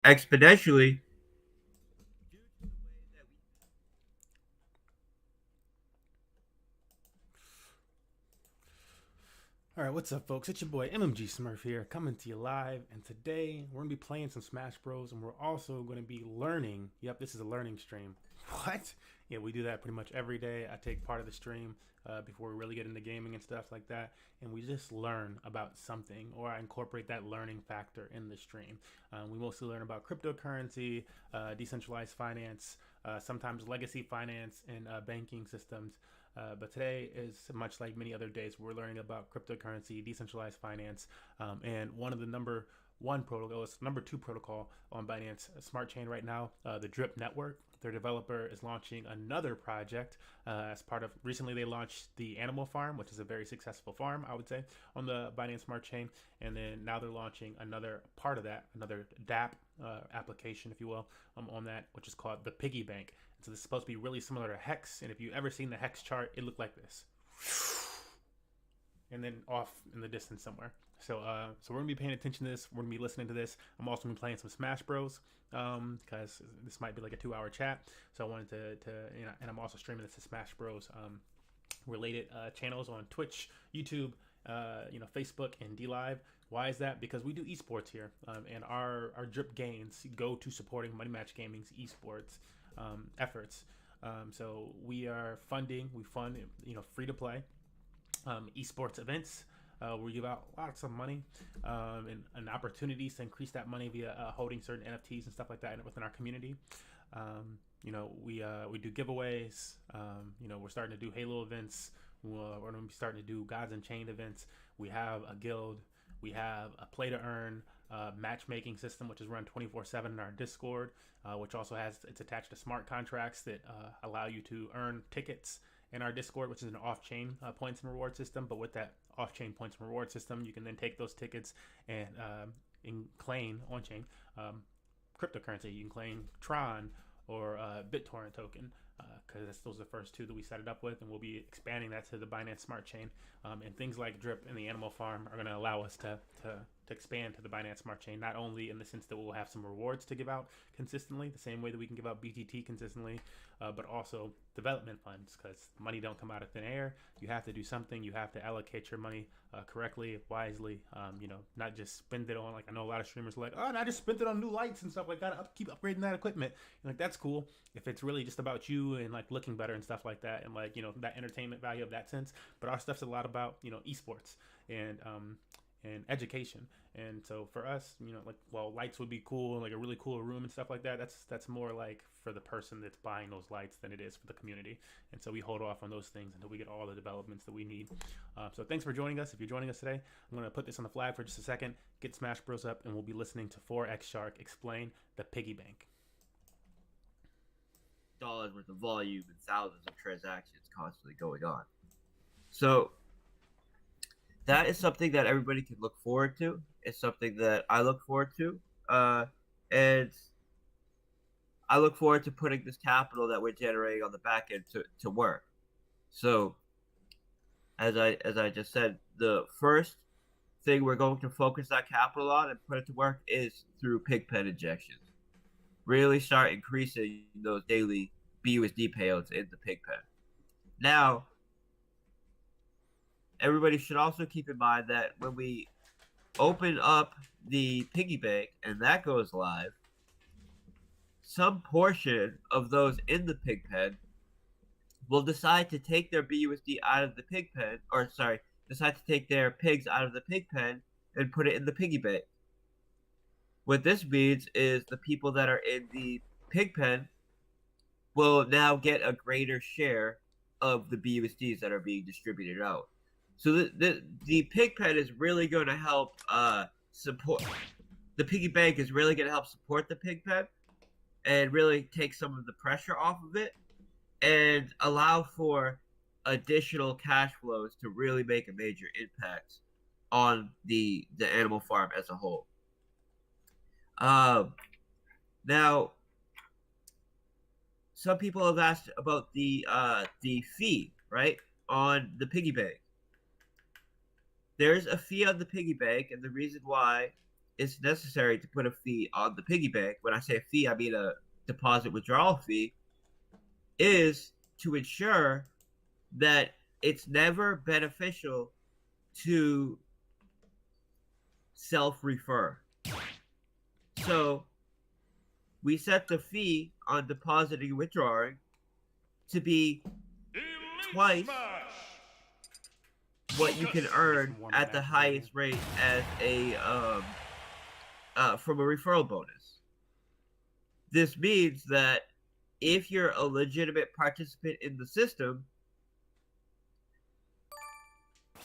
exponentially due to the way that we. All right, what's up, folks? It's your boy MMG Smurf here, coming to you live. And today we're gonna be playing some Smash Bros. And we're also gonna be learning. Yep, this is a learning stream. What? Yeah, we do that pretty much every day. I take part of the stream before we really get into gaming and stuff like that, and we just learn about something, or I incorporate that learning factor in the stream. We mostly learn about cryptocurrency, decentralized finance, sometimes legacy finance, and banking systems. But today is much like many other days. We're learning about cryptocurrency, decentralized finance, and one of the number 1 protocol, it's number 2 protocol on Binance Smart Chain right now, the Drip network. Their developer is launching another project as part of. Recently, they launched the Animal Farm, which is a very successful farm, I would say, on the Binance Smart Chain. And then now they're launching another part of that, another DApp application, if you will, on that, which is called the Piggy Bank. So this is supposed to be really similar to Hex, and if you ever seen the Hex chart, it looked like this, and then off in the distance somewhere. So we're gonna be paying attention to this. We're gonna be listening to this. I'm also gonna be playing some Smash Bros. Because this might be like a 2-hour chat. So I wanted to and I'm also streaming this to Smash Bros. Related channels on Twitch, YouTube, Facebook, and D Live. Why is that? Because we do esports here, and our drip gains go to supporting Money Match Gaming's esports efforts. So we fund free to play esports events. We give out lots of money and opportunities to increase that money via holding certain NFTs and stuff like that within our community. We do giveaways. We're starting to do Halo events. We're going to be starting to do Gods Unchained events. We have a guild. We have a play to earn matchmaking system, which is run 24/7 in our Discord, which also it's attached to smart contracts that allow you to earn tickets in our Discord, which is an off-chain points and reward system. But with that off-chain points and reward system, you can then take those tickets and claim on-chain cryptocurrency. You can claim Tron or BitTorrent token, because those are the first 2 that we set it up with, and we'll be expanding that to the Binance Smart Chain. And things like Drip and the Animal Farm are going to allow us to expand to the Binance Smart Chain, not only in the sense that we'll have some rewards to give out consistently, the same way that we can give out BTT consistently, but also development funds, because money don't come out of thin air. You have to do something. You have to allocate your money correctly, wisely. Not just spend it on, like, I know a lot of streamers are like, oh, and I just spent it on new lights and stuff like that. Keep upgrading that equipment. And, like, that's cool if it's really just about you and, like, looking better and stuff like that, and, like, that entertainment value of that sense. But our stuff's a lot about esports and education. And so for us, lights would be cool, like a really cool room and stuff like that. That's more like for the person that's buying those lights than it is for the community. And so we hold off on those things until we get all the developments that we need. So thanks for joining us. If you're joining us today, I'm going to put this on the flag for just a second, get Smash Bros up, and we'll be listening to 4X Shark explain the piggy bank. Dollars worth of volume and thousands of transactions constantly going on. So that is something that everybody can look forward to. It's something that I look forward to, and I look forward to putting this capital that we're generating on the back end to work. So, as I just said, the first thing we're going to focus that capital on and put it to work is through pigpen injections. Really start increasing those daily BUSD payouts in the pigpen. Now, everybody should also keep in mind that when we open up the piggy bank and that goes live, some portion of those in the pigpen will decide to take their BUSD out of the pigpen, decide to take their pigs out of the pigpen and put it in the piggy bank. What this means is the people that are in the pigpen will now get a greater share of the BUSDs that are being distributed out. So the pigpen is really going to help support the piggy bank is really going to help support the pigpen and really take some of the pressure off of it and allow for additional cash flows to really make a major impact on the animal farm as a whole. Now, some people have asked about the fee, right, on the piggy bank. There's a fee on the piggy bank, and the reason why it's necessary to put a fee on the piggy bank. When I say a fee, I mean a deposit withdrawal fee, is to ensure that it's never beneficial to self-refer. So we set the fee on depositing and withdrawing to be twice what you can earn at the highest rate as a from a referral bonus. This means that if you're a legitimate participant in the system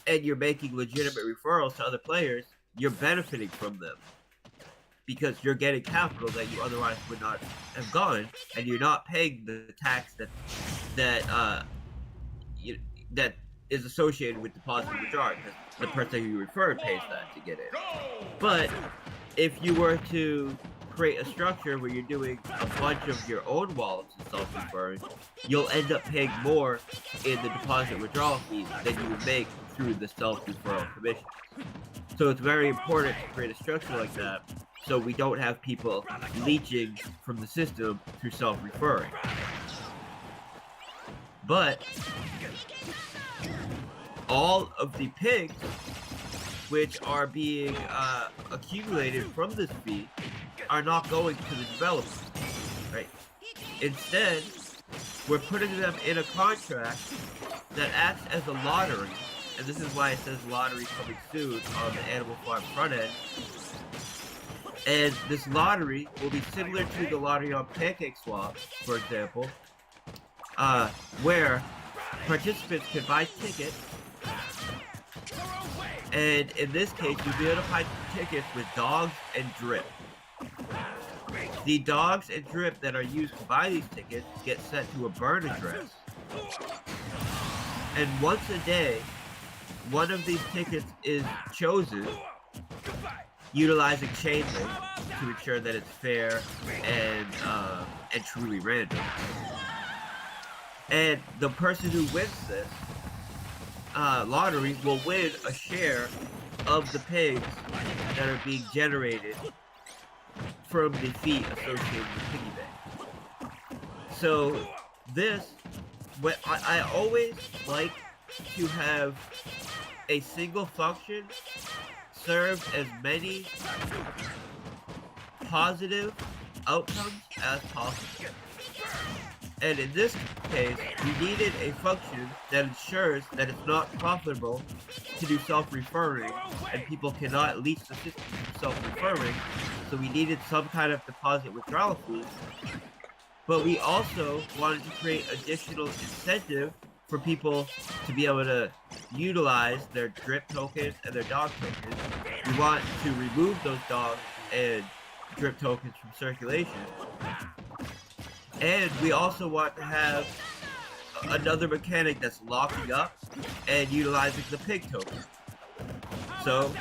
and you're making legitimate referrals to other players, you're benefiting from them because you're getting capital that you otherwise would not have gotten, and you're not paying the tax that is associated with deposit and withdrawing, because the person who you referred pays that to get in. But if you were to create a structure where you're doing a bunch of your own wallets and self-referring, you'll end up paying more in the deposit withdrawal fees than you would make through the self-referral commissions. So it's very important to create a structure like that so we don't have people leeching from the system through self-referring. But all of the pigs which are being accumulated from this fee are not going to the developers, right? Instead, we're putting them in a contract that acts as a lottery, and this is why it says lottery coming soon on the Animal Farm front end. And this lottery will be similar to the lottery on PancakeSwap, for example, where participants can buy tickets, and in this case, you'll be able to buy tickets with dogs and drip. The dogs and drip that are used to buy these tickets get sent to a burn address. And once a day, one of these tickets is chosen utilizing chain link to ensure that it's fair and truly random. And the person who wins this lottery will win a share of the pigs that are being generated from the fee associated with piggy bank. So this, I always like to have a single function serve as many positive outcomes as possible. And in this case, we needed a function that ensures that it's not profitable to do self-referring, and people cannot leech the system from self-referring, so we needed some kind of deposit withdrawal fee. But we also wanted to create additional incentive for people to be able to utilize their drip tokens and their dog tokens. We want to remove those dog and drip tokens from circulation. And we also want to have another mechanic that's locking up and utilizing the pig token. So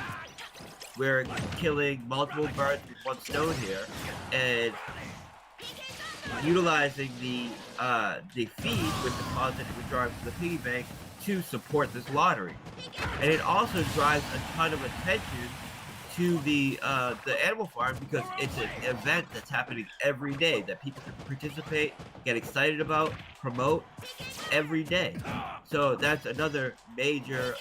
we're killing multiple birds with one stone here, and utilizing the fees with deposit and withdrawal from the piggy bank to support this lottery. And it also drives a ton of attention to the Animal Farm, because it's an event that's happening every day that people can participate, get excited about, promote every day. So that's another major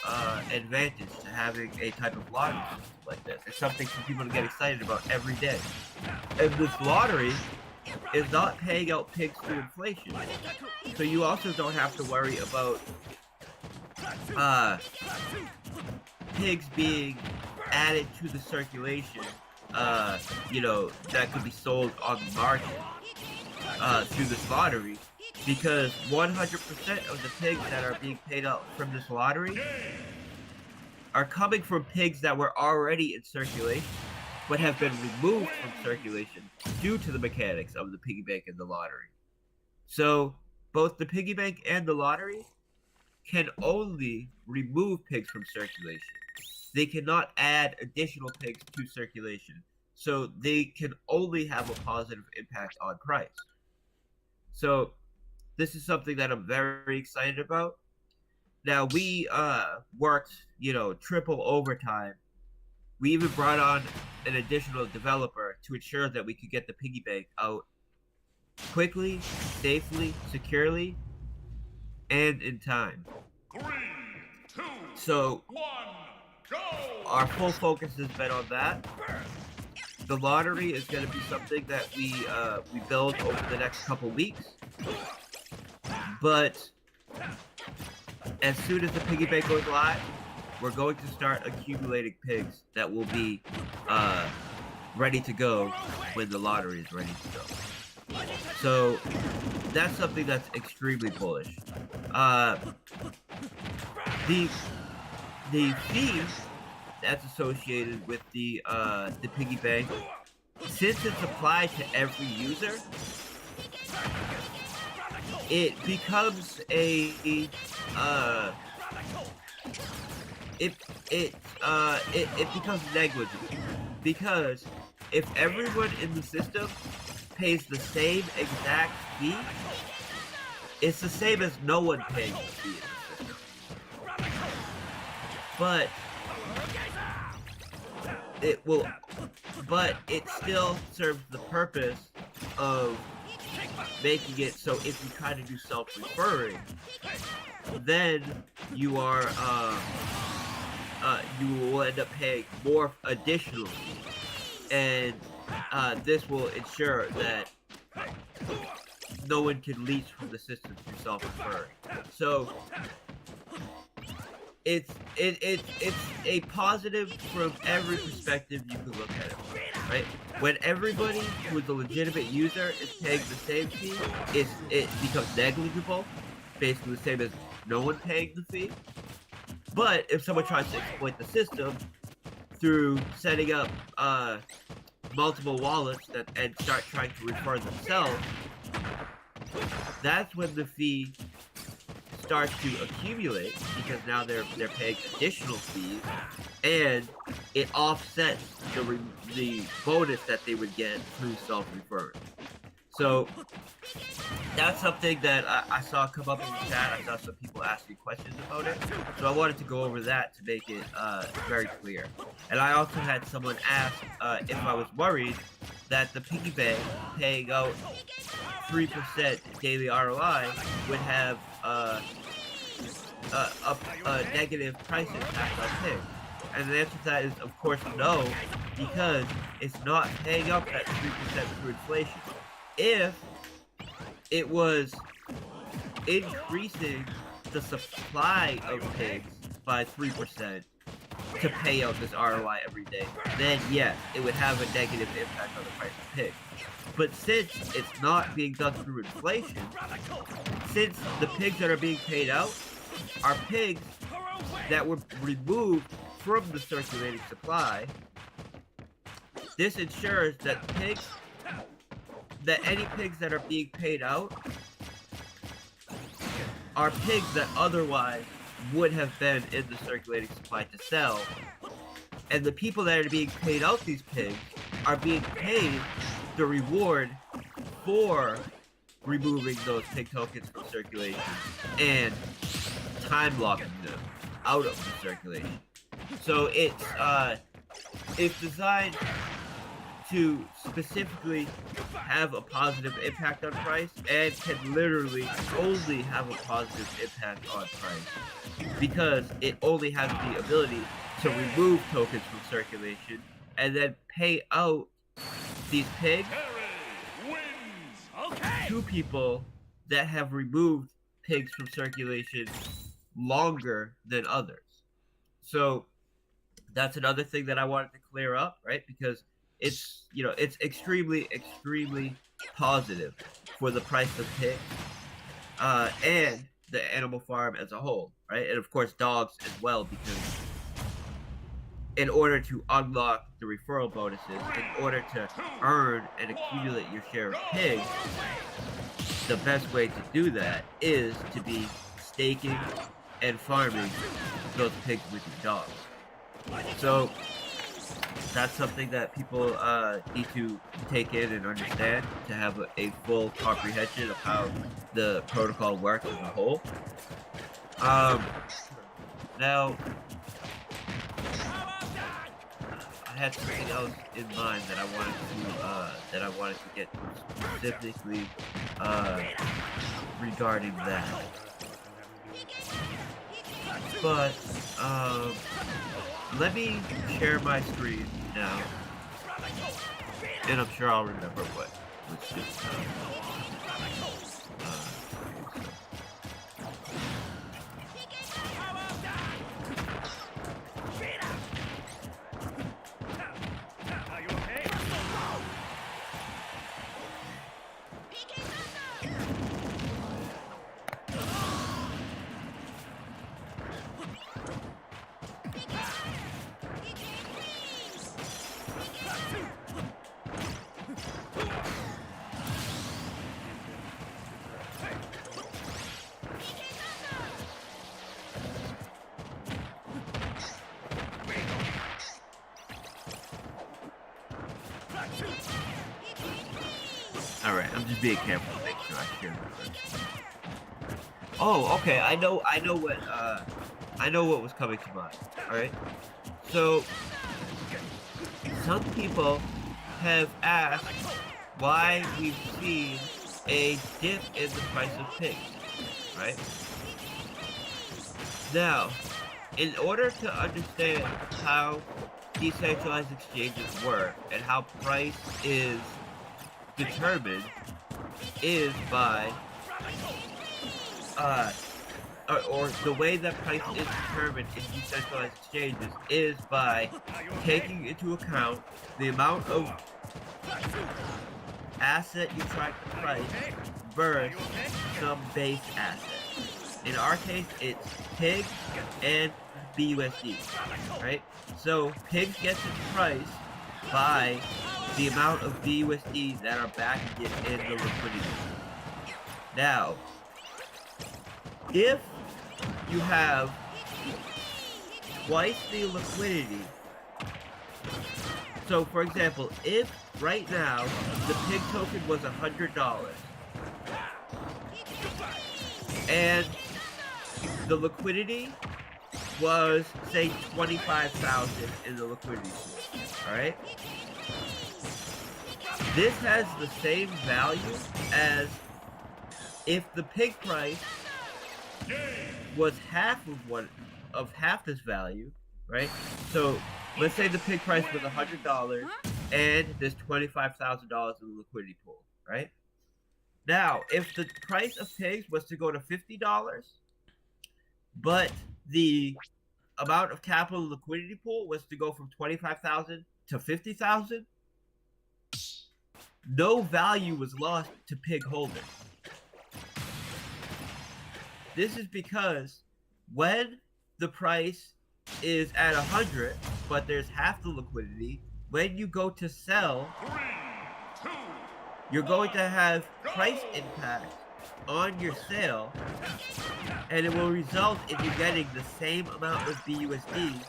advantage to having a type of lottery like this. It's something for people to get excited about every day. And this lottery is not paying out pigs through inflation. So you also don't have to worry about pigs being added to the circulation, that could be sold on the market through this lottery, because 100% of the pigs that are being paid out from this lottery are coming from pigs that were already in circulation, but have been removed from circulation due to the mechanics of the piggy bank and the lottery. So both the piggy bank and the lottery can only remove pigs from circulation. They cannot add additional pigs to circulation. So they can only have a positive impact on price. So this is something that I'm very excited about. Now we worked, triple overtime We even brought on an additional developer to ensure that we could get the piggy bank out quickly, safely, securely, and in time. 3, 2, So 1, go! our full focus has been on that. The lottery is going to be something that we build over the next couple weeks. But as soon as the piggy bank goes live, we're going to start accumulating pigs that will be ready to go when the lottery is ready to go. So that's something that's extremely bullish. The fee that's associated with the piggy bank, since it's applied to every user, it becomes it becomes negligible, because if everyone in the system pays the same exact fee, it's the same as no one paying the fee in the system. But it still serves the purpose of making it so if you try to do self-referring, then you will end up paying more additional fees, and this will ensure that no one can leech from the system through self-referring. So it's a positive from every perspective you can look at it, right? When everybody who is a legitimate user is paying the same fee, it becomes negligible, basically the same as no one paying the fee. But if someone tries to exploit the system through setting up multiple wallets and start trying to refer themselves, that's when the fee starts to accumulate, because now they're paying additional fees, and it offsets the bonus that they would get through self-referring. So that's something that I saw come up in the chat. I saw some people asking questions about it, so I wanted to go over that to make it very clear. And I also had someone ask if I was worried that the piggy bank paying out 3% daily ROI would have a negative price impact on pigs. And the answer to that is, of course, no, because it's not paying up that 3% through inflation. If it was increasing the supply of pigs by 3% to pay out this ROI every day, then yes, it would have a negative impact on the price of pigs. But since it's not being done through inflation, since the pigs that are being paid out are pigs that were removed from the circulating supply, this ensures that any pigs that are being paid out are pigs that otherwise would have been in the circulating supply to sell, and the people that are being paid out these pigs are being paid the reward for removing those pig tokens from circulation and time locking them out of the circulation. So it's designed to specifically have a positive impact on price, and can literally only have a positive impact on price because it only has the ability to remove tokens from circulation and then pay out these pigs to people that have removed pigs from circulation longer than others. So that's another thing that I wanted to clear up, right? Because it's extremely positive for the price of pigs and the animal farm as a whole, right? And of course dogs as well, because in order to unlock the referral bonuses, in order to earn and accumulate your share of pigs, the best way to do that is to be staking and farming those pigs with your dogs. So that's something that people need to take in and understand to have a full comprehension of how the protocol works as a whole. Now, had something else in mind that I wanted to get to specifically regarding that. But let me share my screen now, and I'm sure I'll remember what was just. Alright, I'm just being careful to make sure I hear the. Oh, okay, I know what was coming to mind. Alright? So some people have asked why we've seen a dip in the price of pigs. Right? Now, in order to understand how decentralized exchanges work and how price is determined is by or the way that price is determined in decentralized exchanges is by taking into account the amount of asset you try to price versus some base asset. In our case, it's pig and BUSD, right? So pigs gets its price by the amount of BUSD that are backing it in the liquidity. Now, if you have twice the liquidity, so for example, if right now the pig token was $100 and the liquidity was, say, 25,000 in the liquidity pool, alright? This has the same value as if the pig price was half this value, right? So let's say the pig price was $100 and there's $25,000 in the liquidity pool, right? Now, if the price of pigs was to go to $50, but the amount of capital in the liquidity pool was to go from 25,000 to 50,000, no value was lost to pig holders. This is because when the price is at 100, but there's half the liquidity, when you go to sell, you're going to have price impact on your sale, and it will result in you getting the same amount of BUSD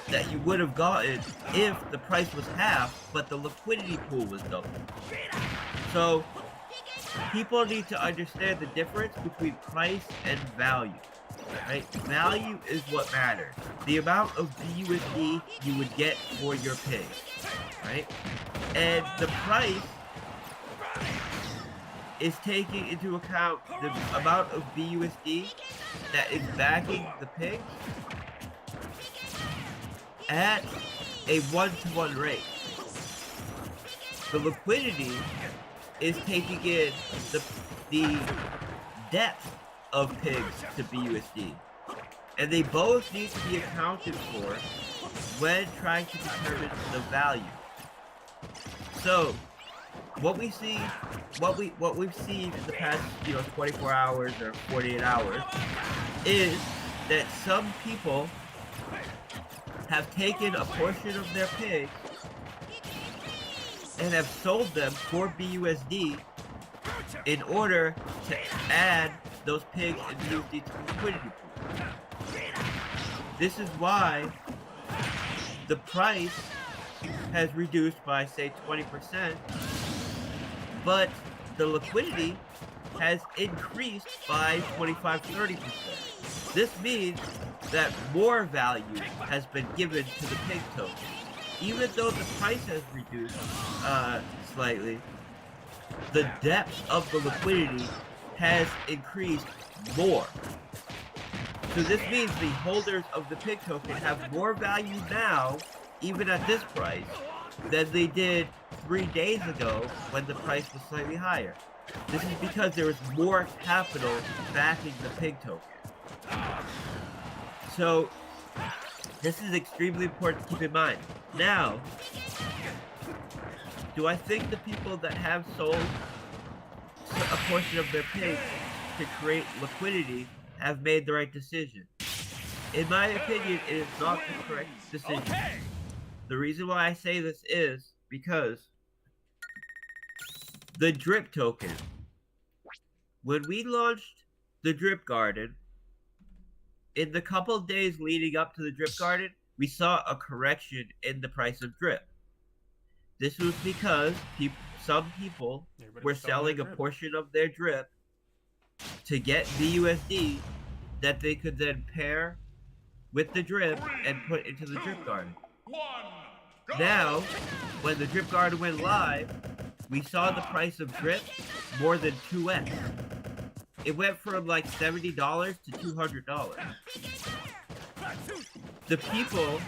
that you would have gotten if the price was half, but the liquidity pool was double. So people need to understand the difference between price and value, right? Value is what matters. The amount of BUSD you would get for your pig, right? And the price is taking into account the amount of BUSD that is backing the pigs at a 1-to-1 rate. The liquidity is taking in the depth of pigs to BUSD. And they both need to be accounted for when trying to determine the value. So what we've seen in the past, 24 hours or 48 hours is that some people have taken a portion of their pigs and have sold them for BUSD in order to add those pigs and BUSD to the liquidity pool. This is why the price has reduced by, say, 20%, but the liquidity has increased by 25-30%. This means that more value has been given to the pig token. Even though the price has reduced slightly, the depth of the liquidity has increased more. So this means the holders of the pig token have more value now, even at this price, than they did 3 days ago when the price was slightly higher. This is because there is more capital backing the pig token. So this is extremely important to keep in mind. Now, do I think the people that have sold a portion of their pigs to create liquidity have made the right decision? In my opinion, it is not the correct decision. The reason why I say this is because the drip token, when we launched the drip garden, in the couple of days leading up to the drip garden, we saw a correction in the price of drip. This was because some people were selling a portion of their drip to get BUSD that they could then pair with the drip and put into the drip garden. Now, when the drip garden went live, we saw the price of drip more than 2x. It went from like $70 to $200. The people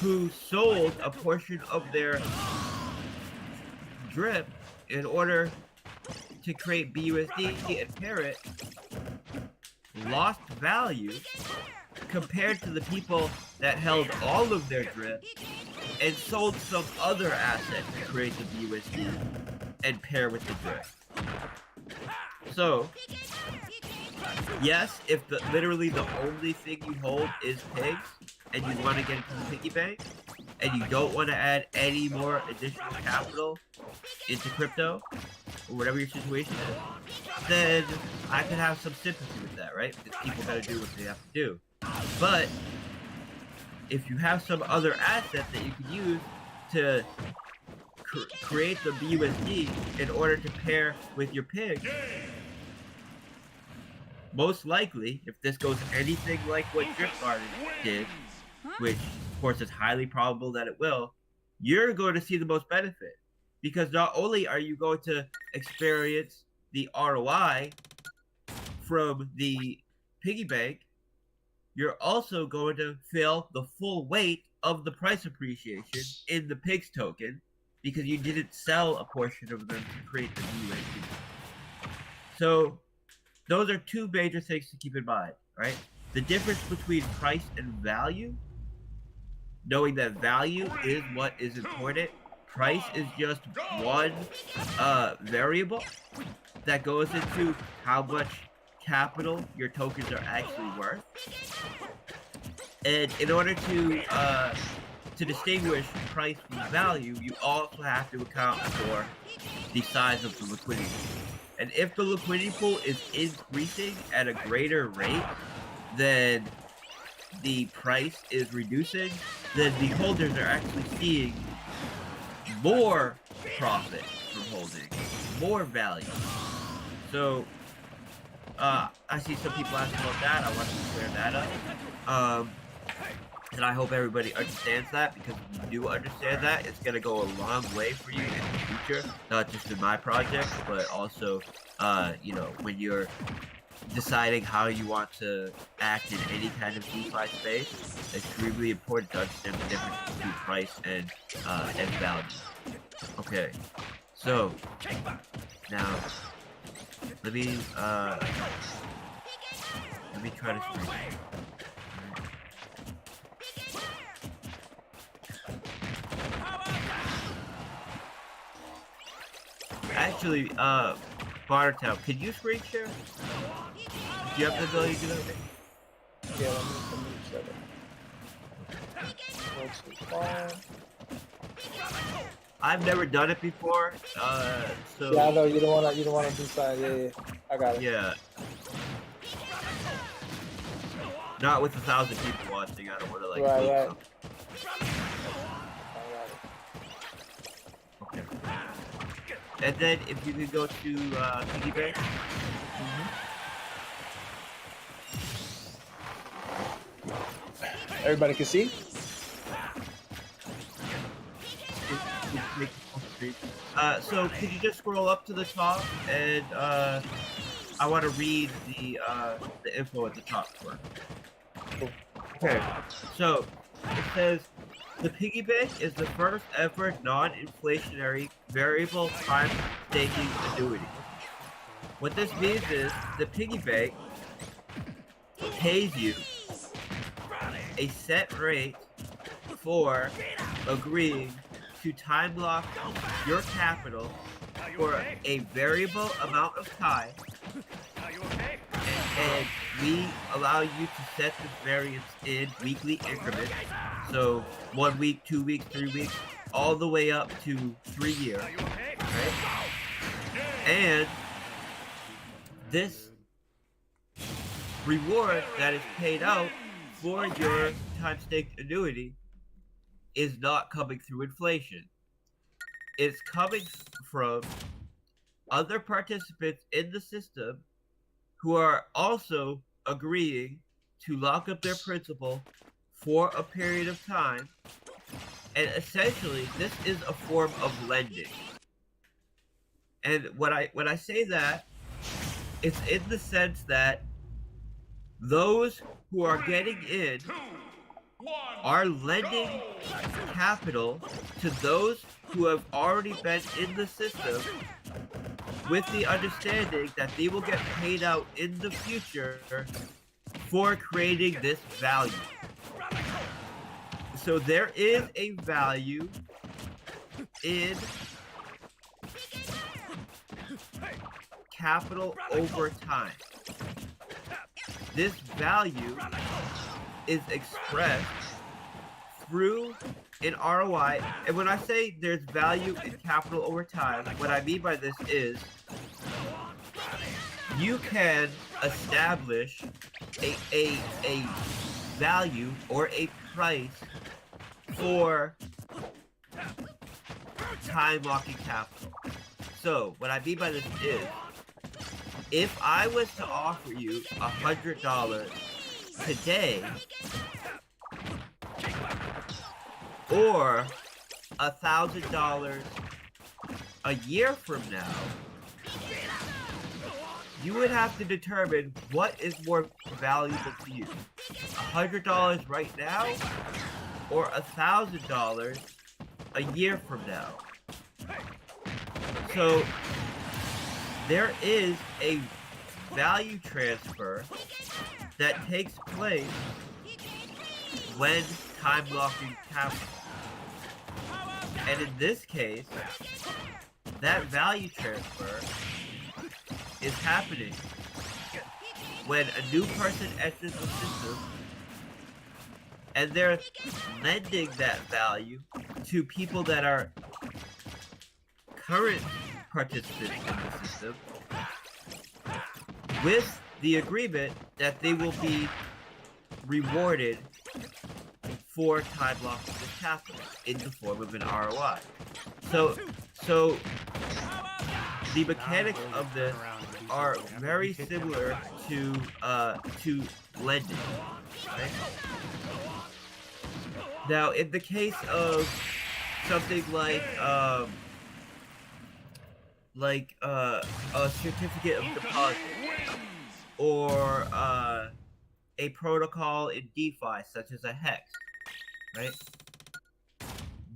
who sold a portion of their drip in order to create BUSD and pair it lost value compared to the people that held all of their drip and sold some other asset to create the BUSD and pair with the drip. So, yes, if literally the only thing you hold is pigs, and you want to get into the piggy bank, and you don't want to add any more additional capital into crypto, or whatever your situation is, then I could have some sympathy with that, right? Because people gotta do what they have to do. But, if you have some other asset that you can use to create the BUSD in order to pair with your pig, most likely, if this goes anything like what Drip Garden did, which of course is highly probable that it will, you're going to see the most benefit. Because not only are you going to experience the ROI from the piggy bank, you're also going to feel the full weight of the price appreciation in the pigs token, because you didn't sell a portion of them to create the USD. So those are two major things to keep in mind, right? The difference between price and value, knowing that value is what is important. Price is just one variable that goes into how much capital your tokens are actually worth. And in order to distinguish price from value, you also have to account for the size of the liquidity. And if the liquidity pool is increasing at a greater rate than the price is reducing, then the holders are actually seeing more profit from holding, more value. So, I see some people asking about that. I want to clear that up. And I hope everybody understands that, because if you do understand that, it's going to go a long way for you in the future, not just in my project, but also, you know, when you're deciding how you want to act in any kind of DeFi space. It's extremely important to understand the difference between price and value. Okay, so now let me try to screen. Actually, Bartow, could you screen share? Do you have the ability to do that? Yeah, let me check it. I've never done it before, so yeah, I know you don't wanna do something. Yeah, I got it. Yeah. Not with 1,000 people watching. I don't want to like. Right. Okay. And then if you could go to piggy bank. Everybody can see? So could you just scroll up to the top and I want to read the info at the top for. Cool. Okay, so it says the piggy bank is the first ever non-inflationary variable time staking annuity. What this means is the piggy bank pays you a set rate for agreeing to time lock your capital for a variable amount of time, and we allow you to set this variance in weekly increments. So 1 week, 2 weeks, 3 weeks, all the way up to 3 years. Right? And this reward that is paid out for your time staked annuity is not coming through inflation. It's coming from other participants in the system who are also agreeing to lock up their principal for a period of time. And essentially, this is a form of lending. And when I say that, it's in the sense that those who are getting in are lending capital to those who have already been in the system, with the understanding that they will get paid out in the future for creating this value. So there is a value in capital over time. This value is expressed through an ROI, and when I say there's value in capital over time, what I mean by this is you can establish a value or a price for time locking capital. So what I mean by this is, if I was to offer you $100 today, or $1,000 a year from now, you would have to determine what is more valuable to you: $100 right now, or $1,000 a year from now. So there is a value transfer that takes place when time locking capital. And in this case, that value transfer is happening when a new person enters the system and they're lending that value to people that are current participants in the system, with the agreement that they will be rewarded for time locking the capital in the form of an ROI. So the mechanics of this are very similar to lending, right? Now, in the case of something like a certificate of deposit, or a protocol in DeFi such as a hex, right?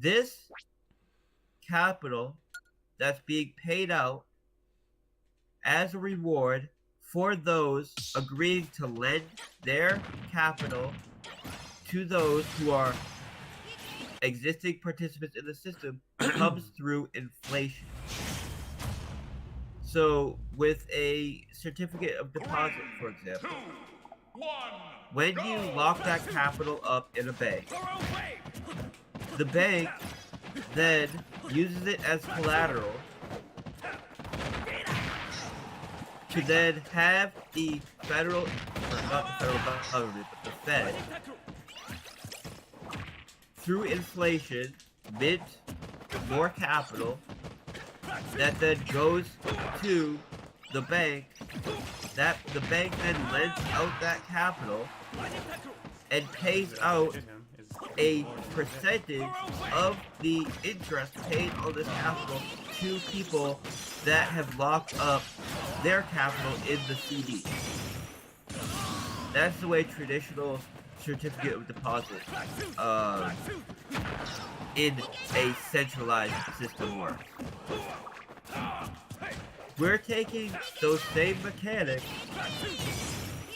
This capital that's being paid out as a reward for those agreeing to lend their capital to those who are existing participants in the system comes through inflation. So with a certificate of deposit, for example, when you lock that capital up in a bank, the bank then uses it as collateral to then have the federal, or not the federal government, but the Fed, through inflation, mint more capital that then goes to the bank. That the bank then lends out that capital and pays out a percentage of the interest paid on this capital to people that have locked up their capital in the CD. That's the way traditional certificate of deposit in a centralized system works. We're taking those same mechanics,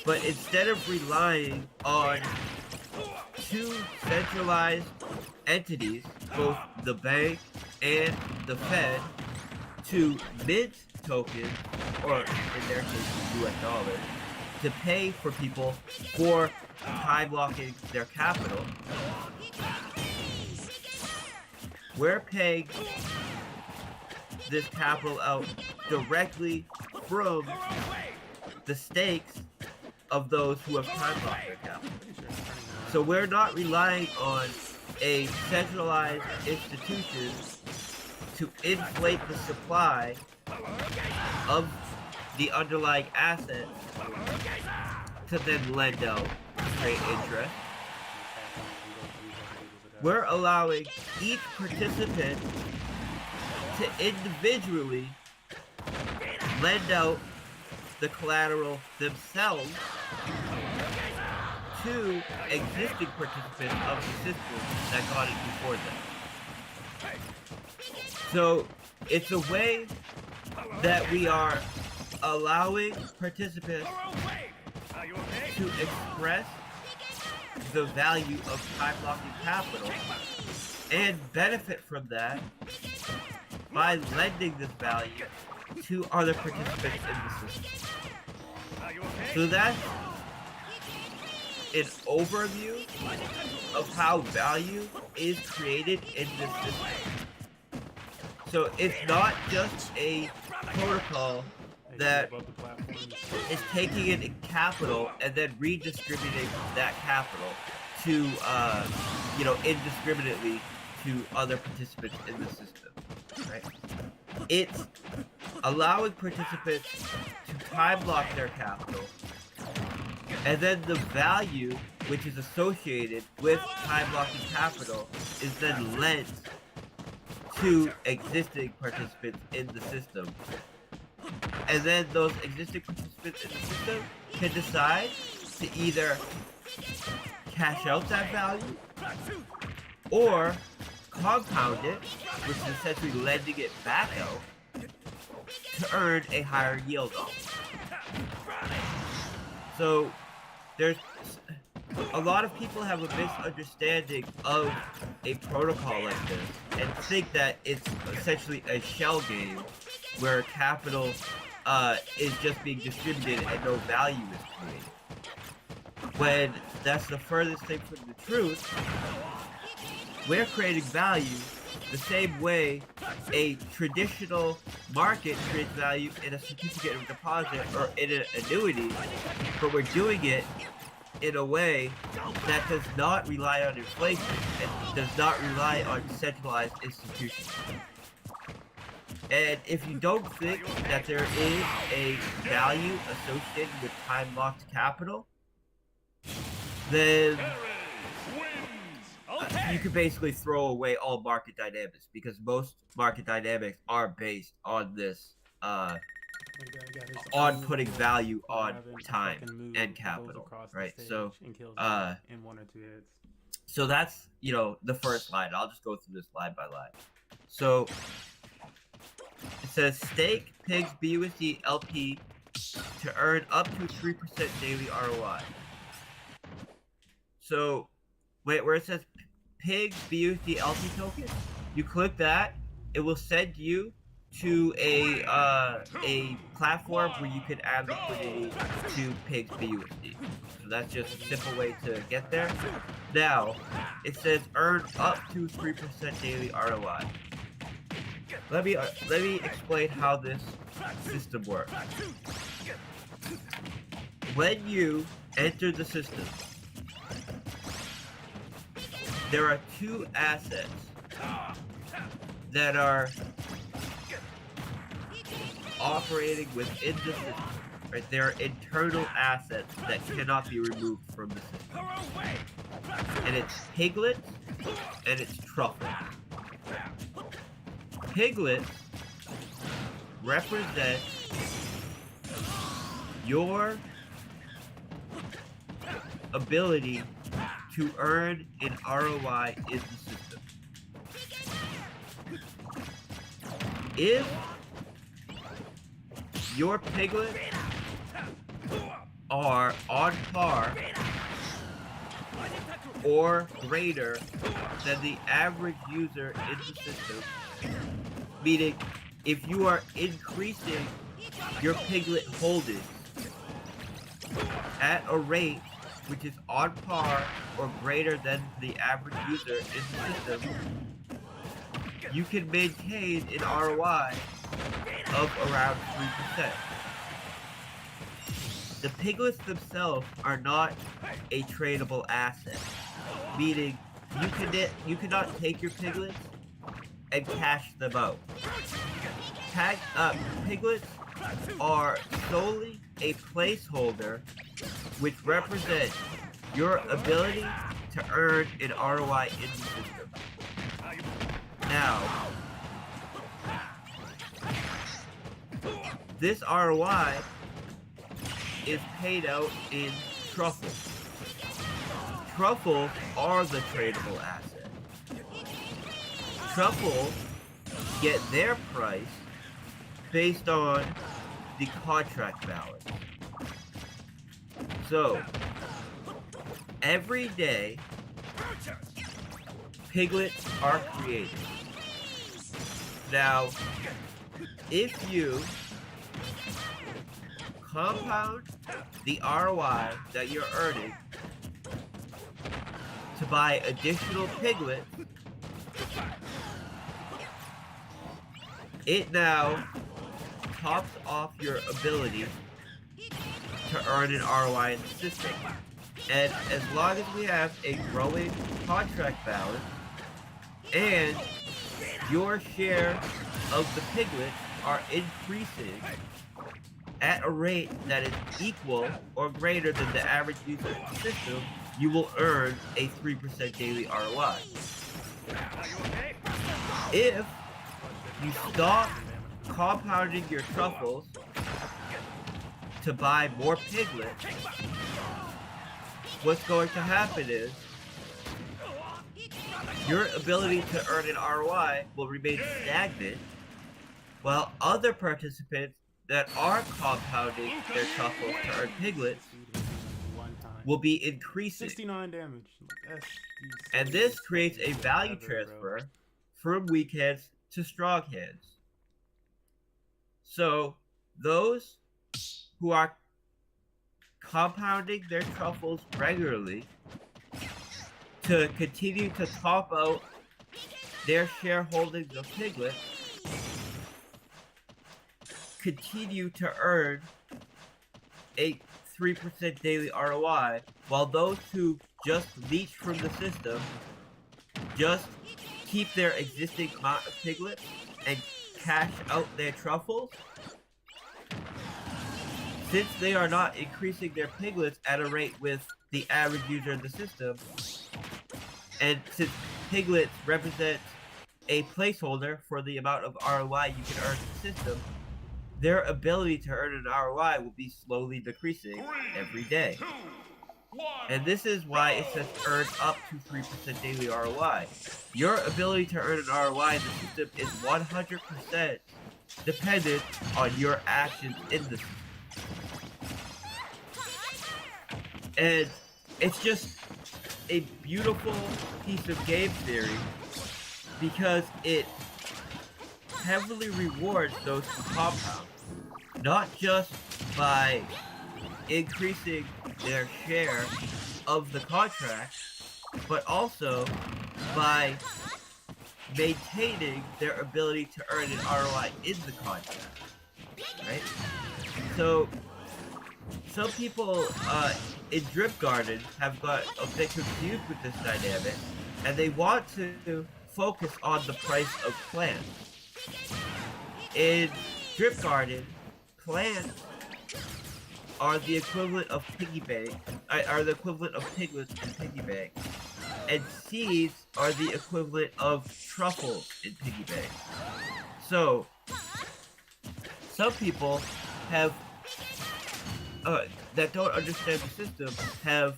but instead of relying on two centralized entities, both the bank and the Fed, to mint tokens, or in their case US dollars, to pay for people for time locking their capital, we're paying this capital out directly from the stakes of those who have time locked their capital. So we're not relying on a centralized institution to inflate the supply of the underlying asset to then lend out straight interest. We're allowing each participant to individually lend out the collateral themselves to existing participants of the system that got it before them. So it's a way that we are allowing participants to express the value of time locking capital and benefit from that by lending this value to other participants in the system. So that's an overview of how value is created in this system. So it's not just a protocol that is taking in capital and then redistributing that capital to, indiscriminately to other participants in the system, right? It's allowing participants to time lock their capital, and then the value which is associated with time locking capital is then lent to existing participants in the system. And then those existing participants in the system can decide to either cash out that value or compound it, which is essentially lending it back out to earn a higher yield on. So there's a lot of people have a misunderstanding of a protocol like this and think that it's essentially a shell game where capital is just being distributed and no value is created. When that's the furthest thing from the truth. We're creating value the same way a traditional market creates value in a certificate of deposit or in an annuity, but we're doing it in a way that does not rely on inflation and does not rely on centralized institutions. And if you don't think that there is a value associated with time-locked capital, then you could basically throw away all market dynamics, because most market dynamics are based on this, on putting value on time and capital, right? So, so that's, the first slide. I'll just go through this line by line. So, it says stake pigs BUSD LP to earn up to 3% daily ROI. So, where it says pig BUSD LP token, you click that, it will send you to a platform where you can add liquidity to pigs BUSD. So that's just a simple way to get there. Now, it says earn up to 3% daily ROI. Let me explain how this system works. When you enter the system, there are two assets that are operating within the system. Right? They are internal assets that cannot be removed from the system. And it's piglets and it's truffles. Piglets represent your ability to earn an ROI in the system. If your piglets are on par or greater than the average user in the system, meaning if you are increasing your piglet holdings at a rate which is on par or greater than the average user in the system, you can maintain an ROI of around 3%. The piglets themselves are not a tradable asset, meaning you cannot take your piglets and cash them out. Piglets are solely a placeholder which represent your ability to earn an ROI in the system. Now, this ROI is paid out in truffles. Truffles are the tradable asset. Truffles get their price based on the contract balance. So, every day, piglets are created. Now, if you compound the ROI that you're earning to buy additional piglets, it now tops off your ability to earn an ROI in the system. And as long as we have a growing contract balance and your share of the piglets are increasing at a rate that is equal or greater than the average user in the system, you will earn a 3% daily ROI. If you stop compounding your truffles to buy more piglets, what's going to happen is your ability to earn an ROI will remain stagnant, while other participants that are compounding their truffles to earn piglets will be increasing. 69 damage. And this creates a value transfer from weak hands to strong hands. So those who are compounding their truffles regularly to continue to top out their shareholdings of piglets continue to earn a 3% daily ROI, while those who just leech from the system just keep their existing amount of piglets and cash out their truffles. Since they are not increasing their piglets at a rate with the average user in the system, and since piglets represent a placeholder for the amount of ROI you can earn in the system, their ability to earn an ROI will be slowly decreasing every day. And this is why it says earn up to 3% daily ROI. Your ability to earn an ROI in the system is 100% dependent on your actions in the system. And it's just a beautiful piece of game theory because it heavily rewards those who compound, not just by increasing their share of the contract, but also by maintaining their ability to earn an ROI in the contract, right? So some people in Drip Garden have got a bit confused with this dynamic, and they want to focus on the price of plants. In Drip Garden, plants are the equivalent of piggy bank, are the equivalent of piglets in piggy bank, and seeds are the equivalent of truffles in piggy bank. So, some people have that don't understand the system have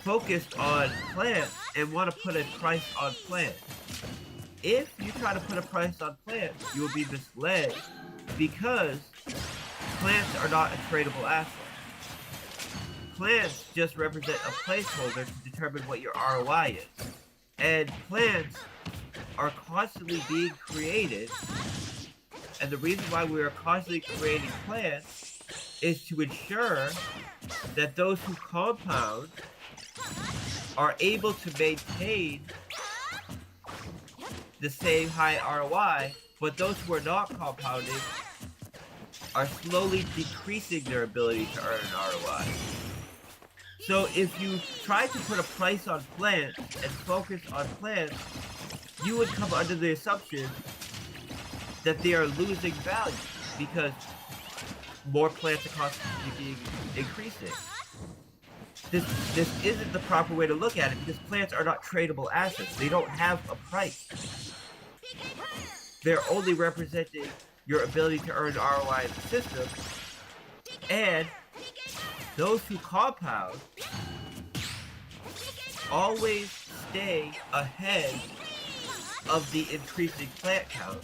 focused on plants and want to put a price on plants. If you try to put a price on plants, you will be misled because plants are not a tradable asset. Plants just represent a placeholder to determine what your ROI is. And plants are constantly being created, and the reason why we are constantly creating plants is to ensure that those who compound are able to maintain the same high ROI, but those who are not compounding are slowly decreasing their ability to earn an ROI. So if you try to put a price on plants and focus on plants, you would come under the assumption that they are losing value because more plants are constantly increasing. This isn't the proper way to look at it because plants are not tradable assets. They don't have a price. They're only representing your ability to earn ROI in the system, and those who compound always stay ahead of the increasing plant count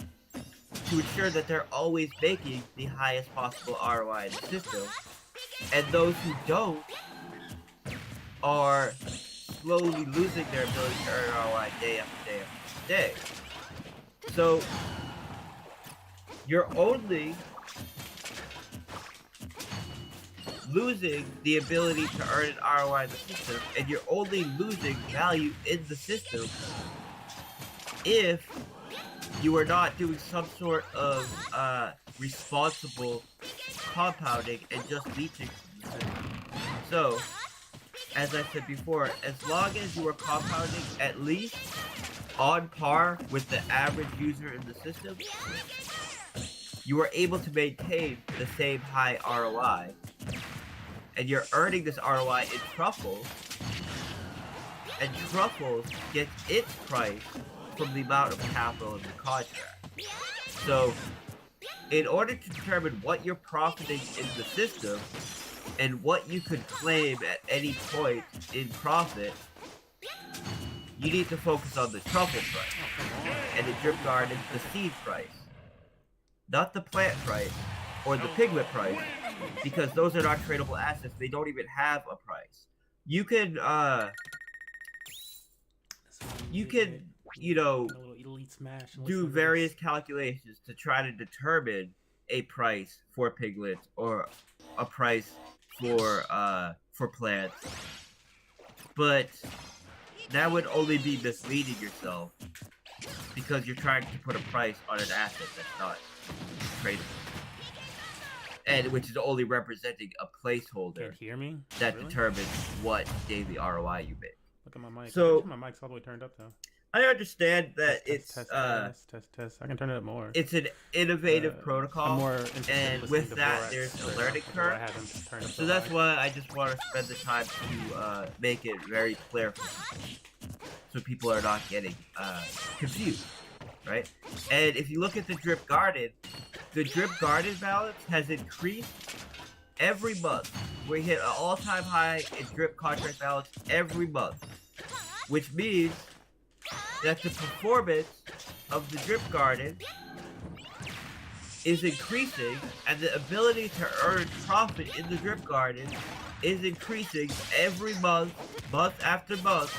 to ensure that they're always making the highest possible ROI in the system, and those who don't are slowly losing their ability to earn ROI day after day after day. So you're only losing the ability to earn an ROI in the system, and you're only losing value in the system if you are not doing some sort of responsible compounding and just leeching from the system. So, as I said before, as long as you are compounding at least on par with the average user in the system, you are able to maintain the same high ROI, and you're earning this ROI in truffles, and truffles gets its price from the amount of capital in the contract. So, in order to determine what you're profiting in the system, and what you could claim at any point in profit, you need to focus on the truffle price, and the drip garden, the seed price. Not the plant price, or the piglet price, because those are not tradable assets. They don't even have a price. You can, you know, do various calculations to try to determine a price for piglets or a price for plants, but that would only be misleading yourself because you're trying to put a price on an asset that's not tradable, and which is only representing a placeholder. Can't hear me? That Really? determines what daily ROI you make. Look at my mic. So My mic's all the way turned up though. I understand that Test. I can turn it up more. it's an innovative I'm protocol, more interested in and listening with to that, Borat's there's a than learning where I curve. have him turned up So that's high. why I just want to spend the time to make it very clear for people, so people are not getting confused, right? And if you look at the drip garden balance has increased every month. We hit an all-time high in drip contract balance every month, which means that the performance of the drip garden is increasing, and the ability to earn profit in the drip garden is increasing every month, month after month,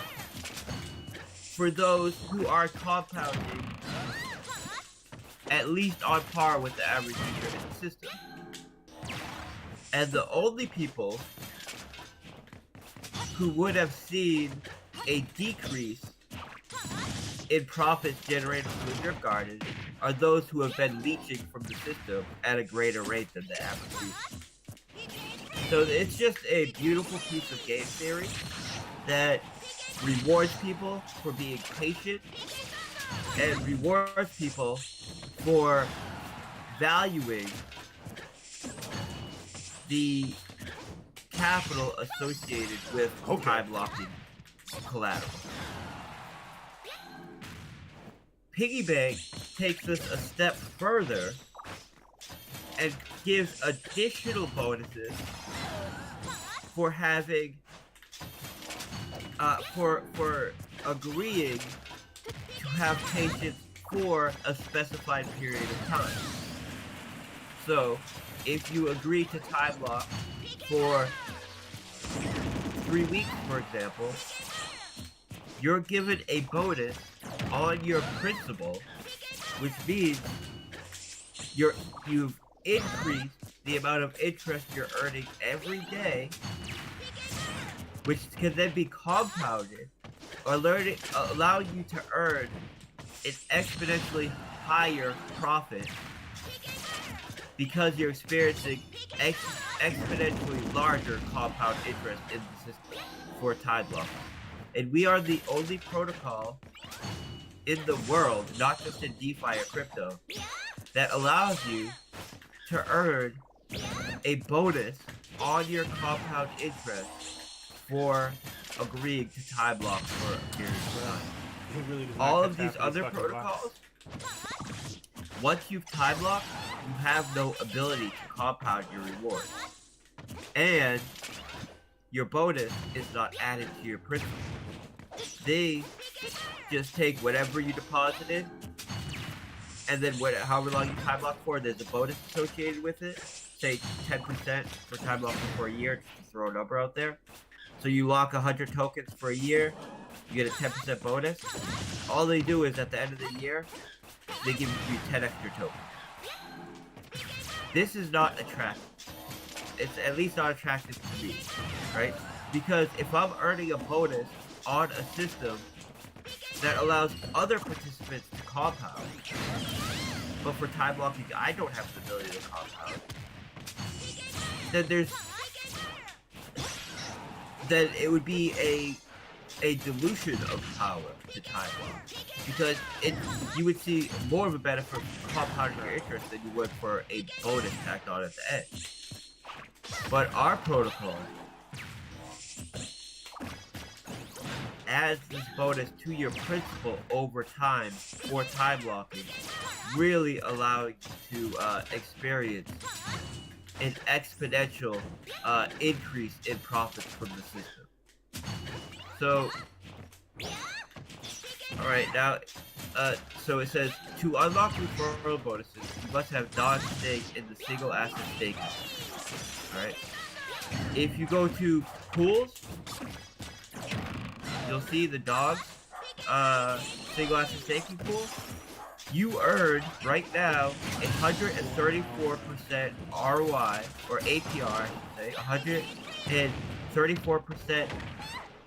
for those who are compounding at least on par with the average user in the system. And the only people who would have seen a decrease in profits generated from the drip garden are those who have been leeching from the system at a greater rate than the average user. So it's just a beautiful piece of game theory that rewards people for being patient and rewards people for valuing the capital associated with Okay. time locking collateral. Piggy bank takes this a step further and gives additional bonuses for having for agreeing to have patience for a specified period of time. So, if you agree to time lock for 3 weeks, for example, you're given a bonus on your principal, which means you've increased the amount of interest you're earning every day, which can then be compounded or allow you to earn an exponentially higher profit because you're experiencing exponentially larger compound interest in the system for time lock. And we are the only protocol in the world, not just in DeFi or crypto, that allows you to earn a bonus on your compound interest for agreeing to time lock for a period of time. He really does not All catch of these half other fucking protocols, once you've time locked, you have no ability to compound your rewards. And your bonus is not added to your principal. They just take whatever you deposited, and then however long you time lock for, there's a bonus associated with it. Say 10% for time locking for a year, just to throw a number out there. So you lock 100 tokens for a year, you get a 10% bonus. All they do is at the end of the year, they give you 10 extra tokens. This is not attractive. It's at least not attractive to me, right? Because if I'm earning a bonus on a system that allows other participants to compound, but for time locking I don't have the ability to compound, then it would be a dilution of power to time lock, because you would see more of a benefit from compounding your interest than you would for a bonus tacked on at the end. But our protocol adds this bonus to your principal over time for time locking, really allowing you to experience an exponential increase in profits from the system. So, alright, now, so it says, to unlock referral bonuses, you must have dogs staked in the single asset staking. Alright? If you go to pools, you'll see the dogs, single asset staking pool. You earn, right now, 134% ROI, or APR, I should say, 134%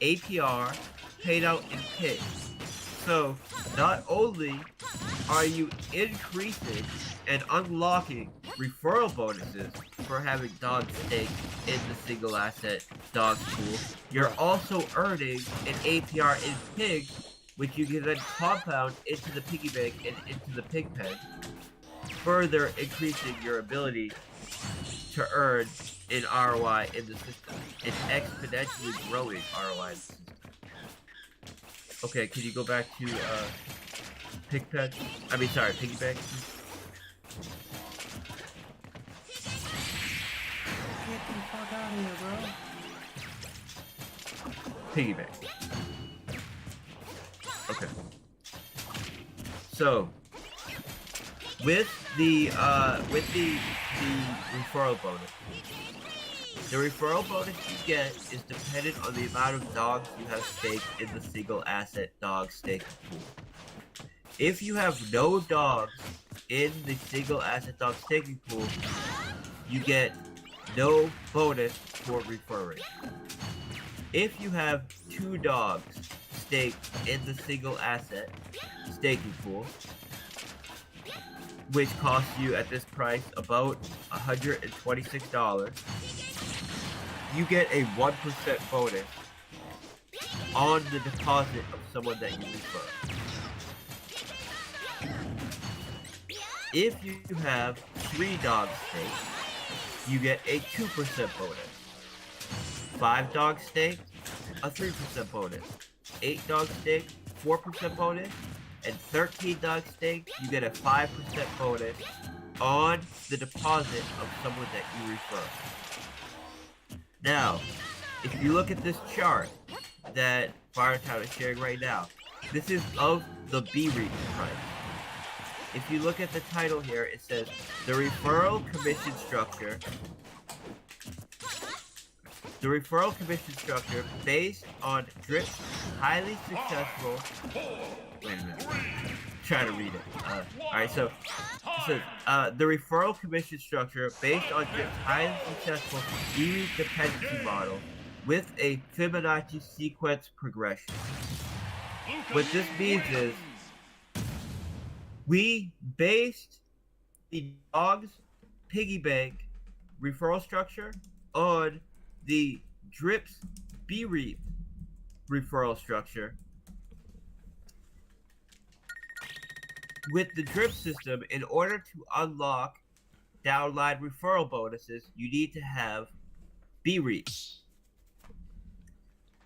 APR paid out in pigs. So, not only are you increasing and unlocking referral bonuses for having dogs staked in the single asset dogs pool, you're also earning an APR in pigs, which you can then compound into the piggy bank and into the pig pen, further increasing your ability to earn an ROI in the system, an exponentially growing ROI in the system. Okay, can you go back to pig pen? I mean, sorry, piggy bank. Get the fuck out of here, bro. Piggy bank. Okay. So, with the referral bonus, the referral bonus you get is dependent on the amount of dogs you have staked in the single asset dog staking pool. If you have no dogs in the single asset dog staking pool, you get no bonus for referring. If you have 2 dogs staked in the single asset staking pool, which costs you at this price about $126, you get a 1% bonus on the deposit of someone that you refer. If you have 3 dogs staked, you get a 2% bonus. 5 dog steak, a 3% bonus. 8 dog steak, 4% bonus. And 13 dog steak, you get a 5% bonus on the deposit of someone that you refer. Now, if you look at this chart that Firetown is sharing right now, this is of the B-Reap price. If you look at the title here, it says the referral commission structure. The referral commission structure based on Drip's highly successful. Wait a minute. Try to read it. Alright, so it says the referral commission structure based on Drip's highly successful B-Reap dependency model with a Fibonacci sequence progression. What this means is we based the dog's piggy bank referral structure on the Drip's B-Reap referral structure. With the Drip system, in order to unlock downline referral bonuses, you need to have B-Reap.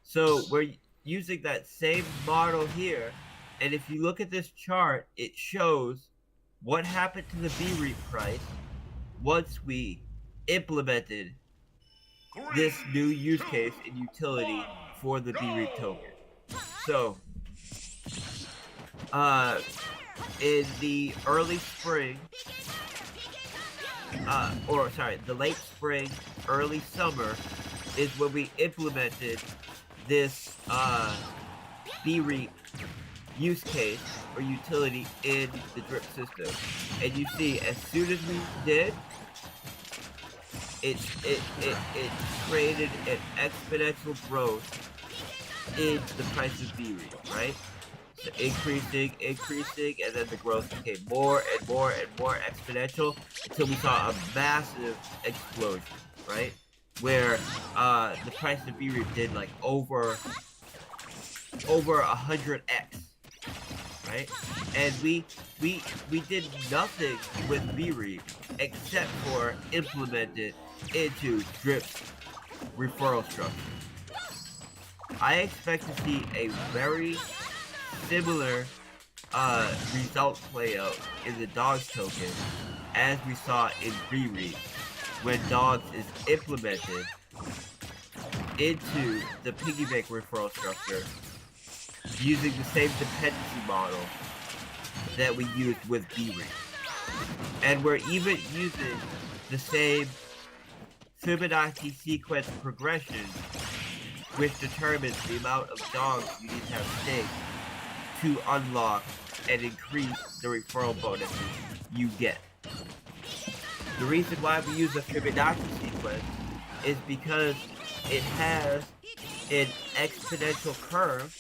So we're using that same model here, and if you look at this chart, it shows what happened to the B-Reap price once we implemented this new use case and utility for the B-Reap token. So, in the early spring, the late spring, early summer is when we implemented this B-Reap use case or utility in the Drip system. And you see, as soon as we did, it created an exponential growth in the price of B-Reap, right? So increasing, and then the growth became more and more and more exponential until we saw a massive explosion, right? Where the price of B-Reap did like over 100x, right? And we did nothing with B-Reap except for implement it into Drip's referral structure. I expect to see a very similar result play out in the Dogs token as we saw in B-Reap when Dogs is implemented into the piggy bank referral structure using the same dependency model that we used with B-Reap. And we're even using the same Fibonacci sequence progression, which determines the amount of dogs you need to have staked to unlock and increase the referral bonuses you get. The reason why we use a Fibonacci sequence is because it has an exponential curve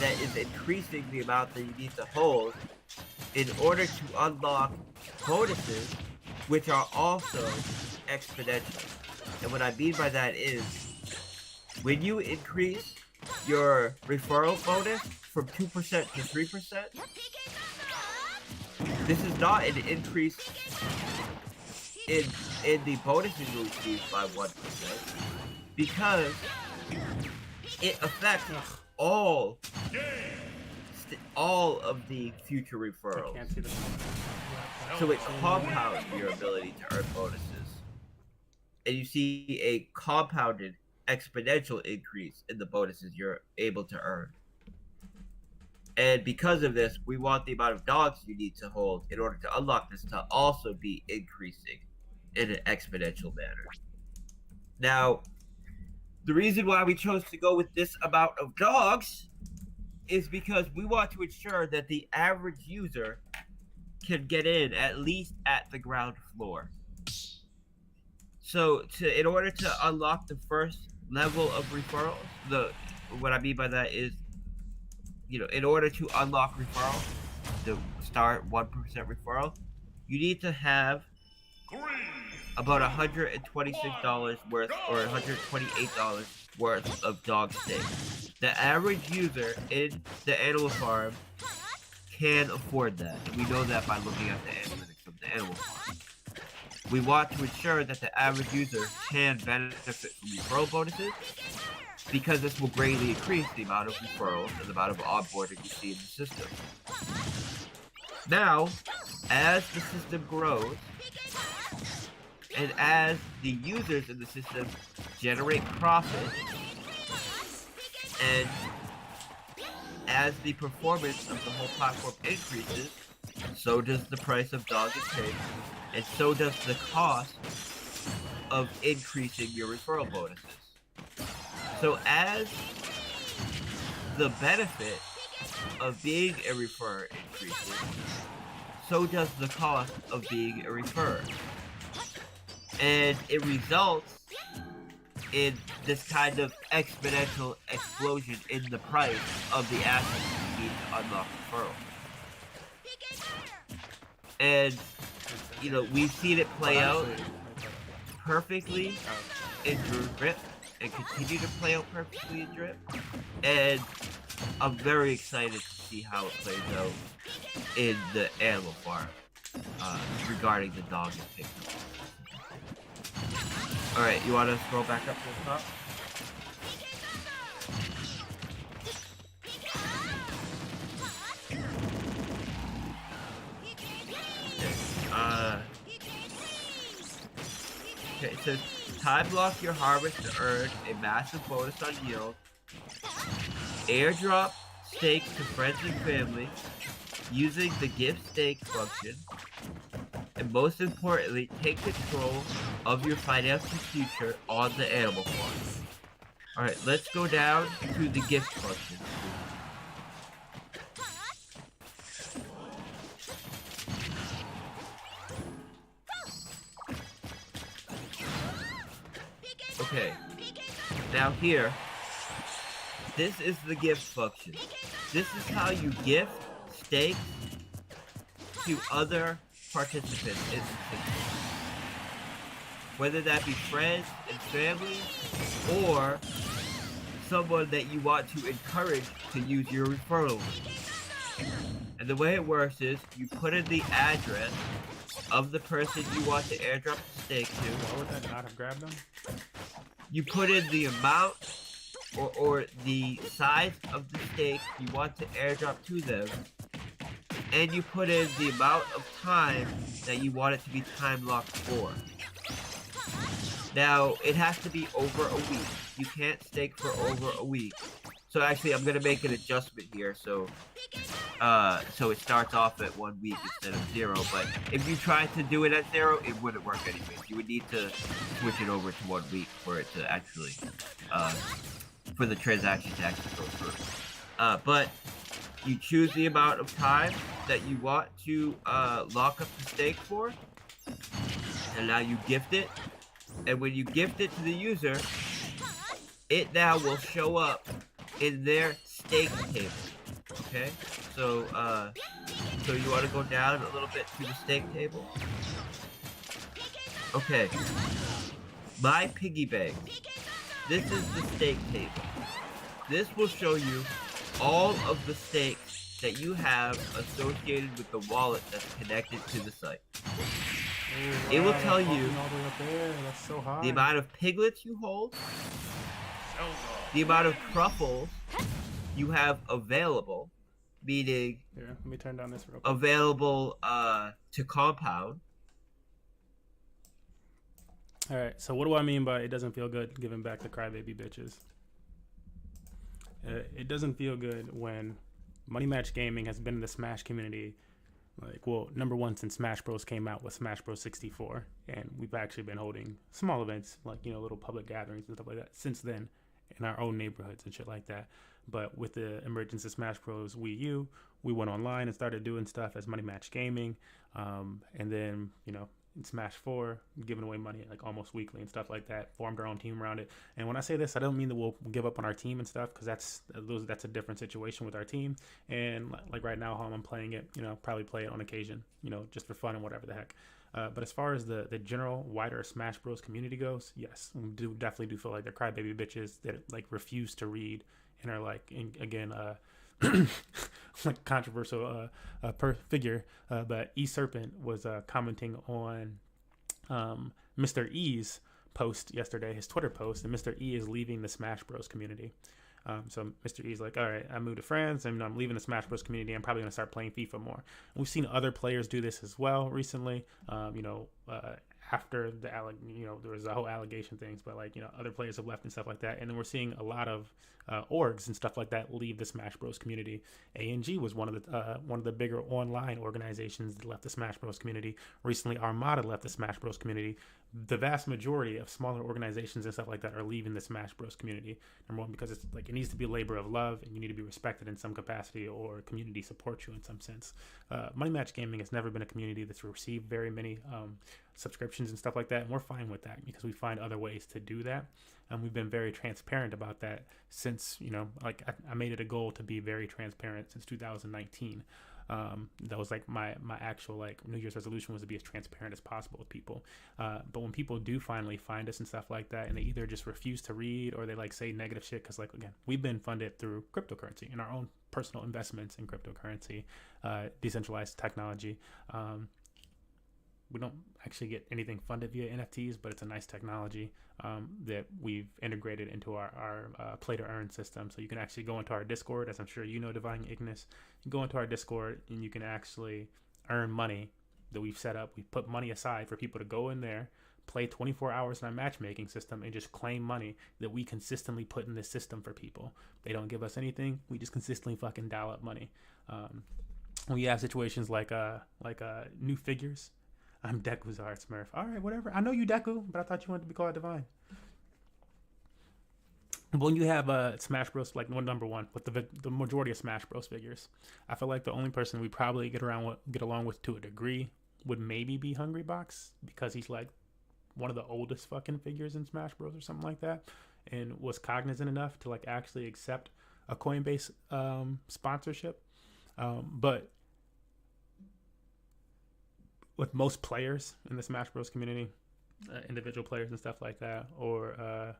that is increasing the amount that you need to hold in order to unlock bonuses, which are also exponential. And what I mean by that is, when you increase your referral bonus from 2% to 3%, this is not an increase in the bonuses you receive by 1%, because it affects all of the future referrals. So it compounds your ability to earn bonuses. And you see a compounded exponential increase in the bonuses you're able to earn. And because of this, we want the amount of dogs you need to hold in order to unlock this to also be increasing in an exponential manner. Now, the reason why we chose to go with this amount of dogs is because we want to ensure that the average user can get in at least at the ground floor. So in order to unlock the first level of referrals, what I mean by that is, in order to unlock referral, the start 1% referral, you need to have about $126 worth or $128 worth of dog steak. The average user in the animal farm can afford that. And we know that by looking at the analytics of the animal farm. we want to ensure that the average user can benefit from referral bonuses, because this will greatly increase the amount of referrals and the amount of onboarding you see in the system. Now, as the system grows, and as the users in the system generate profit, and as the performance of the whole platform increases, so does the price of dog and pig, and so does the cost of increasing your referral bonuses. So as the benefit of being a referrer increases, so does the cost of being a referrer. And it results in this kind of exponential explosion in the price of the assets you need to unlock referral. And, you know, we've seen it play out perfectly in Drip, and continue to play out perfectly in Drip. And I'm very excited to see how it plays out in the animal farm regarding the dog and pig. Alright, you want to scroll back up to the top? Okay, it says time block your harvest to earn a massive bonus on yield. Airdrop stakes to friends and family using the gift stake function. And most importantly, take control of your financial future on the animal farm. Alright, let's go down to the gift function. Okay, now here, this is the gift function. This is how you gift stakes to other participants in the system. Whether that be friends and family, or someone that you want to encourage to use your referral link. And the way it works is, you put in the address of the person you want to airdrop the stake to. Why would that not have grabbed them? You put in the amount or the size of the stake you want to airdrop to them, and you put in the amount of time that you want it to be time locked for. Now, it has to be over a week. You can't stake for over a week. So actually, I'm gonna make an adjustment here, so it starts off at 1 week instead of 0. But if you try to do it at 0, it wouldn't work anyways. You would need to switch it over to 1 week for it to actually, for the transaction to actually go through. But you choose the amount of time that you want to lock up the stake for, and now you gift it. And when you gift it to the user, it now will show up in their stake table. Okay, so you want to go down a little bit to the stake table. Okay, my piggy bank. This is the stake table. This will show you all of the stakes that you have associated with the wallet that's connected to the site. Ooh, It will wow, tell walking you all the way up there. That's so high. the amount of piglets you hold, the amount of truffles you have available, meaning Here, let me turn down this real quick. available to compound. All right, so what do I mean by it doesn't feel good giving back the crybaby bitches? It doesn't feel good when Money Match Gaming has been in the Smash community, like, well, number one since Smash Bros came out with Smash Bros 64, and we've actually been holding small events, like, you know, little public gatherings and stuff like that since then in our own neighborhoods and shit like that. But with the emergence of Smash Bros Wii U, we went online and started doing stuff as Money Match Gaming, and then, you know, in Smash 4, giving away money like almost weekly and stuff like that, formed our own team around it. And when I say this, I don't mean that we'll give up on our team and stuff, because that's a different situation with our team. And like right now, how I'm playing it, you know, probably play it on occasion, you know, just for fun and whatever the heck. But as far as the general wider Smash Bros community goes, yes, we definitely do feel like they're crybaby bitches that like refuse to read and are like, again, like controversial figure, but E Serpent was commenting on Mr. E's post yesterday, his Twitter post, and Mr. E is leaving the Smash Bros community. So Mr. E's like, all right, I moved to France and I'm leaving the Smash Bros community. I'm probably going to start playing FIFA more. And we've seen other players do this as well recently. After there was the whole allegation things, but other players have left and stuff like that. And then we're seeing a lot of orgs and stuff like that leave the Smash Bros community. ANG was one of the bigger online organizations that left the Smash Bros community. Recently, Armada left the Smash Bros community. The vast majority of smaller organizations and stuff like that are leaving the Smash Bros community. Number one, because it's it needs to be a labor of love, and you need to be respected in some capacity, or community supports you in some sense. Money Match Gaming has never been a community that's received very many subscriptions and stuff like that, and we're fine with that because we find other ways to do that, and we've been very transparent about that since I made it a goal to be very transparent since 2019. That was my actual New Year's resolution was to be as transparent as possible with people. But when people do finally find us and stuff like that, and they either just refuse to read or they say negative shit, because again, we've been funded through cryptocurrency and our own personal investments in cryptocurrency, decentralized technology. We don't actually get anything funded via NFTs, but it's a nice technology that we've integrated into our play to earn system. So you can actually go into our Discord, as I'm sure you know, Divine Ignis. You go into our Discord and you can actually earn money that we've set up. We put money aside for people to go in there, play 24 hours in our matchmaking system, and just claim money that we consistently put in this system for people. They don't give us anything. We just consistently fucking dial up money. We have situations like new figures. I'm Deku's art Smurf. All right, whatever. I know you Deku, but I thought you wanted to be called Divine. When you have Smash Bros, number one, with the majority of Smash Bros figures, I feel like the only person we probably get along with to a degree would maybe be Hungry Box, because he's one of the oldest fucking figures in Smash Bros or something like that, and was cognizant enough to actually accept a Coinbase sponsorship. But with most players in the Smash Bros community, individual players and stuff like that, or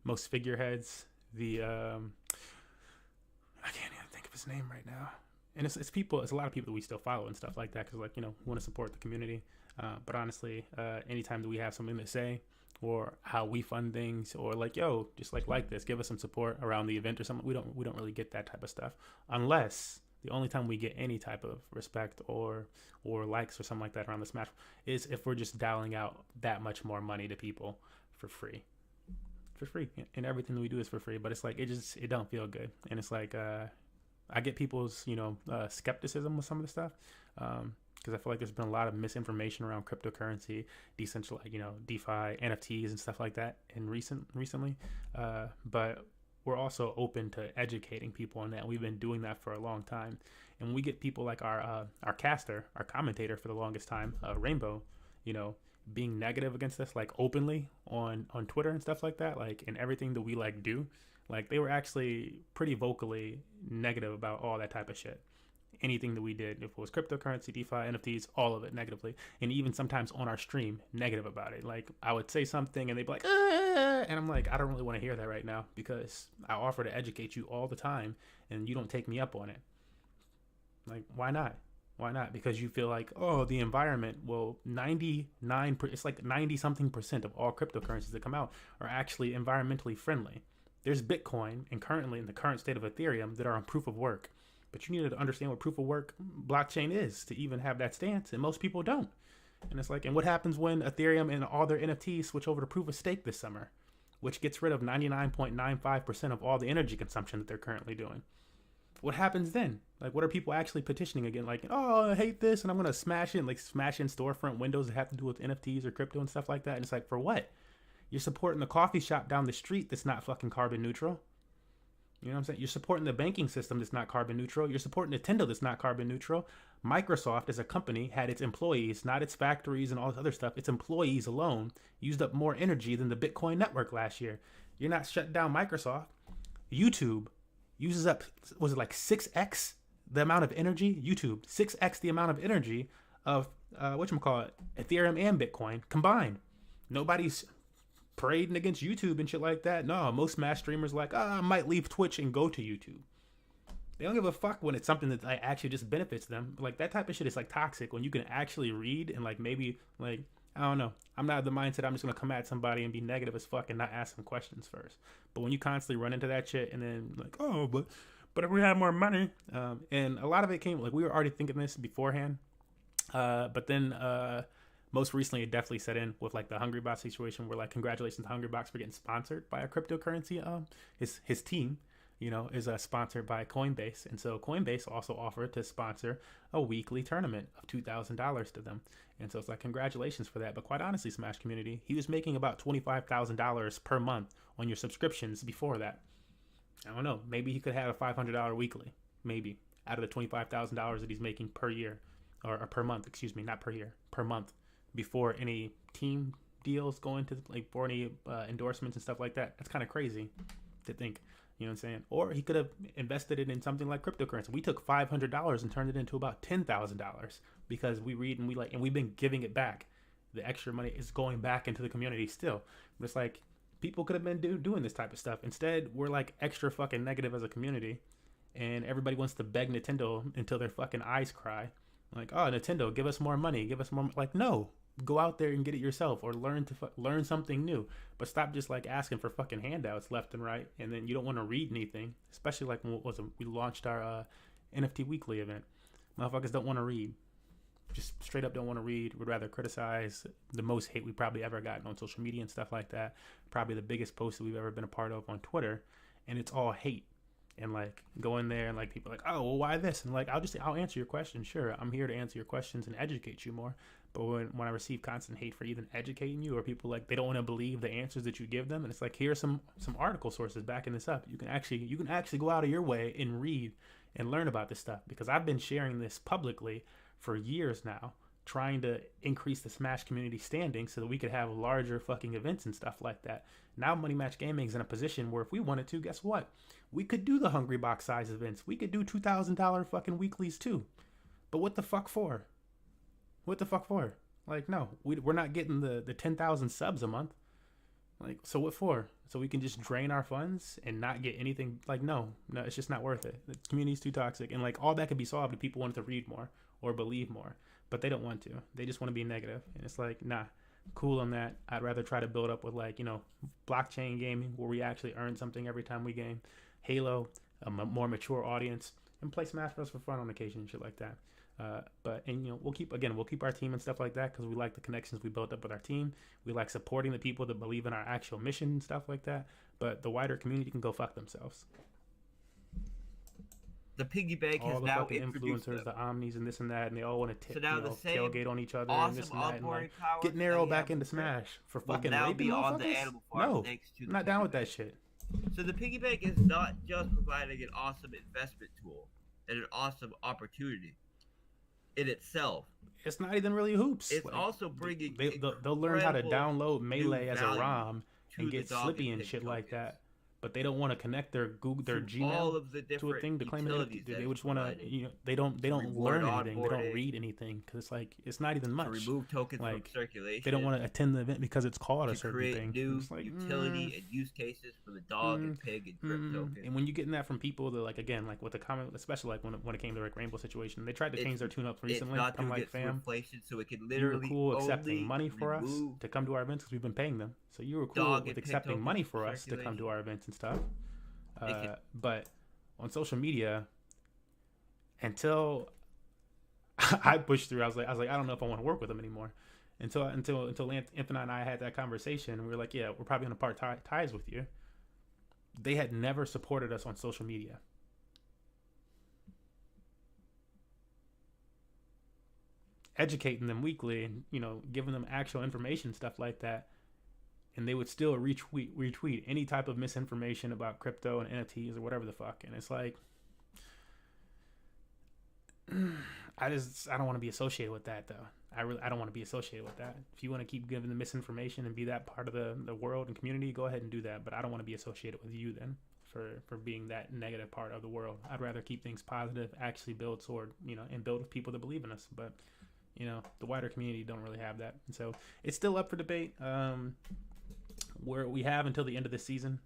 most figureheads, I can't even think of his name right now. And it's a lot of people that we still follow and stuff like that, because we want to support the community. But honestly, anytime that we have something to say, or how we fund things, or just like this, give us some support around the event or something, we don't really get that type of stuff, unless the only time we get any type of respect or likes or something like that around the Smash is if we're just dialing out that much more money to people for free. And everything that we do is for free, but it's it don't feel good. And it's I get people's skepticism with some of the stuff, because I feel like there's been a lot of misinformation around cryptocurrency, decentralized, DeFi, NFTs and stuff like that recently. But we're also open to educating people on that. We've been doing that for a long time, and we get people like our caster, our commentator for the longest time, Rainbow, being negative against us, openly on Twitter and stuff like that, in everything that we do. They were actually pretty vocally negative about all that type of shit. Anything that we did, if it was cryptocurrency, DeFi, NFTs, all of it negatively. And even sometimes on our stream, negative about it. I would say something and they'd be like, and I'm like, I don't really want to hear that right now, because I offer to educate you all the time and you don't take me up on it. Why not? Why not? Because you feel the environment, well, 90 something percent of all cryptocurrencies that come out are actually environmentally friendly. There's Bitcoin and currently in the current state of Ethereum that are on proof of work. But you need to understand what proof of work blockchain is to even have that stance, and most people don't. And it's and what happens when Ethereum and all their NFTs switch over to proof of stake this summer, which gets rid of 99.95% of all the energy consumption that they're currently doing? What happens then? What are people actually petitioning again? Oh, I hate this, and I'm going to smash in storefront windows that have to do with NFTs or crypto and stuff like that. And it's for what? You're supporting the coffee shop down the street that's not fucking carbon neutral. You know what I'm saying? You're supporting the banking system that's not carbon neutral. You're supporting Nintendo that's not carbon neutral. Microsoft as a company had its employees, not its factories and all this other stuff, its employees alone used up more energy than the Bitcoin network last year. You're not shutting down Microsoft. YouTube uses up, was it 6x the amount of energy? YouTube, 6x the amount of energy of, Ethereum and Bitcoin combined. Nobody's parading against YouTube and shit like that. No, most Smash streamers I might leave Twitch and go to YouTube. They don't give a fuck when it's something that actually just benefits them. That type of shit is toxic when you can actually read and maybe I I don't know. I'm not of the mindset I'm just gonna come at somebody and be negative as fuck and not ask them questions first. But when you constantly run into that shit and then like, oh, but if we had more money, and a lot of it came like we were already thinking this beforehand, but then most recently it definitely set in with like the Hungrybox situation where like congratulations to Hungrybox for getting sponsored by a cryptocurrency. His team, is sponsored by Coinbase, and so Coinbase also offered to sponsor a weekly tournament of $2,000 to them, and so it's like congratulations for that. But quite honestly, Smash community, he was making about $25,000 per month on your subscriptions before that. I don't know, maybe he could have a $500 weekly, maybe out of the $25,000 that he's making per year, or per month, excuse me, not per year, per month, before any team deals go into like for any endorsements and stuff like that. That's kind of crazy to think. You know what I'm saying? Or he could have invested it in something like cryptocurrency. We took $500 and turned it into about $10,000 because we read and we like, and we've been giving it back. The extra money is going back into the community still. But it's like people could have been doing this type of stuff. Instead, we're like extra fucking negative as a community, and everybody wants to beg Nintendo until their fucking eyes cry. Like, oh, Nintendo, give us more money. Give us more. Like, no. Go out there and get it yourself, or learn something new. But stop just like asking for fucking handouts left and right, and then you don't want to read anything. Especially like when we launched our NFT Weekly event. Motherfuckers don't want to read. Just straight up don't want to read. Would rather criticize. The most hate we probably ever gotten on social media and stuff like that. Probably the biggest post that we've ever been a part of on Twitter, and it's all hate. And like go in there and like people are like, oh well, why this? And like I'll answer your question. Sure, I'm here to answer your questions and educate you more. But when I receive constant hate for even educating you, or people like they don't want to believe the answers that you give them, and it's like here's some article sources backing this up. You can actually go out of your way and read and learn about this stuff, because I've been sharing this publicly for years now, trying to increase the Smash community standing so that we could have larger fucking events and stuff like that. Now Money Match Gaming is in a position where if we wanted to, guess what? We could do the Hungrybox size events. We could do $2,000 fucking weeklies too. But what the fuck for? What the fuck for? Like, no, we're not getting the 10,000 subs a month. Like, so what for? So we can just drain our funds and not get anything? Like, no, it's just not worth it. The community's too toxic. And like all that could be solved if people wanted to read more or believe more. But they don't want to. They just want to be negative. And it's like, nah, cool on that. I'd rather try to build up with like, blockchain gaming where we actually earn something every time we game. Halo, a more mature audience, and play Smash Bros. For fun on occasion and shit like that. But we'll keep our team and stuff like that because we like the connections we built up with our team. We like supporting the people that believe in our actual mission and stuff like that. But the wider community can go fuck themselves. The piggy bank all has the now fucking introduced influencers, them. the omnis and this and that, and they all want to tailgate on each other awesome and this and that, and like power get Nero back into Smash for fucking now raping be on the motherfuckers? Animal Farm No, thanks to I'm the not down piggy with that bank. shit. So the piggy bank is not just providing an awesome investment tool and an awesome opportunity in itself. It's not even really hoops. It's Like, also bringing they'll learn how to incredible download Melee new as a value ROM and to get the dog Slippy and pig shit like tokens. that. But they don't want to connect their Through Gmail all of the to a different thing to claim it. utilities They that just want provided. to, they don't reward learn anything. They don't onboarding, read anything because it's like it's not even much. to remove tokens Like, from circulation. They don't want to attend the event because it's called a to certain create thing. new It's like, utility and use cases for the dog and pig and drip tokens. And when you getting that from people that like again like with the comment, especially like when it came to like Rainbow situation, they tried to change their tune up recently. It's not I'm to like, get fam, inflation, so it can you were literally cool accepting only money for us remove to come to our events because we've been paying them. So you were cool dog with and pig accepting tokens money from for us to come to circulation. our events and stuff. They can- But on social media, until I pushed through, I was like, I don't know if I want to work with them anymore. Until Infinite and I had that conversation, we were like, yeah, we're probably gonna part ties with you. They had never supported us on social media. Educating them weekly and giving them actual information, stuff like that, and they would still retweet any type of misinformation about crypto and NFTs or whatever the fuck. And it's like, I don't want to be associated with that though. I don't want to be associated with that. If you want to keep giving the misinformation and be that part of the world and community, go ahead and do that. But I don't want to be associated with you then for being that negative part of the world. I'd rather keep things positive, actually build toward, and build with people that believe in us. But the wider community don't really have that. And so it's still up for debate. Where we have until the end of the season.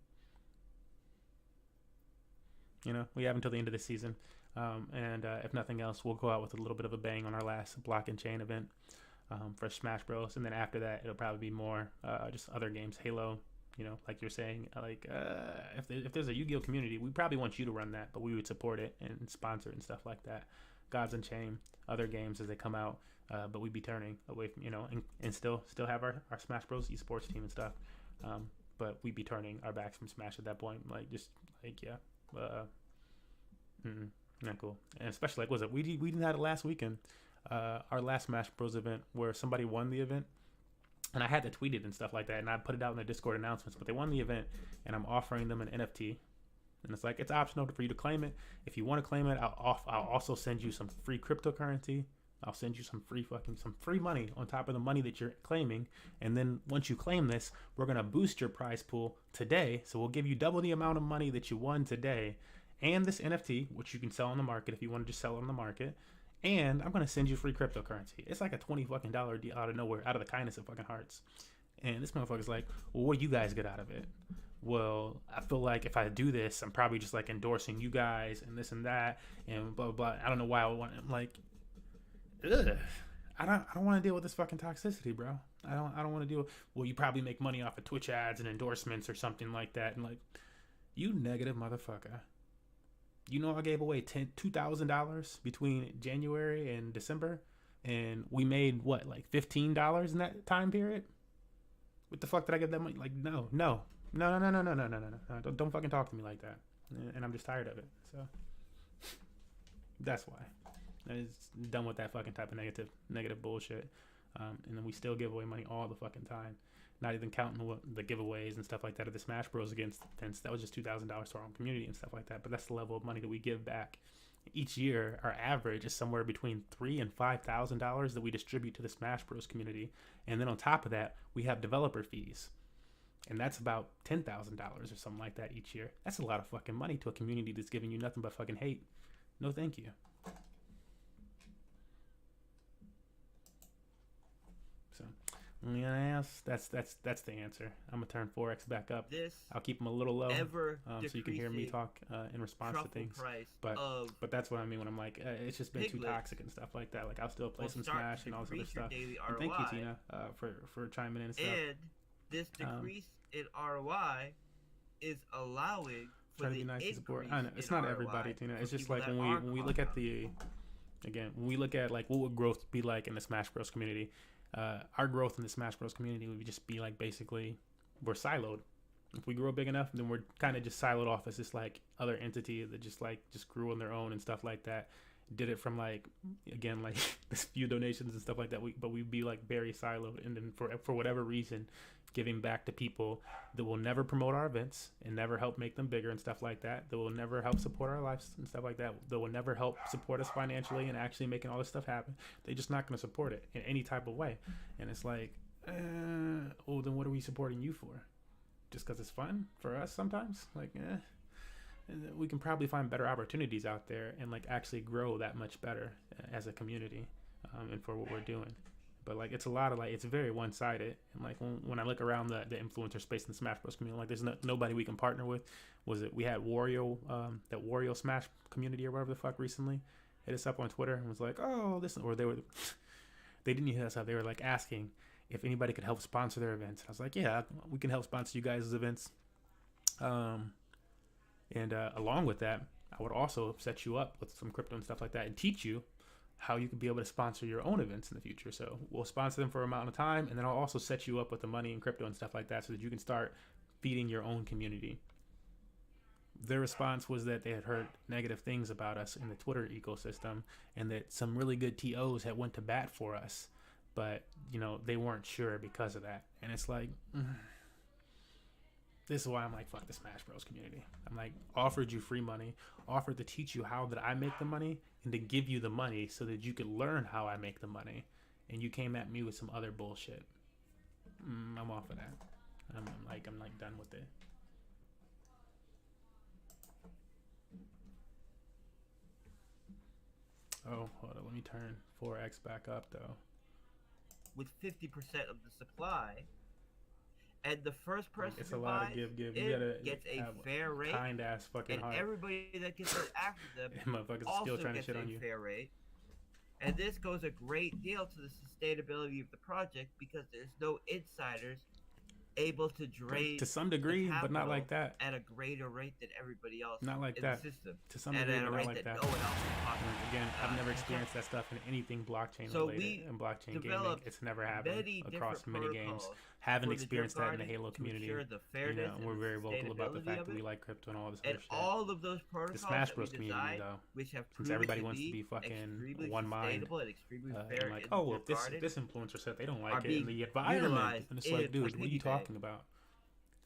We have until the end of the season. And if nothing else, we'll go out with a little bit of a bang on our last block and chain event. for Smash Bros. And then after that, it'll probably be more just other games, Halo. You know, like you're saying, like if there's a Yu-Gi-Oh community, we probably want you to run that, but we would support it and sponsor it and stuff like that. Gods Unchained, other games as they come out, but we'd be turning away from, you know, and still have our Smash Bros. Esports team and stuff. But we'd be turning our backs from Smash at that point. Like, just like, yeah, not cool. And especially, like, was it we didn't have it last weekend, our last Smash Bros. Event where somebody won the event. And I had to tweet it and stuff like that, and I put it out in the Discord announcements. But they won the event, and I'm offering them an NFT, and it's like, it's optional for you to claim it. If you want to claim it, I'll also send you some free cryptocurrency. I'll send you some free money on top of the money that you're claiming. And then once you claim this, we're gonna boost your prize pool today. So we'll give you double the amount of money that you won today, and this NFT, which you can sell on the market if you want to just sell it on the market. And I'm going to send you free cryptocurrency. It's like a $20 fucking deal out of nowhere, out of the kindness of fucking hearts. And this motherfucker's like, well, what do you guys get out of it? Well, I feel like if I do this, I'm probably just like endorsing you guys and this and that and blah, blah, blah. I don't know why I want it. I'm like, ugh. I don't want to deal with this fucking toxicity, bro. I don't want to deal with, well, you probably make money off of Twitch ads and endorsements or something like that. And like, you negative motherfucker. You know, I gave away $2,000 between January and December, and we made what, like $15 in that time period? What the fuck did I get that money? Like, no. Don't fucking talk to me like that. And I'm just tired of it. So that's why. I'm done with that fucking type of negative bullshit. And then we still give away money all the fucking time. Not even counting the giveaways and stuff like that of the Smash Bros. Against events. That was just $2,000 to our own community and stuff like that. But that's the level of money that we give back. Each year, our average is somewhere between $3,000 and $5,000 that we distribute to the Smash Bros. Community. And then on top of that, we have developer fees. And that's about $10,000 or something like that each year. That's a lot of fucking money to a community that's giving you nothing but fucking hate. No thank you. So... yes, that's the answer. I'm gonna turn Forex back up. I'll keep them a little low, so you can hear me talk in response to things. But that's what I mean when I'm like, it's just been too toxic and stuff like that. Like, I'll still play some Smash and all this other stuff. And thank you, Tina, for chiming in and stuff. And this decrease in ROI is allowing for the nice increase. I know it's not everybody, Tina. It's just like when we look at when we look at like what would growth be like in the Smash Bros. Community. Our growth in the Smash Bros. Community would just be like, basically, we're siloed. If we grow big enough, then we're kind of just siloed off as this like other entity that just grew on their own and stuff like that. Did it from like, again, like this few donations and stuff like that. But we'd be like very siloed, and then for whatever reason, giving back to people that will never promote our events and never help make them bigger and stuff like that. That will never help support our lives and stuff like that. That will never help support us financially and actually making all this stuff happen. They're just not going to support it in any type of way. And it's like, then what are we supporting you for? Just because it's fun for us sometimes? Like, we can probably find better opportunities out there and like actually grow that much better as a community and for what we're doing. But like, it's a lot of like, it's very one-sided. And like when I look around the influencer space in the Smash Bros. Community, like there's nobody we can partner with. We had Wario, that Wario Smash community or whatever the fuck recently hit us up on Twitter and was like, oh, this, or they didn't hit us up. They were like asking if anybody could help sponsor their events. And I was like, yeah, we can help sponsor you guys' events. And along with that, I would also set you up with some crypto and stuff like that and teach you how you could be able to sponsor your own events in the future. So we'll sponsor them for an amount of time, and then I'll also set you up with the money and crypto and stuff like that so that you can start feeding your own community. Their response was that they had heard negative things about us in the Twitter ecosystem and that some really good TOs had went to bat for us, but, you know, they weren't sure because of that. And it's like... This is why I'm like, fuck the Smash Bros. Community. I'm like, offered you free money, offered to teach you how that I make the money, and to give you the money so that you could learn how I make the money. And you came at me with some other bullshit. I'm off of that. I'm like done with it. Oh, hold on. Let me turn 4X back up though. With 50% of the supply. And the first person it's who a lot buys of give. it You gotta gets a fair rate, kind ass fucking and heart. everybody that gets it after them Motherfuckers also still trying to gets shit a on you. fair rate. And this goes a great deal to the sustainability of the project because there's no insiders able to drain To some degree, the but not like capital that. at a greater rate than everybody else Not like in that. the system. To some And degree, at a but not rate like that that. no one else can possibly. Again, I've never experienced that stuff in anything blockchain So related we and blockchain gaming. developed It's never happened many across different many games. protocols Haven't for the experienced drip that in the garden Halo to community. ensure the You fairness know, and we're the very vocal about the sustainability fact of that we it. like crypto and all this And other shit. all of those protocols The Smash that Bros we community, designed, though, which have since proven everybody to wants to be be fucking extremely one mind, sustainable and extremely fair and like, in oh, the well, drip if garden, this influencer said they don't are like it in being the environment, utilized and it's in like, dude, what are you piggyback talking about?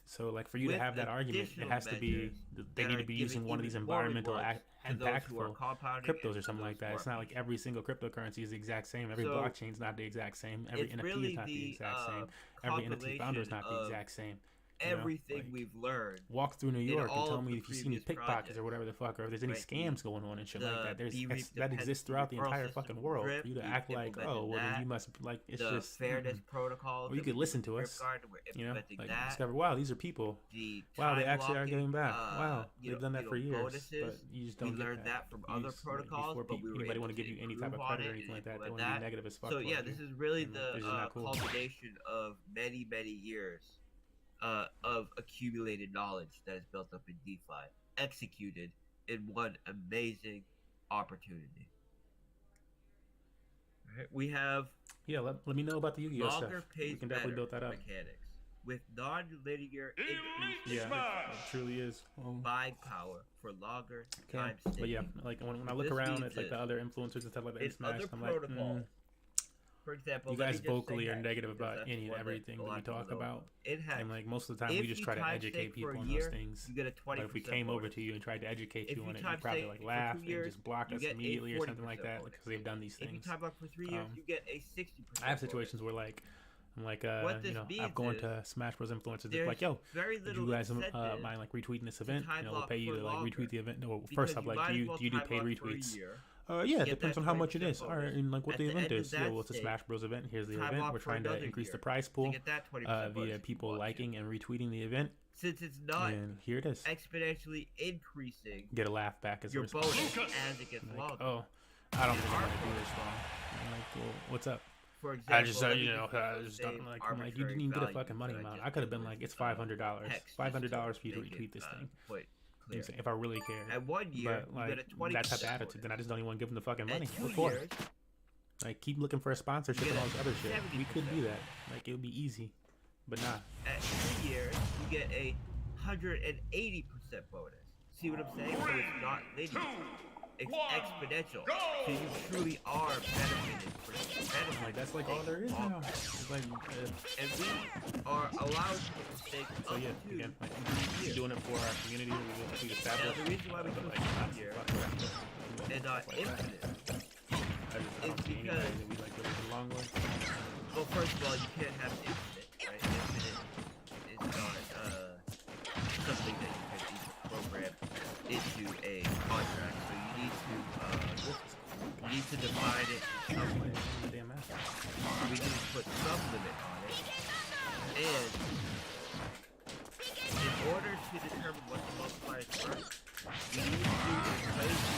So, like, for you to with have that argument, it additional has to be measures they that need are to be giving using one of even these more environmental rewards to those who are impactful compounding cryptos and or something to like those that. It's who are not like making. every single cryptocurrency is the exact same. Every So, blockchain's not the exact same. Every it's NFT really is not the the exact same. Every NFT founder is compilation not the of exact same. You know, everything like, we've learned walk through New in York and all tell of me the if you see any previous pickpockets or projects, whatever the fuck, or if there's any right? scams going on and shit like that. The BREAP That exists throughout the dependency entire referral fucking system world. drip, For you to we've act like, implemented oh, well, then that. you must like it's The just. fairness protocols. Or you that we could listen use in to Drip us. Garden, we're You know, implementing like that. discover, wow, these are people. The Wow, they time actually are blocking, giving back. Wow, they've done that for years, bonuses. but you just We don't get learned that from You other just, protocols, before but we were anybody able want to give to you any type of improve on credit or it anything and like that. They implement want to be that. negative as fuck. So yeah, towards this you. is really And the it's just not cool. culmination of many years of accumulated knowledge that is built up in DeFi, executed in one amazing opportunity. Right? We have Yeah, let me know about the Yu-Gi-Oh stuff. longer We pace can definitely build that up. mechanics with non-linear Elite increase in Smash! It truly is. buying power for longer Okay. time But yeah, staking. like when I look This around means at like this. the other influencers and stuff like that in In Smash, other I'm like, protocols, for example, you let me guys just say vocally are Hex, negative because about that's any and one that everything a that lot we of people talk know. about. In Hex, And like most of the time, if we just you try to time educate stake for people a on year, those things. you get a 20% But if we came over bonus. to you and tried to educate If you you on it, time you'd probably stake like for laugh 2 and years, just block you us get a immediately or something like 40% that bonus. because they've done these If you things. time up for 3 years, you get a 60% I have bonus. situations where like I'm like What this you know, means I've gone is to Smash Bros influencers. It's There's like, yo, very would little you guys incentive mind like retweeting this event? time You know, we'll block pay you for to like longer, retweet the event. No, because first off, you like, might do as you well do you do time paid block for a retweets? year, Yeah, it get depends that on how much it 20% is. All bonus. right, and like what At the the event end of is. Yeah, that well, it's a stake, Smash Bros event. Here's the time event. block We're for trying to another increase the year prize to pool get that 20% via bonus if you people want liking to. and retweeting the event. Since it's not And here it is. exponentially increasing Get a laugh back as a your response. bonus as it gets Like, longer. oh, I don't think I'm Our gonna do this wrong. I'm like, well, what's up? For example, I just, let me you know, just I just don't same like. I'm like, you arbitrary didn't even get a values fucking money that I amount. just I could have did been with, like, it's $500. Hex, just $500 for you to make it, retweet this thing. point You know what I'm clear. saying? If I really cared. At 1 year, But like you get a 20% that type of attitude, bonus. then I just don't even want to give them the fucking money. At 2 What for? years, Like, keep looking for a sponsorship You and get all this other shit. We could 70% do that. Like, it would be easy, but nah. at 3 years, you get a 180% bonus. See what I'm saying? So it's not linear. It's exponential. So you truly are benefiting from Like, that's like all there is now. It's like, And we are allowed to stake so up yeah, to again, like, 3 we're years. doing it for our community. We Now, established. the reason why we do But, it like, for 3 years fuck and not like that. infinite. I don't It's see anybody because- that we like really get along with. Well, first of all, you can't have infinite, right? Infinite is not something that you can even program into a contract. So you need to define it in some way. Damn ass. We need to put some limit on it. And in order to determine what the multipliers were, we need to do an equation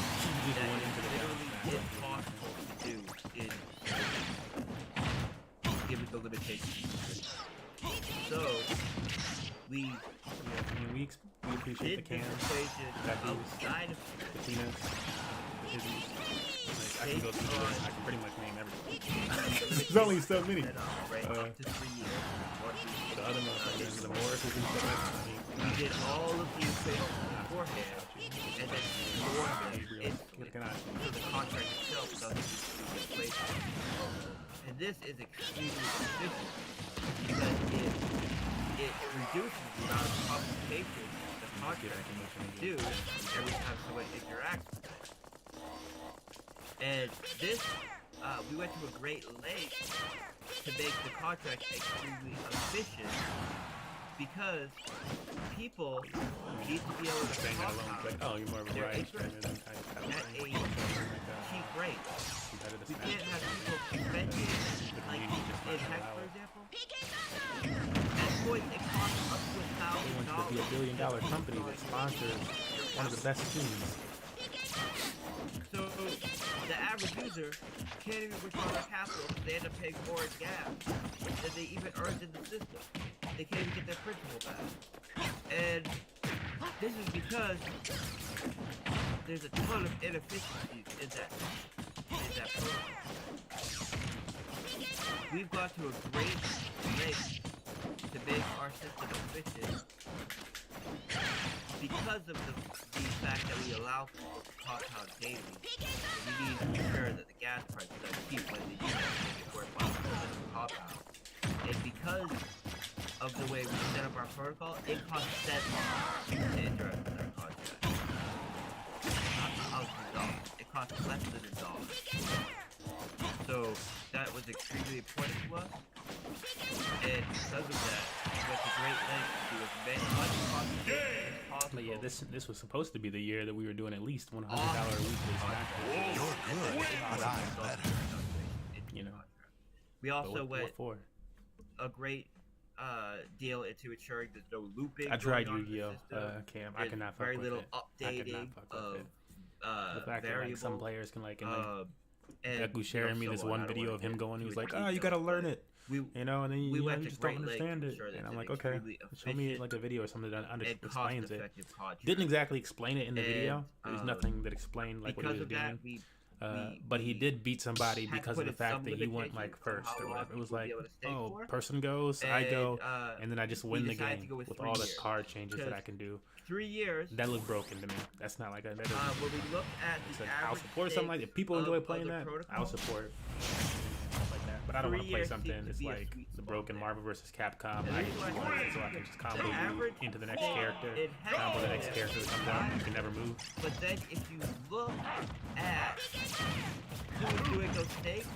that is literally impossible to do in given the limitations. So we I mean, we appreciate the did this cans, equation Becky's, outside of the peanuts, the Izzy's. Like, I can go through this. I can pretty much name everything. There's only so many. right up to 3 years. The other motherfuckers, the Morrises and stuff like that. We did all of the equations beforehand, and then stored them instantly. So the contract itself doesn't do the equation. And this is extremely efficient because it reduces the amount of complication the contract can do every time someone interacts with it. And this, we went to a great length to make the contract extremely efficient because people need to be able to Saying that alone, compound like, oh, you're more of a their Brian interest Stranger than type at of a thing. Something like that. cheap rate. Compared to the We Smash can't have Bros. people spending, The like community just in not Hex, allow for it. example. At points, it costs up to They want you to be a $1,000. billion-dollar company that sponsors one of the best teams. So the average user can't even withdraw their capital because they end up paying more in gas than they even earned in the system. They can't even get their principal back. And this is because there's a ton of inefficiencies in that program. We've got to a great length to make our system efficient because of the fact that we allow for compound daily. And we need to be sure that the gas prices are cheap when they do that to make it worthwhile for the compound. And because of the way we set up our protocol, it costs cents to interact with our contract. It costs less than $1. So that was extremely important to us. And because of that, we went to great lengths to do as much cost savings as possible. But yeah, this was supposed to be the year that we were doing at least $100 a weekly snack. You're good, but I'm better. You know. We also What went for? a great deal into ensuring there's no looping. I tried going on in the Yu-Gi-Oh! system. Cam. I There's cannot fuck very with little it. I cannot updating fuck with of it. The fact that like some players can like, and Deku sharing me this one video of him going, he was like, you gotta learn it. We You know, and then you, went you to just don't great lengths understand to it. ensure that And I'm it's like, okay, extremely show me efficient like a video or something that and explains it. cost-effective contract. Didn't exactly explain it in the And, video. There's nothing that explained like what he because was of that, doing. we But he did beat somebody had because put of the in fact some that he went limitations like on first how or long whatever. It was people would like, be able to stay for. person goes, I go, and then I just win the decided game to go with with 3 all the years. card changes that I Because can do. 3 years. That looked broken to me. That's not like a. That When we look at it's the like, I'll average support something like stakes if people of enjoy playing other that. I'll protocols, support stuff like that. But I don't 3 want to play years something seems to that's be a like sweet the spot broken there. Marvel vs. Capcom. And I the hit reason you why once so I can just combo you average into the next score, character, it has combo the been next character that comes out. You can never move. But then if you look at who was doing those stakes,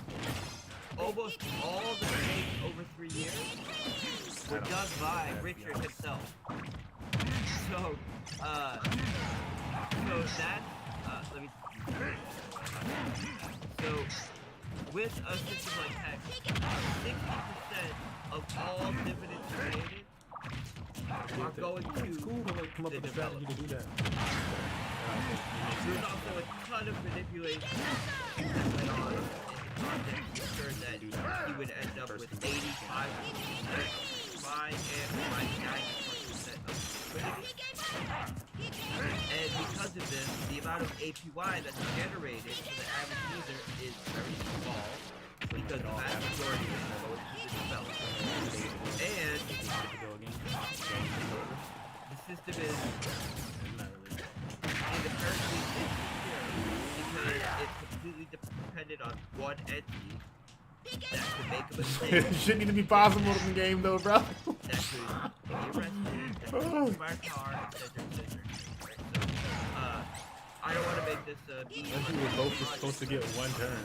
almost all the stakes over 3 years were done by Richard himself. So, that, let me, so, with a system like that, 60% of all dividends created are going It's cool to to like come up the with a strategy to do that. There's also a ton of manipulation that went on in the project to ensure that he would end up with 85% buy and 99% of liquidity. And because of this, the amount of APY that's generated for the average user is very small because the vast majority is goes to the developer. And the system is inherently insecure because it's completely dependent on one entity that could make a mistake. Shouldn't even be possible in the game though, bro. That could be arrested, that could be by a car, etc. Right? So, I don't want to make this I think we're both just supposed to get one turn.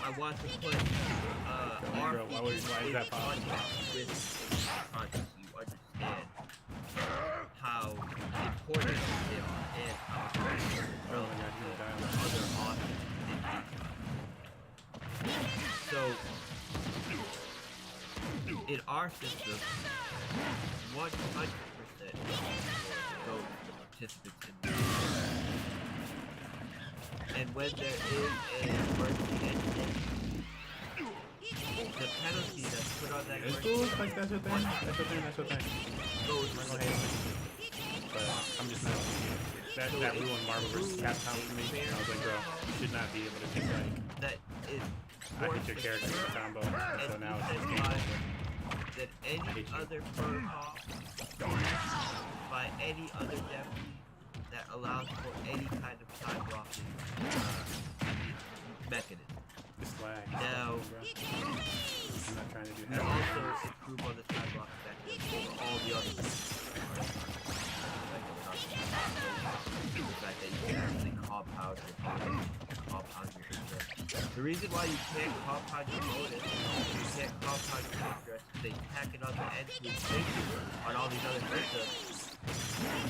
I want to put our Bro, why is that possible? with context so you understand how important they are and how relevant to other options in each. So, in our system, 100% goes to the participants in the system. And when there is a emergency incident, the penalty that's put on that It's emergency cool. Like that's your thing. That's your thing. That's your thing. goes I'm to not the gonna hate it. But I'm just not. That ruined Marvel vs. Capcom for me. I was like, bro, you should not be able to just like. that is I hit your character with a combo, so now it's just game over. than any other protocol by any other dev team that allows for any kind of time blocking mechanism. This lag. Now, I'm not trying to do we that. also improve on the time blocking mechanism for all the other the fact that you can actually compound your interest. The reason why you can't compound your bonus, you can't compound your interest, they tack it on the end to inflation on all these other systems,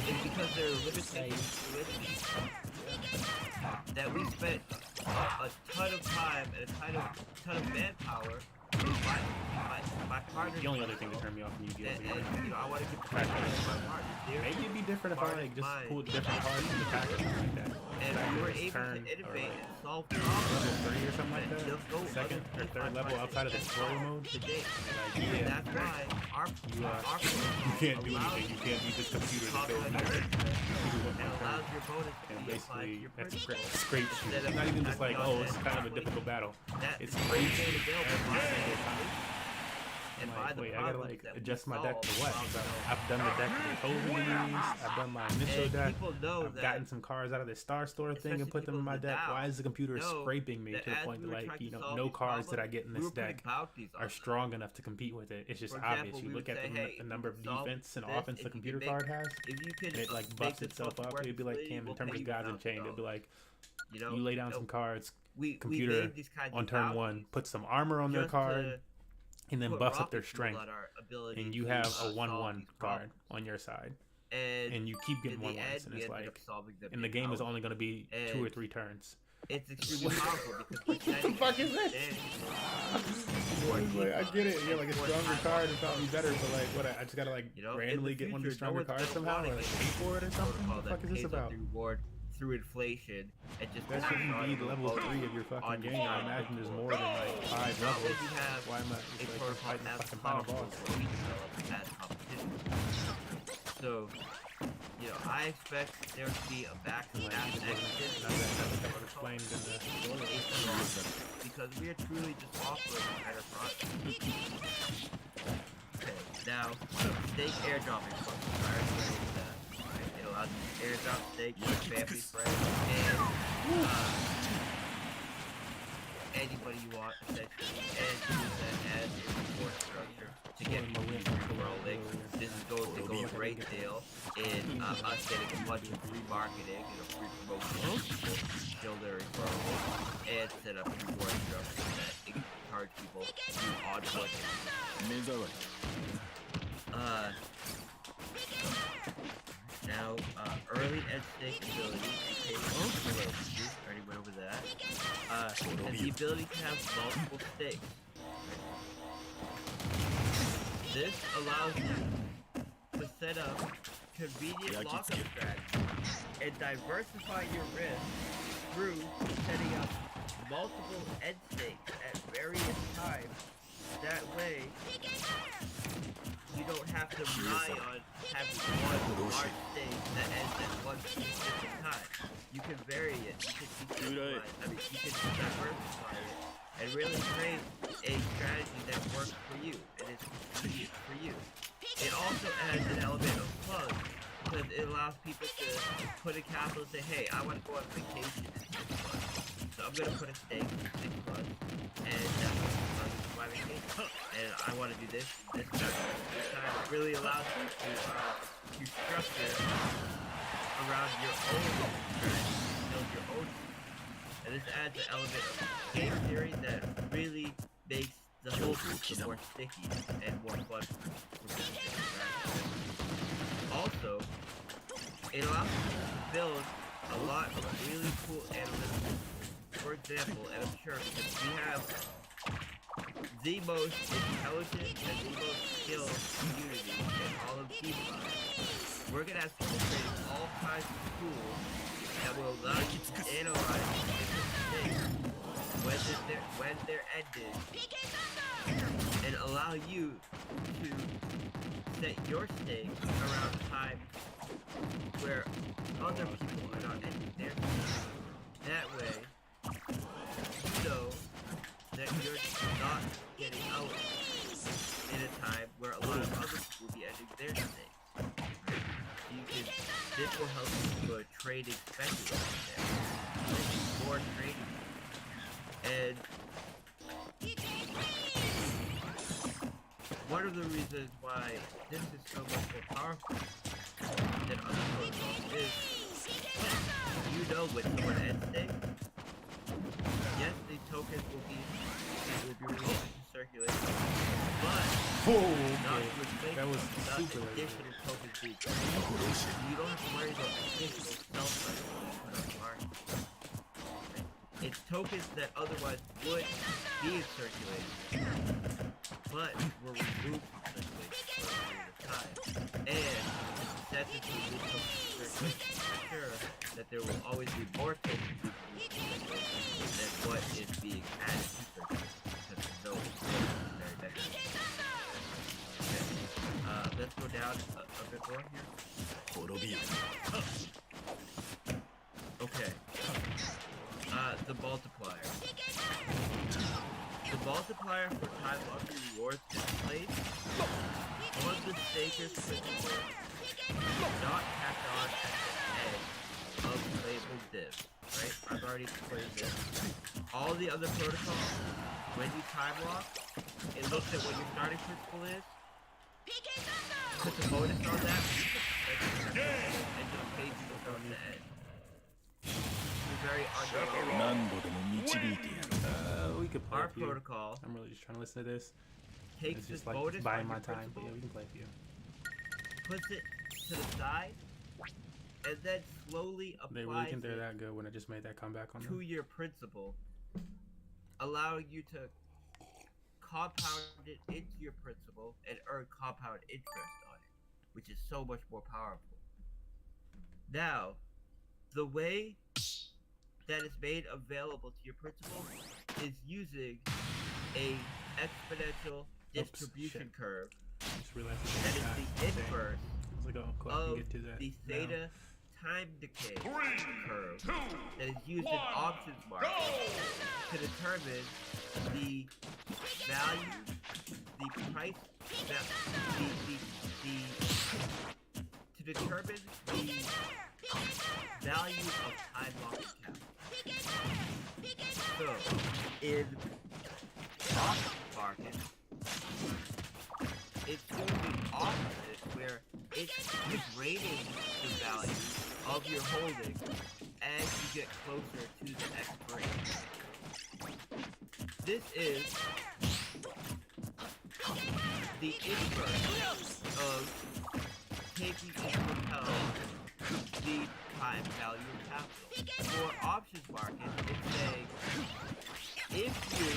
is because there are limitations to fluidity. That we spent a ton of time and a ton of manpower my partner. The only other thing that turned me off from Yu-Gi-Oh! And, you know, I want to get the fact that my partner. Maybe it'd be different if I like just pulled different cards from the pack or something like that. And Back we were this able turn, to innovate or, and solve level problems. 3 or something like that. Just go Second or third level outside of the tutorial mode. Today. Like, And yeah, that's why our you can't do anything. You can't use this computer to go in there. and allows your bonus to And be applied to basically, your that's principal. scrape shoot. It's not even just like, oh, it's kind of a difficult battle. It's scrape shoot every single time. And I'm by like, the wait, I gotta problems like that we adjust my deck to solve, what? I've done the deck for the Totals, I've done my initial and deck, people know I've that, gotten some cards out of the Star Store thing and especially put them in people my in the deck. Dow Why is the computer know scraping me that to the as point we that were like, trying you to know, solve no these cards that I problems, get in we this were putting deck bounties on are them. strong enough to compete with it. It's just For obvious. example, You we look would at say, hey, the number of if you solve defense and this, offense if the you computer can card has, If you can and it like make buffs this itself fucking up. work It'd be like, completely, Cam, in we'll terms pay of you Gods Unchained, it'd be like, You know, you lay down some cards, we computer made these kinds on of turn 1, bounties put some armor on their just card, to and then put buffs up their rocket fuel strength. on our ability And you to, have a solve 1/1 these card problems. on your side, And and you keep getting in the 1/1s, end, and we it's ended like, up solving them and the game is in-house. only going to be 2 or 3 turns. It's extremely powerful because we're setting fuck is this? I get it. You're like a stronger card and probably better, but like, what? I just gotta like You know, in randomly the get one of these future, no stronger one's cards gonna somehow, wanna or like get pay for it or something. protocol What the that fuck is this pays up about? the reward through inflation and just That shouldn't be level 3 of your fucking game. I imagine there's more than like 5 Not levels. when you have Why am I a just like protocol fighting the as fucking final powerful boss? as we develop as competition. So, you know, I expect there to be a Like, backstab it next wasn't- that was explained in the because we are truly just offering a better product. Okay, now, stake airdropping function. I already went over that. Right? It allows you to airdrop stake to family, friends, and anybody you want, essentially, and use that as a reward structure to get people rolling. This is going to go a great deal in us getting a bunch of free marketing and a free promotion to people build their referrals and set up reward structures that encourage people to onboard. Now, early end stake ability and pay already went over that. And the ability to have multiple stakes. This allows you to set up convenient lockup strategies and diversify your risk through setting up multiple end stakes at various times. That way, you don't have to rely on having one large stake that ends at one specific time. You can vary it, you can decentralize, you can diversify it, and really create a strategy that works for you and is convenient for you. It also adds an element of fun because it allows people to put in capital and say, hey, I want to go on vacation in 6 months. So I'm going to put a stake in 6 months, and that's my vacation. And I want to do this time. It really allows you to structure around your own strategy, build your own team. And this adds an element of game theory that really makes the whole system more sticky and more fun for people to interact with. Also, it allows you to build a lot of really cool analytical tools. For example, and I'm sure because we have the most intelligent and the most skilled community in all of DeFi, we're going to have people creating all kinds of tools that will allow you to analyze different things when they're ended and allow you to set your stakes around times where other people are not ending their stakes. That way, you know that you're not getting out in a time where a lot of other people will be ending their stakes. This will help you to a trading speculative there. More trading. And one of the reasons why this is so much more powerful than other protocols is, you know when someone ends stake, yes, the tokens will be released into circulation, but not to replace That was not super additional tokens being created. You don't have to worry about additional sell prices being put on the market. It's tokens that otherwise would be in circulation, but were removed from circulation for a period of time. And it's essentially remove tokens from circulation to ensure that there will always be more tokens removed from circulation than what is being added to circulation, because there's no necessary mechanism. Okay. Let's go down a bit more here. Okay. The multiplier. The multiplier for time longer rewards is placed on the staker's principle, not tacked on at the edge of labeled div. Right? I've already explained this. All the other protocols, when you time lock, it looks at what your starting principle is, puts a bonus on that, and just pages it on the edge. Very we could play our a few. protocol. I'm really just trying to listen to this. Takes It's this just like bonus buying on my your time, but principle, yeah, we can play a few. puts it to the side, and then slowly They really applies think they're it that good when I just made that comeback on to them. your principle, allowing you to compound it into your principle and earn compound interest on it, which is so much more powerful. Now, the way that is made available to your principal is using a exponential distribution curve Just realized that is the inverse I was like, oh, cool, I of can get to that the now. theta time decay curve that is used in options market to determine the value, the price, to determine the value of time locking capital. So, in options market, it's doing the opposite, where it's degrading the value of your holding as you get closer to the expiration. This is the inverse of taking into account the time value of capital. For options market, it's saying if you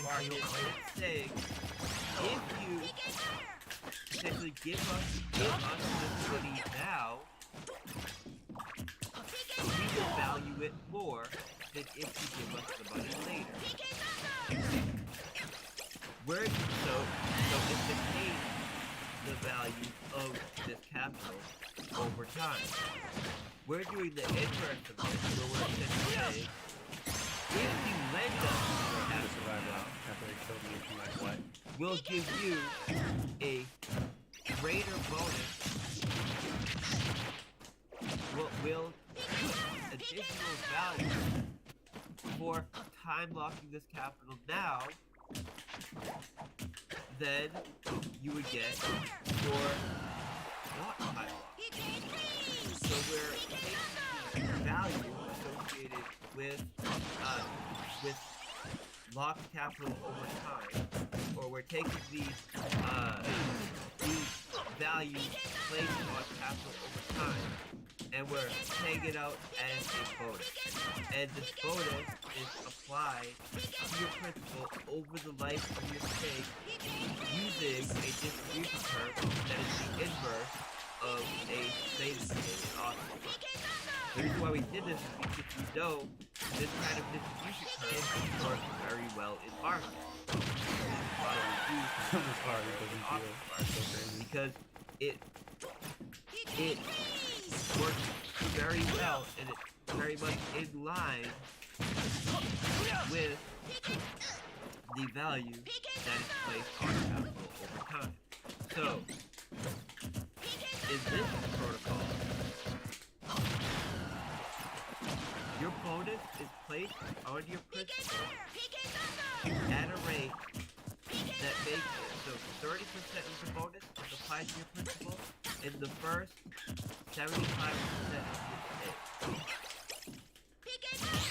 market, it's saying if you essentially give us this money now, we will value it more than if you give us the money later. So it dictates the value of this capital over time. We're doing the inverse of this, where we're essentially saying, if you lend us your capital now, After they killed me from like what? we'll give you a greater bonus. We'll additional value for time locking this capital now than you would get for not time locking. So we're taking the value associated with locked capital over time, or we're taking the value placed on capital over time, and we're paying it out as a bonus. And this bonus is applied to your principal over the life of your stake using a distribution curve that is the inverse of a beta-stated option. The reason why we did this is because we know this kind of distribution curve works very well in market. Because it works very well, and it's very much in line with the value that is placed on capital over time. So, in this protocol, your bonus is placed on your principal at a rate that makes it so 30% of the bonus is applied to your principal in the first 75% of your stake.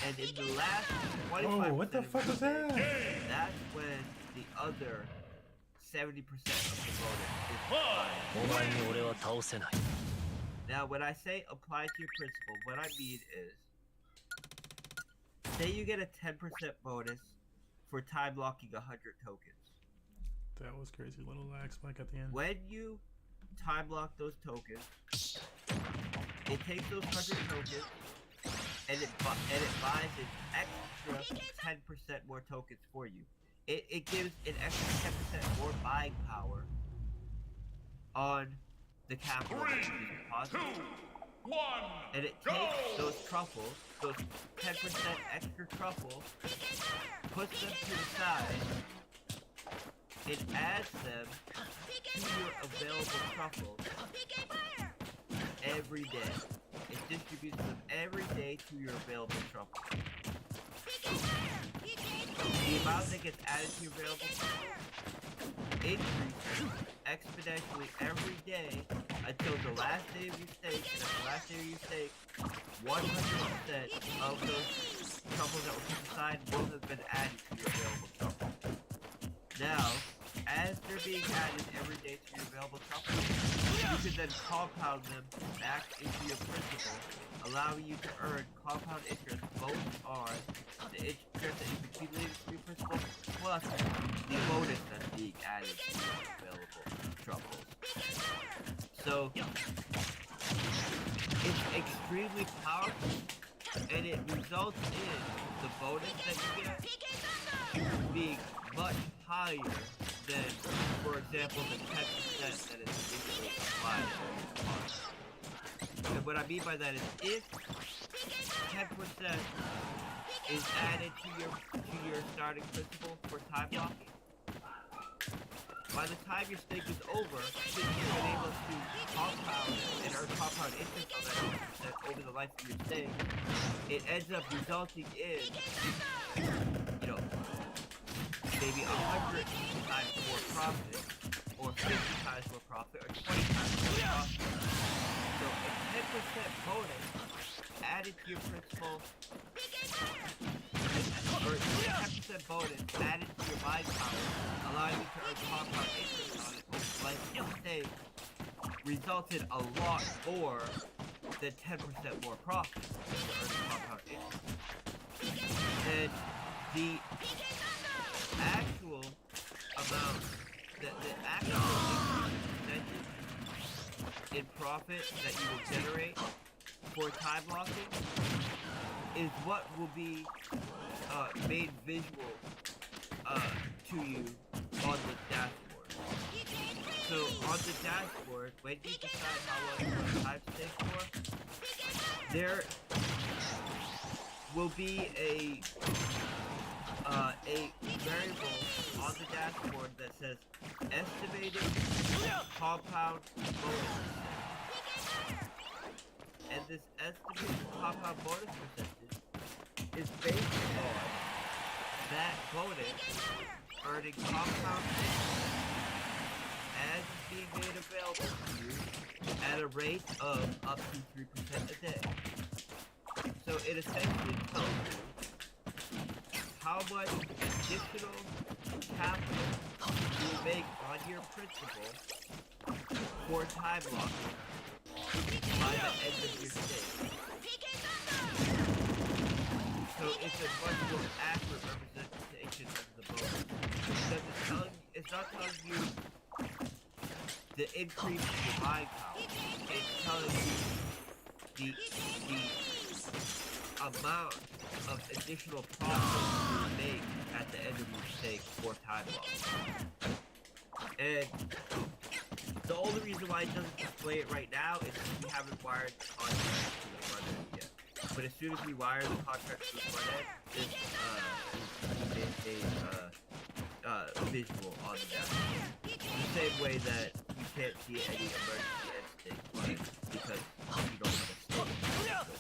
And in the last 25% Oh, what the of fuck your was that? stake, that's when the other 70% of the bonus is applied. お前に俺は倒せない。Now, when I say apply to your principal, what I mean is, say you get a 10% bonus for time locking 100 tokens. That was crazy. Little lag spike at the end. When you time lock those tokens, it takes those 100 tokens and it buys an extra 10% more tokens for you. It gives an extra 10% more buying power on the capital that you just deposited. And it takes those truffles, those 10% extra truffles, puts them to the side, it adds them to your available truffles every day. It distributes them every day to your available truffles. The amount that gets added to your available truffles increases exponentially every day until the last day of your stake, and at the last day of your stake, 100% of those truffles that were put aside will have been added to your available truffles. Now, as they're being added every day to your available truffles, you can then compound them back into your principal, allowing you to earn compound interest both on the interest that you've accumulated from your principal, plus the bonus that's being added to your available truffles. So, it's extremely powerful, and it results in the bonus that you get being much higher than, for example, the 10% that is initially applied to the cost. And what I mean by that is, if 10% is added to your starting principal for time locking, by the time your stake is over, since you've been able to compound and earn compound interest on that 10% over the life of your stake, it ends up resulting in, you know, maybe 100 times more profit, or 50 times more profit, or 20 times more profit. So a 10% bonus added to your principal, or 10% bonus added to your buying power, allowing you to earn compound interest on it over the life of your stake, resulted a lot more than 10% more profit when you're earning compound interest. And the actual amount, the actual percentage in profit that you will generate for time locking is what will be made visual to you on the dashboard. So on the dashboard, when you decide how long you want to time stake for, there will be a variable on the dashboard that says estimated compound bonus percentage. And this estimated compound bonus percentage is based on that bonus earning compound interest as it's being made available to you at a rate of up to 3% a day. So it essentially tells you how much additional capital you will make on your principal for time locking by the end of your stake. So it's a much more accurate representation of the bonus. Because it's not telling you the increase in your buying power. It's telling you the amount of additional profit you make at the end of your stake for time lock. And the only reason why it doesn't display it right now is because we haven't wired the contract to the front end yet. But as soon as we wire the contract to the front end, this a visual on the dashboard. The same way that you can't see any emergency end state flags because you don't have a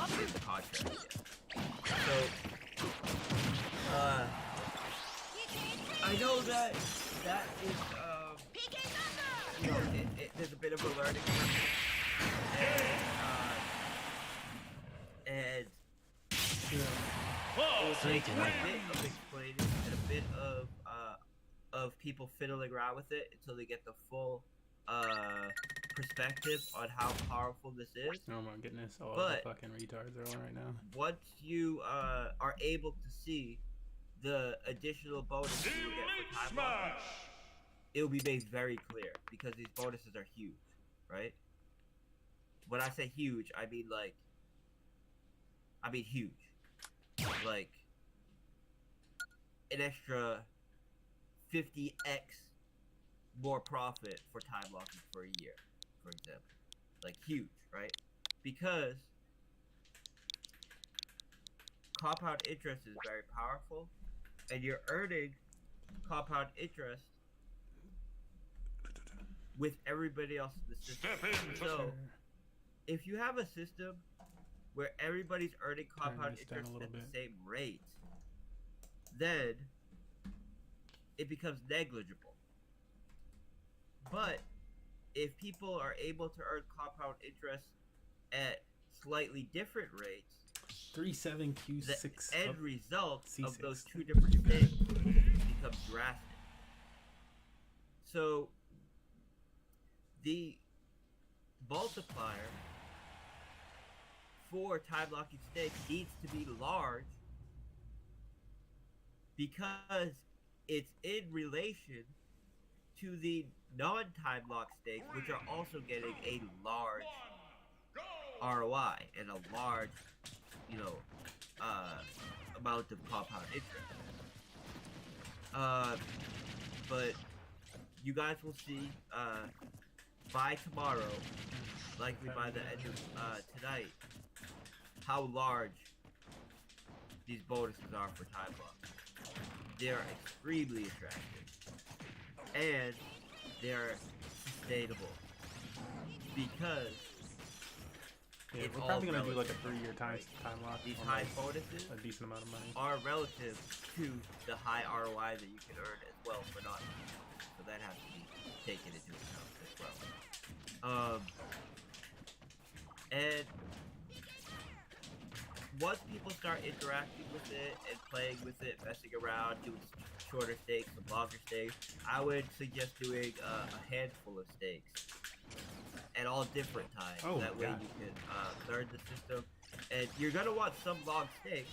state in the contract yet. So, I know that is, you know, there's a bit of a learning curve, and it will take a bit of explaining and a bit of people fiddling around with it until they get the full perspective on how powerful this is. Oh my goodness! All But- the fucking retards are on right now. Once you are able to see the additional bonuses you will get for time locking, it will be made very clear because these bonuses are huge, right? When I say huge, I mean huge. Like an extra 50x more profit for time locking for a year, for example. Like huge, right? Because compound interest is very powerful, and you're earning compound interest with everybody else in the system. So, if you have a system where everybody's earning compound this down a interest little at the bit. same rate, then it becomes negligible. But if people are able to earn compound interest at slightly different rates, 37Q6. the end result of C6. those two different stakes becomes drastic. So the multiplier for time locking stakes needs to be large because it's in relation to the non-time lock stakes, which are also getting a large ROI and a large, amount of compound interest. But you guys will see by tomorrow, likely by the end of tonight, how large these bonuses are for time lock. They are extremely attractive, and they are sustainable because Yeah, it's we're all probably gonna do relative, like a 3-year time lock. These on, high like, bonuses a decent amount of money. are relative to the high ROI that you can earn as well for not using it. So that has to be taken into account as well. And once people start interacting with it and playing with it, messing around, doing shorter stakes and longer stakes, I would suggest doing a handful of stakes at all different times. Oh that my way God. you can learn the system. And you're going to want some long stakes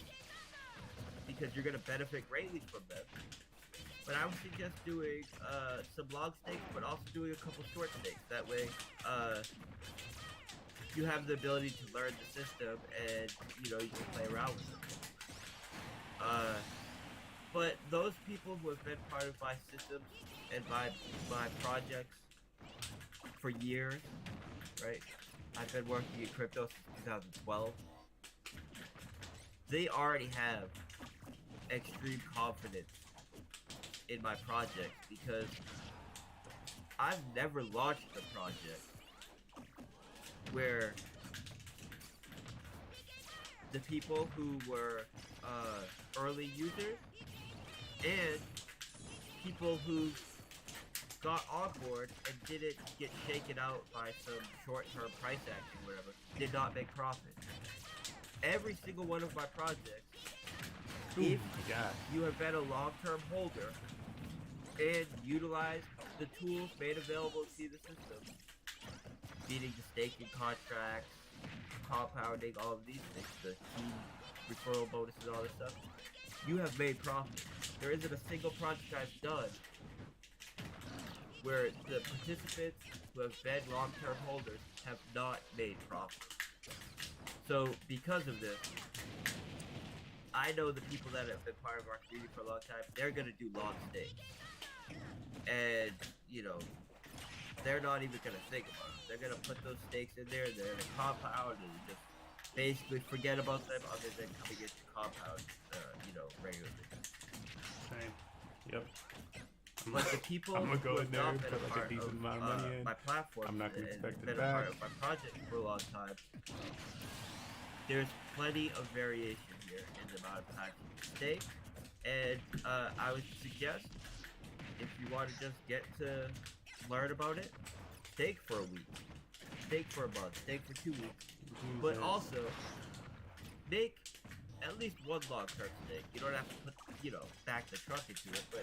because you're going to benefit greatly from them. But I would suggest doing some long stakes, but also doing a couple short stakes. That way, you have the ability to learn the system, and you can play around with it. But those people who have been part of my systems and my projects for years, right? I've been working in crypto since 2012. They already have extreme confidence in my project because I've never launched a project where the people who were early users and people who got on board and didn't get shaken out by some short-term price action or whatever did not make profit. Every single one of my projects, if my God. you have been a long-term holder and utilized the tools made available to the system, meaning the staking contracts, compounding, all of these things, the team referral bonuses, all this stuff, you have made profit. There isn't a single project I've done where the participants who have been long-term holders have not made profit. So because of this, I know the people that have been part of our community for a long time, they're gonna do long stakes. And, they're not even gonna think about it. They're gonna put those stakes in there, they're gonna compound and just basically forget about them other than coming into compound, regularly. Same. Yep. But the people I'm gonna go who in have there not and been put a like part a decent of amount of money in. my platform I'm not gonna and expect it been back. a part of my project for a long time, there's plenty of variation here in the amount of time you can stake. And I would suggest, if you want to just get to learn about it, stake for a week, stake for a month, stake for 2 weeks. But Jesus. also, make at least one long-term stake. You don't have to put, back the truck into it, but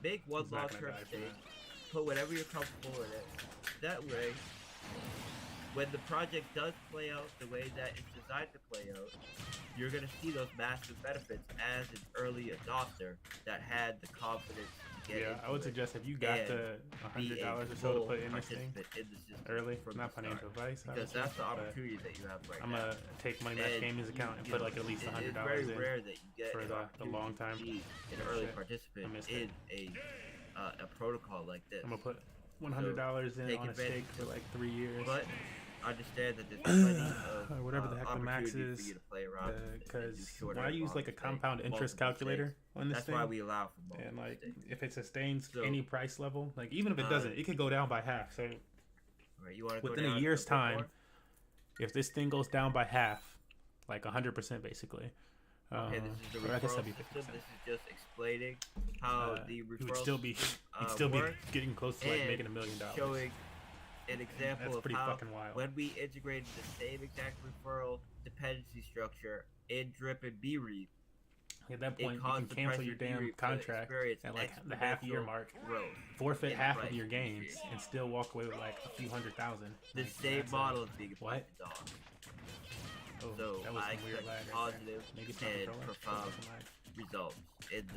make one He's not gonna long-term die for stake. that. Put whatever you're comfortable in it, that way, when the project does play out the way that it's designed to play out, you're going to see those massive benefits as an early adopter that had the confidence to get into I would it suggest if you got and to be a $100 or so to full put in this thing participant in the system early, from not the financial start. advice, Because obviously, that's the but opportunity that you have right I'm now. gonna take Money Match And Gaming's account and put like at least $100 it's very in rare that you get for an the opportunity long time. to be an Oh, early shit. I participant missed in it. a protocol like this. I'm gonna put $100 in take on a stake advantage for of like 3 years. But understand that there's plenty of Or whatever the heck the max opportunity is, for you to play around with and do because shorter when I and use like a longer stakes, compound interest multiple calculator stakes. on this That's thing, why we allow for multiple and like stakes. if it sustains So, any price level, like even if it doesn't, it could go down by half. So Right, you want to within go a down year's bit time, more? if this thing goes down by half, like 100% basically. Okay, this is the or I guess referral that'd be system. 50%. This is just explaining how the He referral would still be, system he'd still be works, getting close to like and making $1 million. showing an example That's of pretty how fucking wild. when we integrated the same exact referral dependency structure in drip and BREIT, At that point, you caused can the cancel price your of damn BREIT to contract experience at like the half-year exponential mark, growth forfeit in half price of your gains, appreciation. and still walk away with like a few $100,000. The Like, same that's model is being applied what? to dogs. Oh, So that was I some weird expect lag right positive there. Maybe it's my and controller. profound Some lag. results in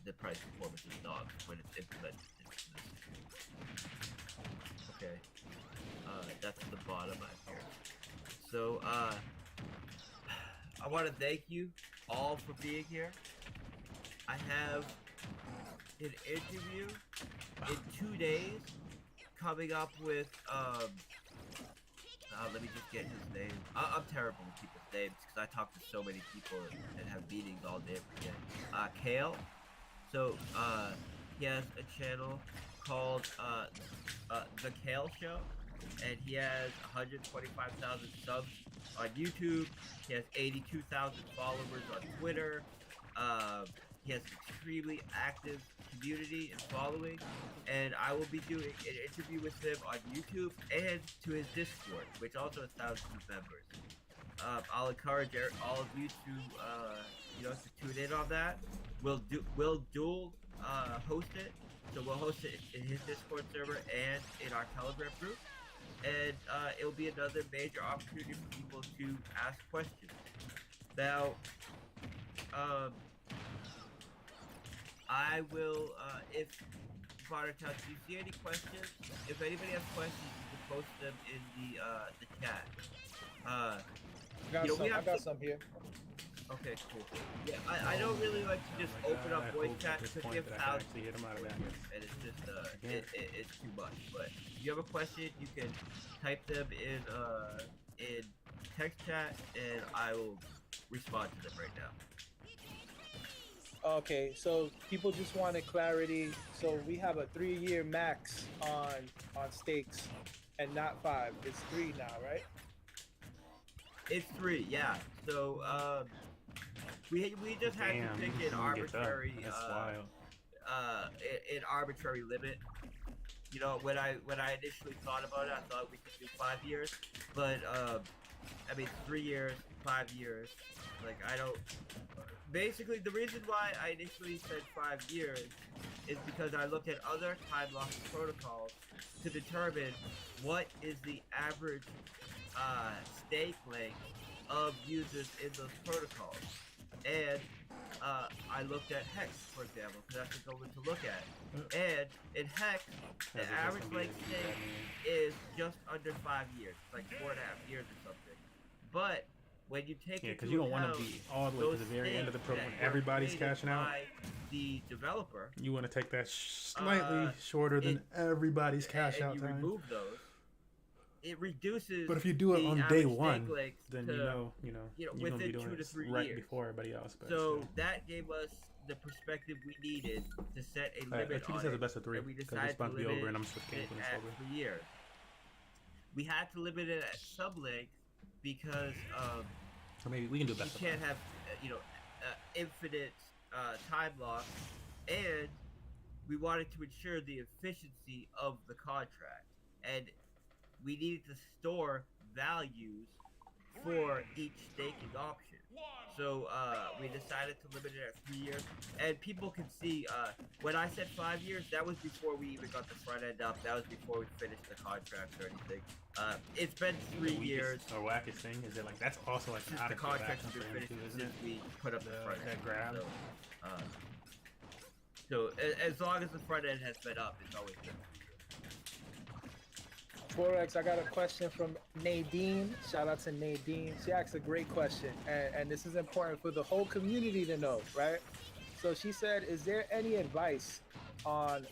the price performance of dogs when it's implemented into the system. Okay, that's the bottom up here. So I want to thank you all for being here. I have an interview in 2 days coming up with let me just get his name. I'm terrible with people's names because I talk to so many people and have meetings all day every day. Kale. So he has a channel called The Kale Show, and he has 125,000 subs on YouTube. He has 82,000 followers on Twitter. He has an extremely active community and following, and I will be doing an interview with him on YouTube and to his Discord, which also has thousands of members. I'll encourage all of you to to tune in on that. We'll dual host it, so we'll host it in his Discord server and in our Telegram group, and it'll be another major opportunity for people to ask questions. Now, I will, if Buttertouch, do you see any questions? If anybody has questions, you can post them in the chat. I got some here. Okay, cool. Yeah, I don't really like to just open up voice chat because we have thousands hit him out of that. and it's just it's too much. But if you have a question, you can type them in text chat, and I will respond to them right now. Okay, so people just wanted clarity. So we have a 3-year max on stakes, and not 5. It's 3 now, right? It's 3, yeah. So we just had to pick an arbitrary an arbitrary limit. You know, when I initially thought about it, I thought we could do 5 years, but I mean 3 years, 5 years. Like I don't. Basically, the reason why I initially said 5 years is because I looked at other time locking protocols to determine what is the average stake length of users in those protocols. And I looked at Hex, for example, because that's a good one to look at. And in Hex, the average length stake is just under 5 years, like 4.5 years or something. But when you take because you don't want to be all the way to the very end of the program when everybody's cashing out. The developer, you want to take that slightly shorter than everybody's cash out time. Remove those. It reduces. But if you do it on day one, then to, you know within gonna be doing 2 to 3 right years before everybody else. But so that gave us the perspective we needed to set a limit on it. it. The best of 3 and we because decided it's about to to be limit over, and I'm switching games when it's at over. 3 years. We had to limit it at sub length because or maybe we can do best. You can't have infinite time lock, and we wanted to ensure the efficiency of the contract, and we needed to store values for each staking option. So we decided to limit it at 3 years, and people can see. When I said 5 years, that was before we even got the front end up. That was before we finished the contracts or anything. It's been 3 years. Or wackest thing is that like that's also like Since an the adequate contracts action have for been him finished, too, isn't since it? we put up the front end. That grab. So as long as the front end has been up, it's always been 3 years. Forex, I got a question from Nadine. Shout out to Nadine. She asked a great question, and this is important for the whole community to know, right? So she said, is there any advice on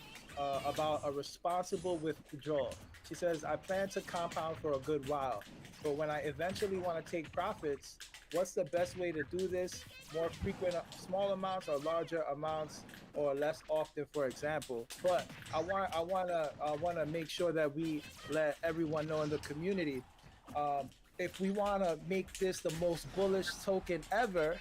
about a responsible withdrawal? She says, I plan to compound for a good while, but when I eventually want to take profits, what's the best way to do this? More frequent, small amounts or larger amounts, or less often, for example. But I want to make sure that we let everyone know in the community, if we want to make this the most bullish token ever,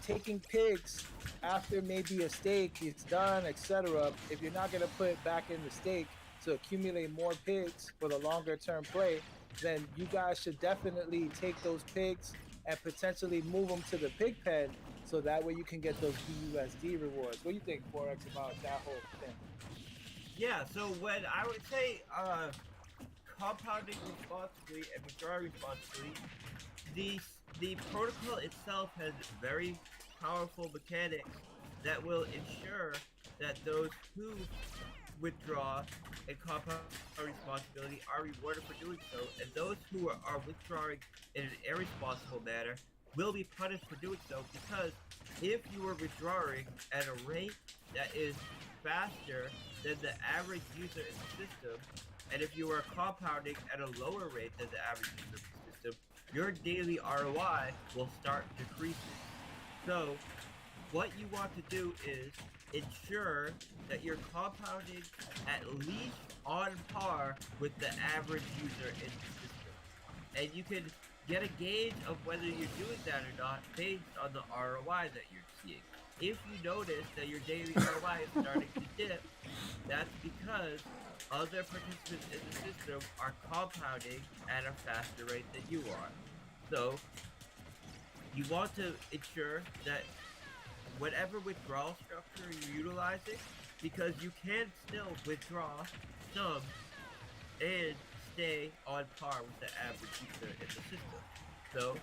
taking pigs after maybe a stake is done, etc. If you're not going to put it back in the stake to accumulate more pigs for the longer term play, then you guys should definitely take those pigs and potentially move them to the pig pen, so that way you can get those BUSD rewards. What do you think, Forex, about that whole thing? Yeah, so when I would say compounding responsibly and withdrawing responsibly, the protocol itself has very powerful mechanics that will ensure that those who withdraw and compound responsibility are rewarded for doing so, and those who are withdrawing in an irresponsible manner will be punished for doing so, because if you are withdrawing at a rate that is faster than the average user in the system, and if you are compounding at a lower rate than the average user in the system, your daily ROI will start decreasing. So what you want to do is ensure that you're compounding at least on par with the average user in the system. And you can get a gauge of whether you're doing that or not based on the ROI that you're seeing. If you notice that your daily ROI is starting to dip, that's because other participants in the system are compounding at a faster rate than you are. So you want to ensure that whatever withdrawal structure you're utilizing, because you can still withdraw some and stay on par with the average user in the system. So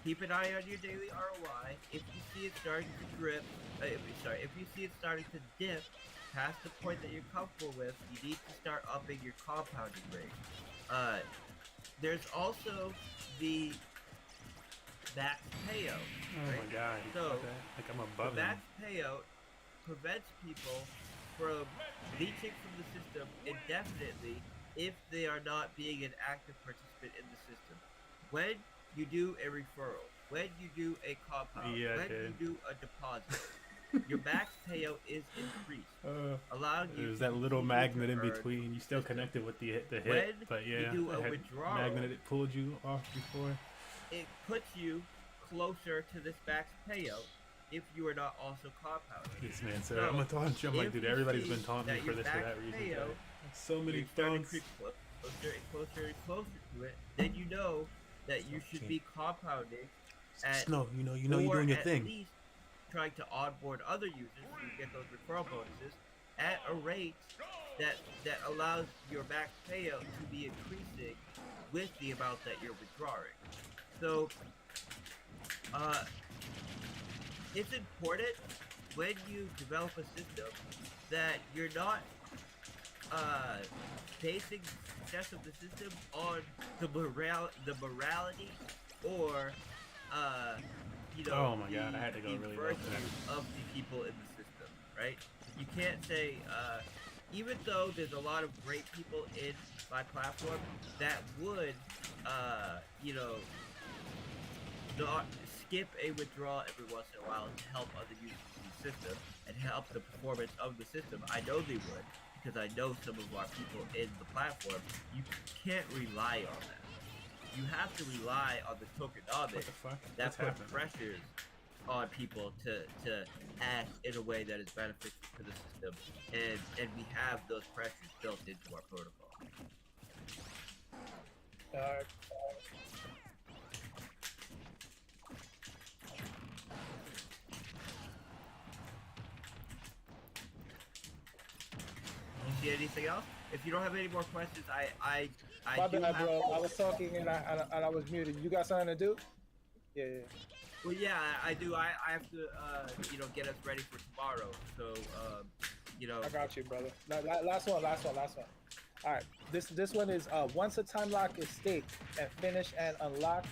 keep an eye on your daily ROI. If you see it starting to drip, if you see it starting to dip past the point that you're comfortable with, you need to start upping your compounding rate. There's also the max payout. Oh right? my god. So like I'm above the him. max payout prevents people from leeching from the system indefinitely if they are not being an active participant in the system. When you do a referral, when you do a compound, when you do a deposit, your max payout is increased, allowing you There's to that little continue magnet to in earn between. You still system. connected with the hit, When but yeah, you do a that withdrawal, magnet it pulled you off before. it puts you closer to this max payout if you are not also compounding. This man said, So, I'm gonna taunt you. I'm like, if dude, you everybody's see been taunting me that for your this for max that reason. payout So many you're starting to taunts. creep closer and closer and closer to it, then you know that you should be compounding at Snow, you know you're doing your at thing. least trying to onboard other users who get those referral bonuses at a rate that allows your max payout to be increasing with the amount that you're withdrawing. So it's important when you develop a system that you're not basing the success of the system on the morality or Oh my god, I had to go the really low virtue for that. of the people in the system, right? You can't say even though there's a lot of great people in my platform that would not skip a withdrawal every once in a while to help other users in the system and help the performance of the system. I know they would, because I know some of our people in the platform. You can't rely on that. You have to rely on the tokenomics What the fuck? that What's put happening? pressures on people to act in a way that is beneficial to the system, and we have those pressures built into our protocol. see anything else? If you don't have any more questions, I My do bad, have. bro. I was talking and I was muted. You got something to do? Yeah, yeah. Well, yeah, I do. I have to, get us ready for tomorrow. So, I got you, brother. Last one. All right. This one is once a time lock is staked and finished and unlocked,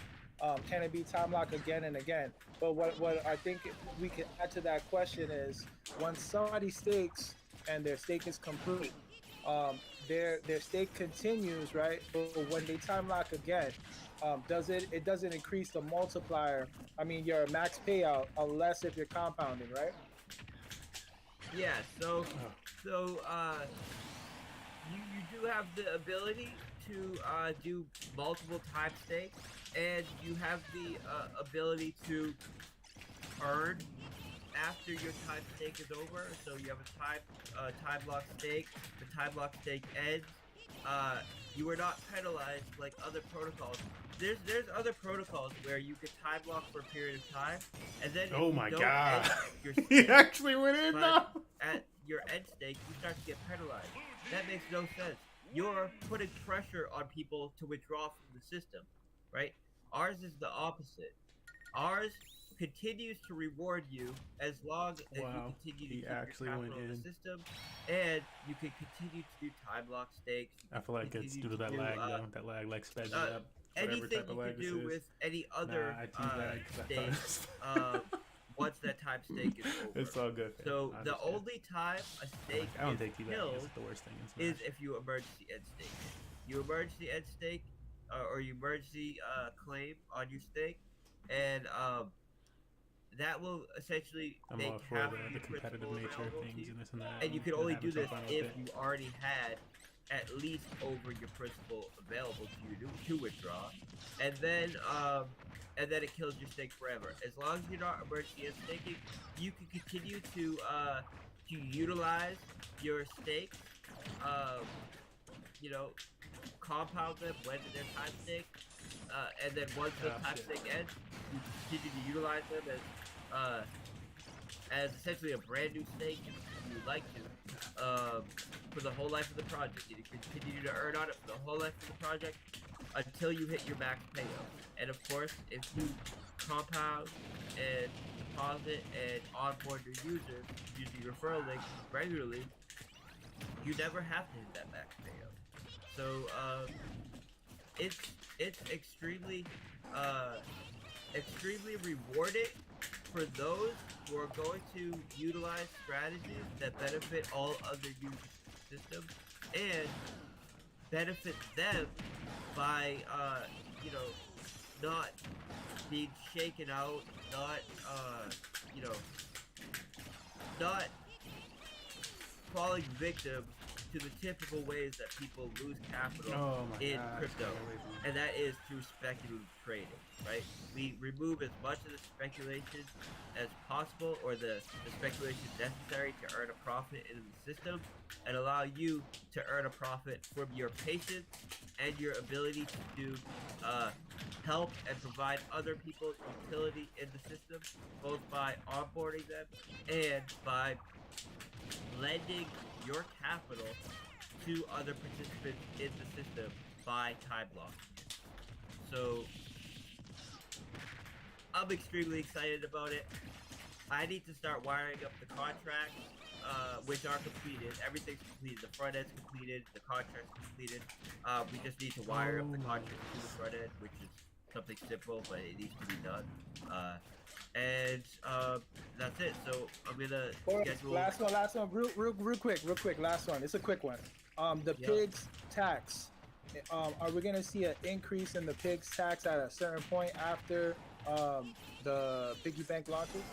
can it be time locked again and again? But what I think we can add to that question is once somebody stakes and their stake is complete, their stake continues, right? But when they time lock again, it doesn't increase the multiplier. I mean, your max payout unless if you're compounding, right? yeah. You do have the ability to do multiple time stakes, and you have the ability to earn after your time stake is over. So you have a time lock stake. The time lock stake ends. You are not penalized like other protocols. There's other protocols where you can time lock for a period of time, and then Oh if my you don't god. end your He stake actually went in by- now. at your end stake, you start to get penalized. That makes no sense. You're putting pressure on people to withdraw from the system, right? Ours is the opposite. Ours continues to reward you as long as Wow, you continue to he keep actually your went capital in the in. system, and you can continue to do time lock stakes. I feel like it's due to that lag though. That lag like speds it up. Whatever Anything type of you lag can this do is. with any other Nah, I teabag 'cause I thought it stake was- once that time stake is over. It's all good. Fam. So I the understand. only time a stake I don't is take teabag. killed It's the worst thing in Smash. is if you emergency end stake. You emergency end stake, or you emergency claim on your stake, and that will essentially I'm make all for half the your competitive principal nature of available to things you. and this and that. And you can only do having some this fun with if it. you already had at least over your principal available to you to withdraw, and then it kills your stake forever. As long as you're not emergency end staking, you can continue to utilize your stakes. You know, compound them when they're time stake, and then once the time shit. stake ends, you continue to utilize them as essentially a brand new stake if you would like to, for the whole life of the project. You can continue to earn on it for the whole life of the project until you hit your max payout. And of course, if you compound and deposit and onboard your users using referral links regularly, you never have to hit that max payout. So it's extremely rewarding for those who are going to utilize strategies that benefit all other users of the system and benefit them by not being shaken out, not not falling victim to the typical ways that people lose capital Oh my in gosh, crypto, get away from me. and that is through speculative trading, right? We remove as much of the speculation as possible, or the speculation necessary to earn a profit in the system, and allow you to earn a profit from your patience and your ability to help and provide other people utility in the system, both by onboarding them and by lending your capital to other participants in the system by time lock. So I'm extremely excited about it. I need to start wiring up the contracts, which are completed. Everything's completed. The front end's completed. The contract's completed. We just need to wire up the contracts to the front end, which is something simple, but it needs to be done. And that's it. So I'm gonna schedule. Last one, real quick. Last one. It's a quick one. The Yeah. pigs tax. Are we gonna see an increase in the pigs tax at a certain point after the piggy bank launches?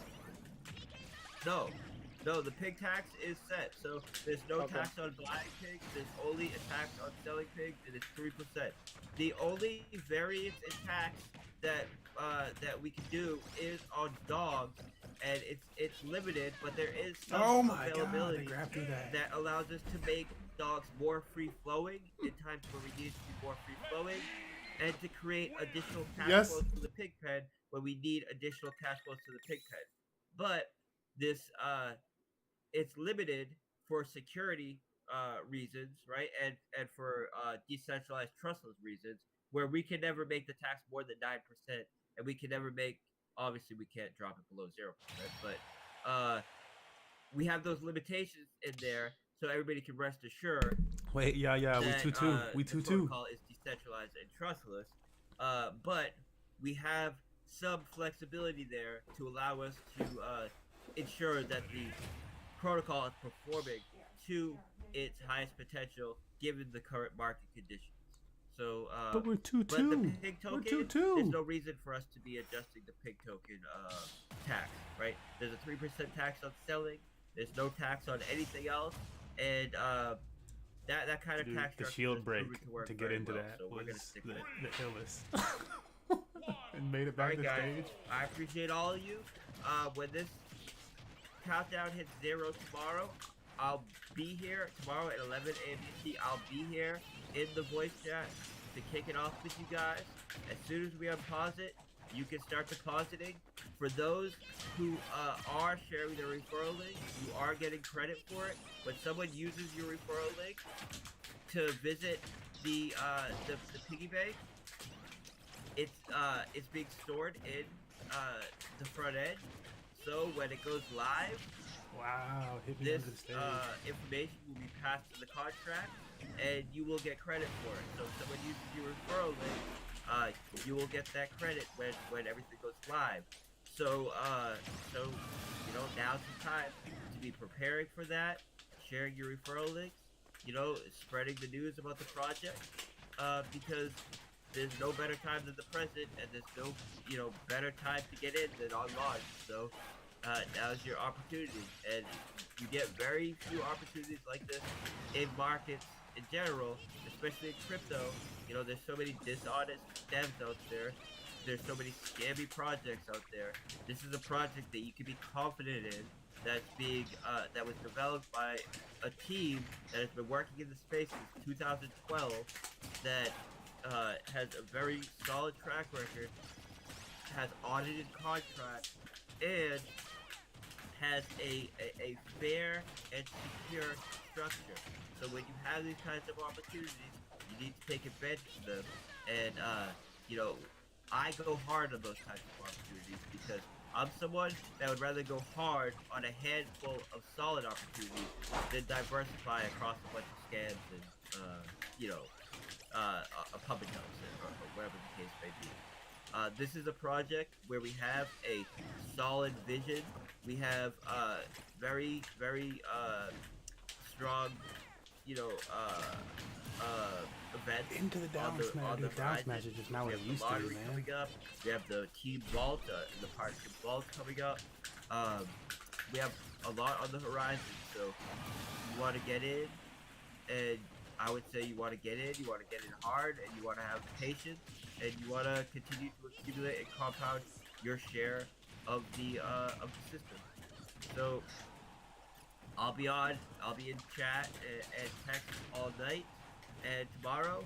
No, the pig tax is set. So there's no Okay. tax on buying pigs. There's only a tax on selling pigs, and it's 3%. The only variance in tax that we can do is on dogs, and it's limited, but there is some Oh my god, availability they grabbed through that. that allows us to make dogs more free flowing in times where we need it to be more free flowing, and to create additional cash Yes. flows to the pig pen when we need additional cash flows to the pig pen. But this it's limited for security reasons, right, and for decentralized trustless reasons, where we can never make the tax more than 9%, and we can never make, obviously we can't drop it below 0%, but we have those limitations in there, so everybody can rest assured. Wait, yeah, we that, 2-2. We the 2-2. protocol is decentralized and trustless, but we have some flexibility there to allow us to ensure that the protocol is performing to its highest potential given the current market conditions. So, But we're 2-2. but the pig We're token, 2-2. there's no reason for us to be adjusting the pig token tax, right? There's a 3% tax on selling. There's no tax on anything else, and that kind of Dude, tax the structure shield has break proven to work to get very into well, that so we're gonna was stick the with it. illest. And made it back Alright, to guys, stage. I appreciate all of you. When this countdown hits 0 tomorrow, I'll be here tomorrow at 11 a.m. UT. I'll be here in the voice chat to kick it off with you guys. As soon as we unpause it, you can start depositing. For those who are sharing their referral link, you are getting credit for it. When someone uses your referral link to visit the piggy bank, it's being stored in the front end. So when it goes live, Wow, hit me this under the stage. information will be passed to the contract, and you will get credit for it. So if someone uses your referral link, you will get that credit when everything goes live. So you know, now's the time to be preparing for that, sharing your referral links, you know, spreading the news about the project, because there's no better time than the present, and there's no, you know, better time to get in than on launch. So now's your opportunity, and you get very few opportunities like this in markets in general, especially in crypto. You know, there's so many dishonest devs out there. There's so many scammy projects out there. This is a project that you can be confident in, that's being that was developed by a team that has been working in the space since 2012, that has a very solid track record, has audited contracts, and has a fair and secure structure. So when you have these kinds of opportunities, you need to take advantage of them. And you know, I go hard on those kinds of opportunities because I'm someone that would rather go hard on a handful of solid opportunities than diversify across a bunch of scams and you know, a puppet house or whatever the case may be. This is a project where we have a solid vision. We have very strong, you know, events Into the down smash. The down smash is just not what it used to be, man. Coming up. We have the team vault and the partnership vault coming up. We have a lot on the horizon, so you want to get in, and I would say you want to get in hard, and you want to have patience, and you want to continue to accumulate and compound your share of the system. So I'll be in chat and text all night and tomorrow.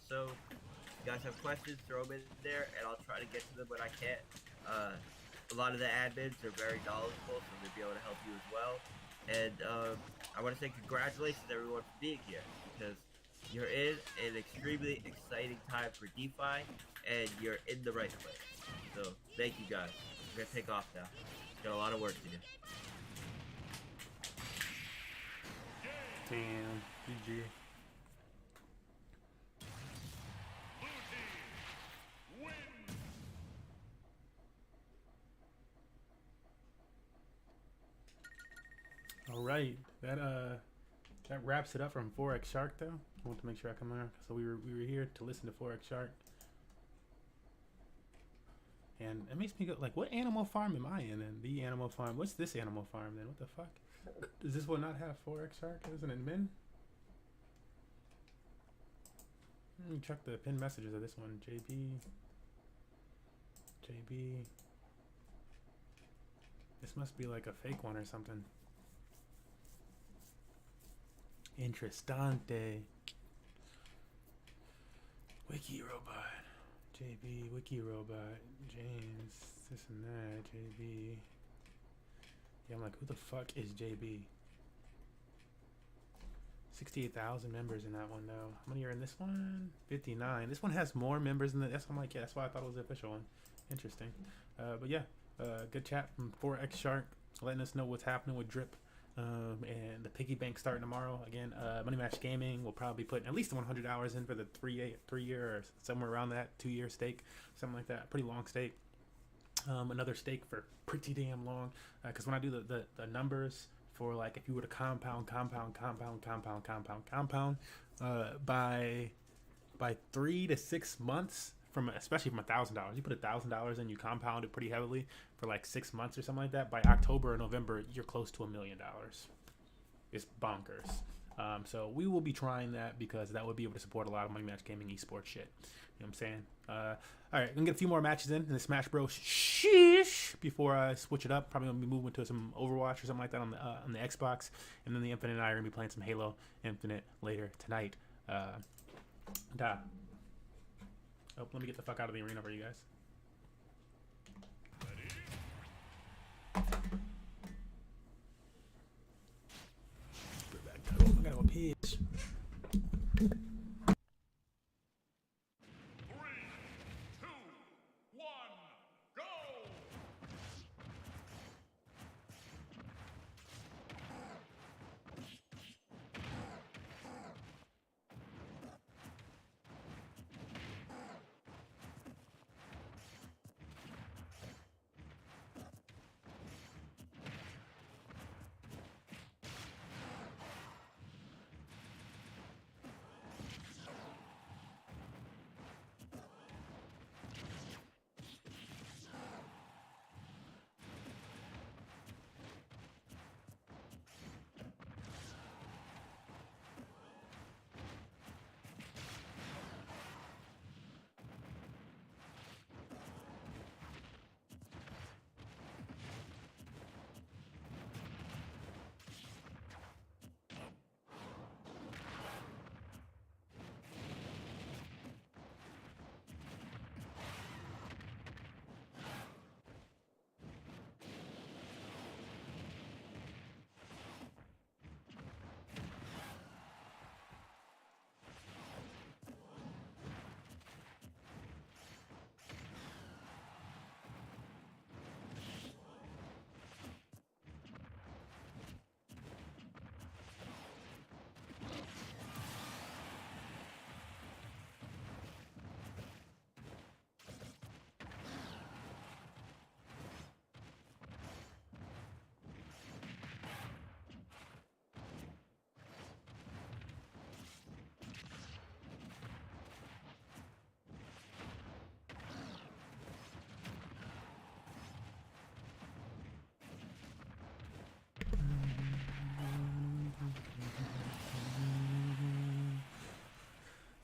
So if you guys have questions, throw them in there, and I'll try to get to them when I can. A lot of the admins are very knowledgeable, so they'll be able to help you as well. And I want to say congratulations to everyone for being here, because you're in an extremely exciting time for DeFi, and you're in the right place. So thank you guys. We're gonna take off now. Got a lot of work to do. Damn, GG. All right, that wraps it up from Forex Shark. Though I want to make sure I come on. So we were here to listen to Forex Shark, and it makes me go like, what animal farm am I in? And the animal farm. What's this animal farm then? What the fuck? Does this one not have Forex Shark as an admin? Let me check the pinned messages of this one. JB. This must be like a fake one or something. Interessante. Wiki Robot. JB, Wiki Robot. James, this and that. JB. Yeah, I'm like, who the fuck is JB? 68,000 members in that one though. How many are in this one? 59. This one has more members than the. That's I'm like, yeah, that's why I thought it was the official one. Interesting. But yeah, good chat from 4X Shark, letting us know what's happening with Drip. And the piggy bank starting tomorrow again. Money Match Gaming will probably put at least 100 hours in for the 3 year or somewhere around that 2-year stake, something like that. Pretty long stake. Another stake for pretty damn long, because when I do the numbers for like if you were to compound by 3 to 6 months from especially from $1,000, you put $1,000 in, you compound it pretty heavily for like 6 months or something like that. By October or November, you're close to $1 million. It's bonkers. So we will be trying that because that would be able to support a lot of Money Match Gaming esports shit. You know what I'm saying? All right, I'm gonna get a few more matches in the Smash Bros. Sheesh before I switch it up. Probably gonna be moving to some Overwatch or something like that on the Xbox, and then the Infinite and I are gonna be playing some Halo Infinite later tonight. Oh, let me get the fuck out of the arena for you guys. I gotta go pitch.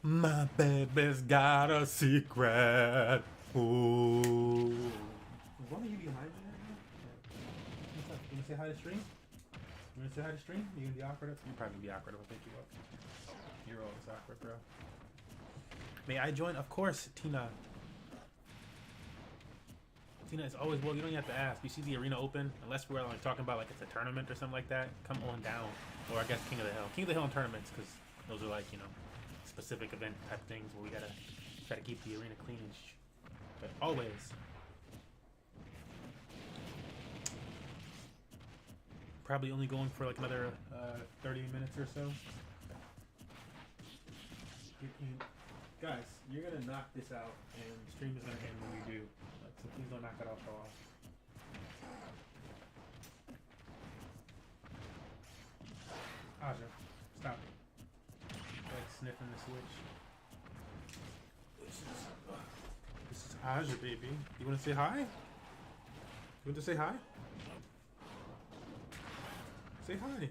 My baby's got a secret. Ooh. What are you behind me right now? You gonna say hi to stream? You gonna say hi to stream? You gonna be awkward? You're probably gonna be awkward if I pick you up. You're always awkward, bro. May I join? Of course, Tina. Tina is always, well, you don't even have to ask. You see the arena open, unless we're like talking about like it's a tournament or something like that, come on down. Or I guess King of the Hill. King of the Hill and tournaments, because those are like, you know, specific event type things where we gotta try to keep the arena clean and but always. Probably only going for like another 30 minutes or so. Guys, you're gonna knock this out and the stream is gonna end when we do. Like, so please don't knock that off so off. Aja, stop it. Like sniffing the switch. This is Aja, baby. You wanna say hi? You want to say hi? Say hi. She's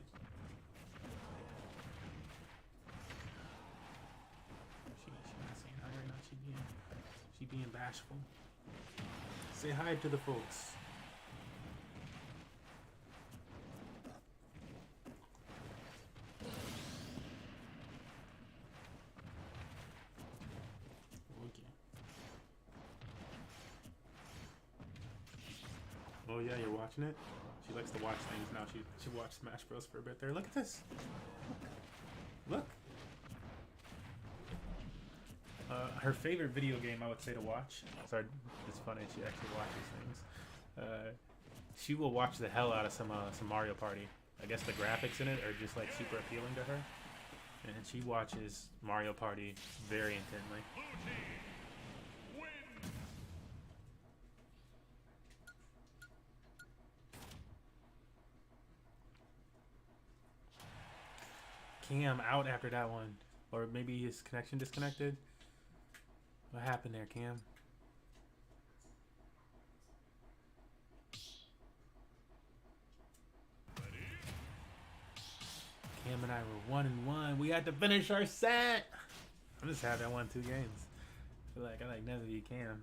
not saying hi right now. She being bashful. Say hi to the folks. Oh yeah, you're watching it? She likes to watch things now. She watched Smash Bros for a bit there. Look at this. Look. Her favorite video game, I would say, to watch. Sorry, it's funny. She actually watches things. She will watch the hell out of some Mario Party. I guess the graphics in it are just like super appealing to her, and she watches Mario Party very intently. Cam out after that one, or maybe his connection disconnected. What happened there, Cam? Cam and I were 1-1. We had to finish our set. I'm just happy I won 2 games. I feel like I like never beat Cam.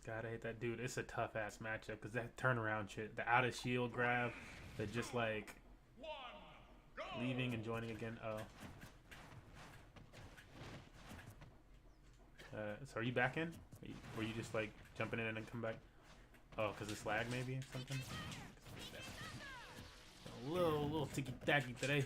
God, I hate that dude. It's a tough ass matchup because that turnaround shit, the out of shield grab, the just like leaving and joining again. Oh. So are you back in? Were you just like jumping in and then come back? Oh, because it's lag maybe or something? A little ticky-tacky today.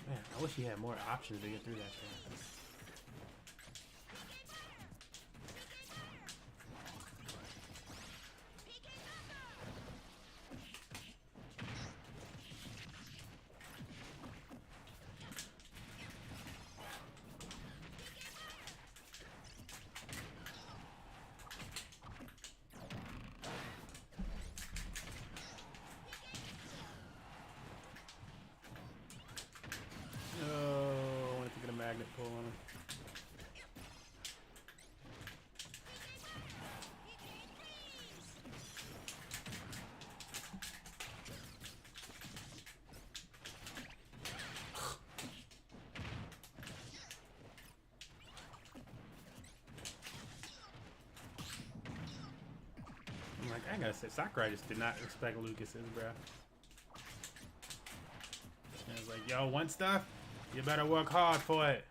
Man, I wish he had more options to get through that thing. Magnet pull on him. I'm like, I gotta say, Sakurai just did not expect Lucas's, bro. And I was like, yo, want stuff? You better work hard for it.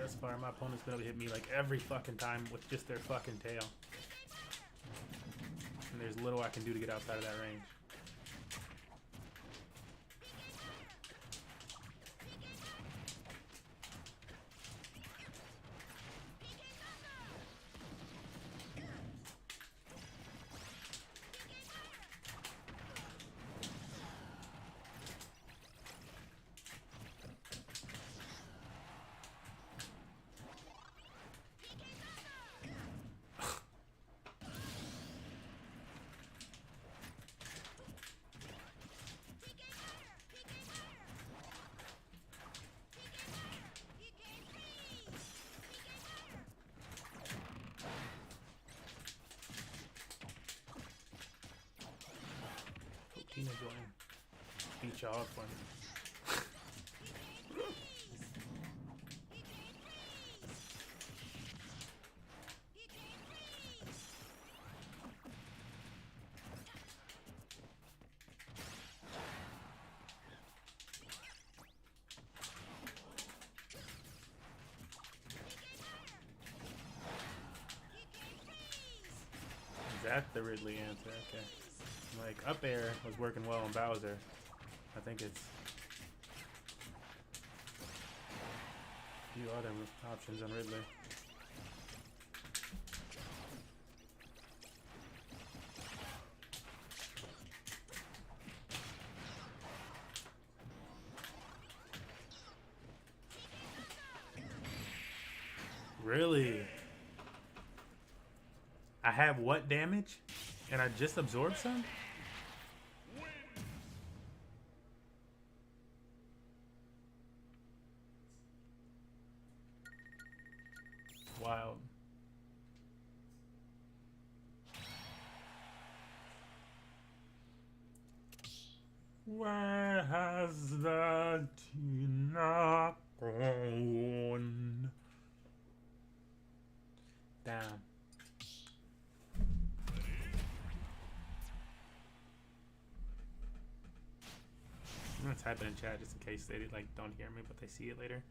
Thus far, my opponent's been able to hit me like every fucking time with just their fucking tail. And there's little I can do to get outside of that range. Tina join. Beat y'all up for me. Is that the Ridley answer? Okay. Like, up air was working well on Bowser. I think it's a few other options on Ridley. Really? I have what damage? And I just absorbed some? Wild. Where has the Tina gone? Damn. I'm gonna type it in chat just in case they like don't hear me, but they see it later.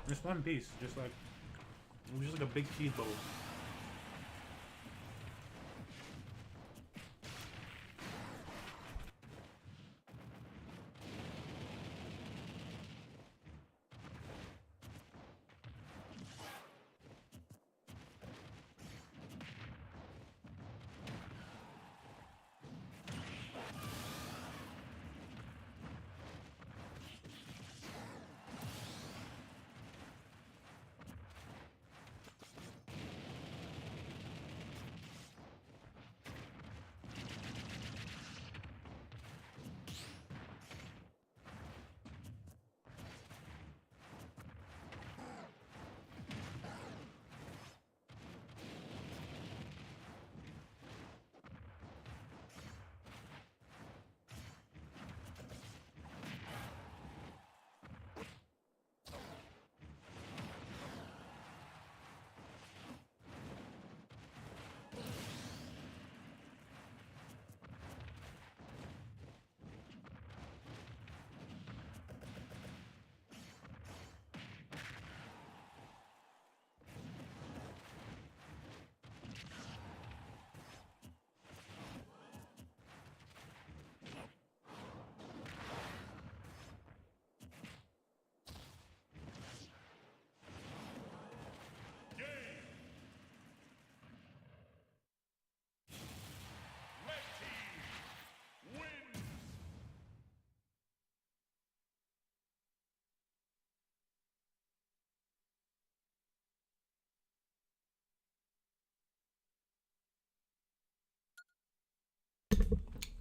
Just one piece, just like a big cheese bubble.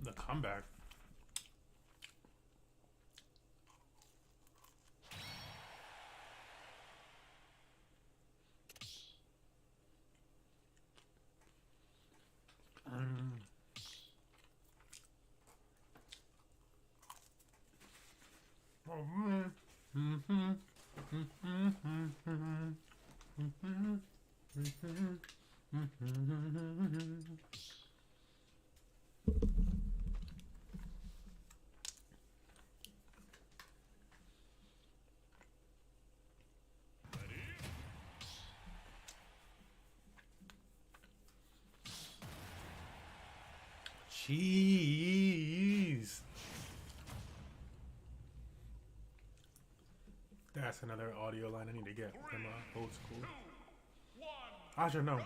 The comeback. Jeez. That's another audio line I need to get from old school. I should know.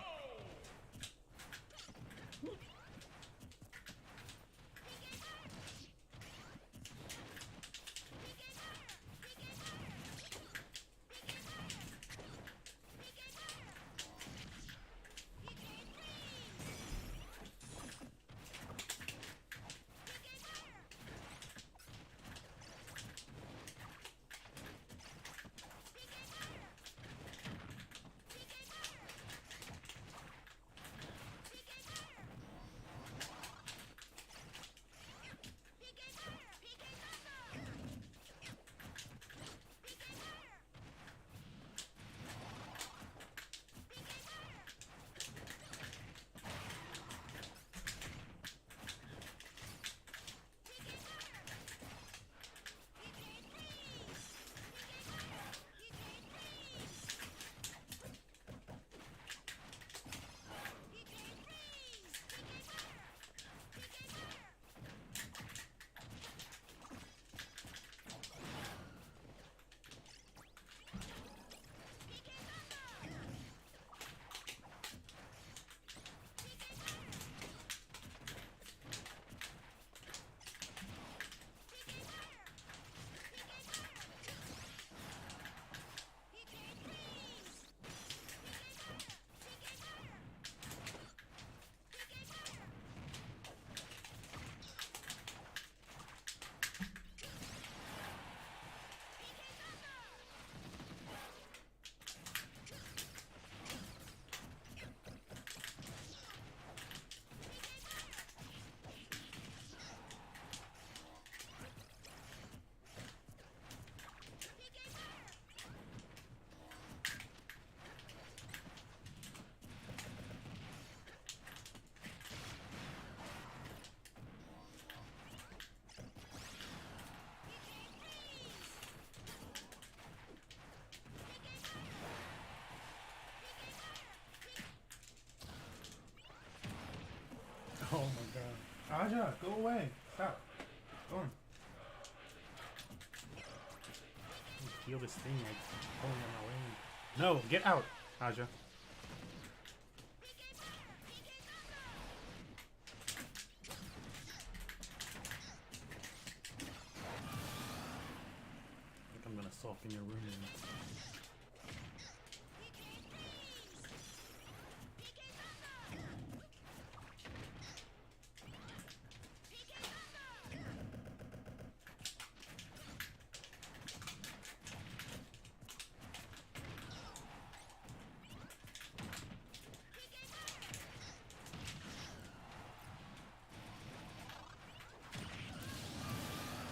Aja, go away. Stop. Go on. Heal this thing like pulling on my way. No, get out, Aja. I think I'm gonna soften your room in.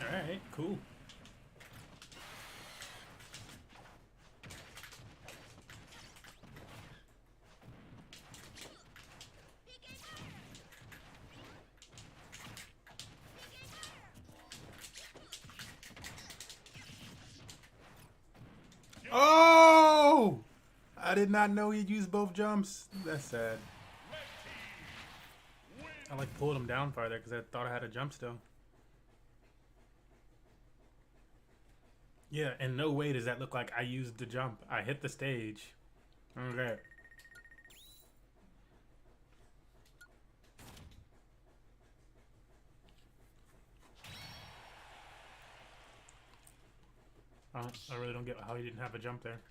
Alright, cool. Oh! I did not know he'd use both jumps. That's sad. I like pulled him down farther because I thought I had a jump still. Yeah, in no way does that look like I used the jump. I hit the stage. Okay. I really don't get how he didn't have a jump there.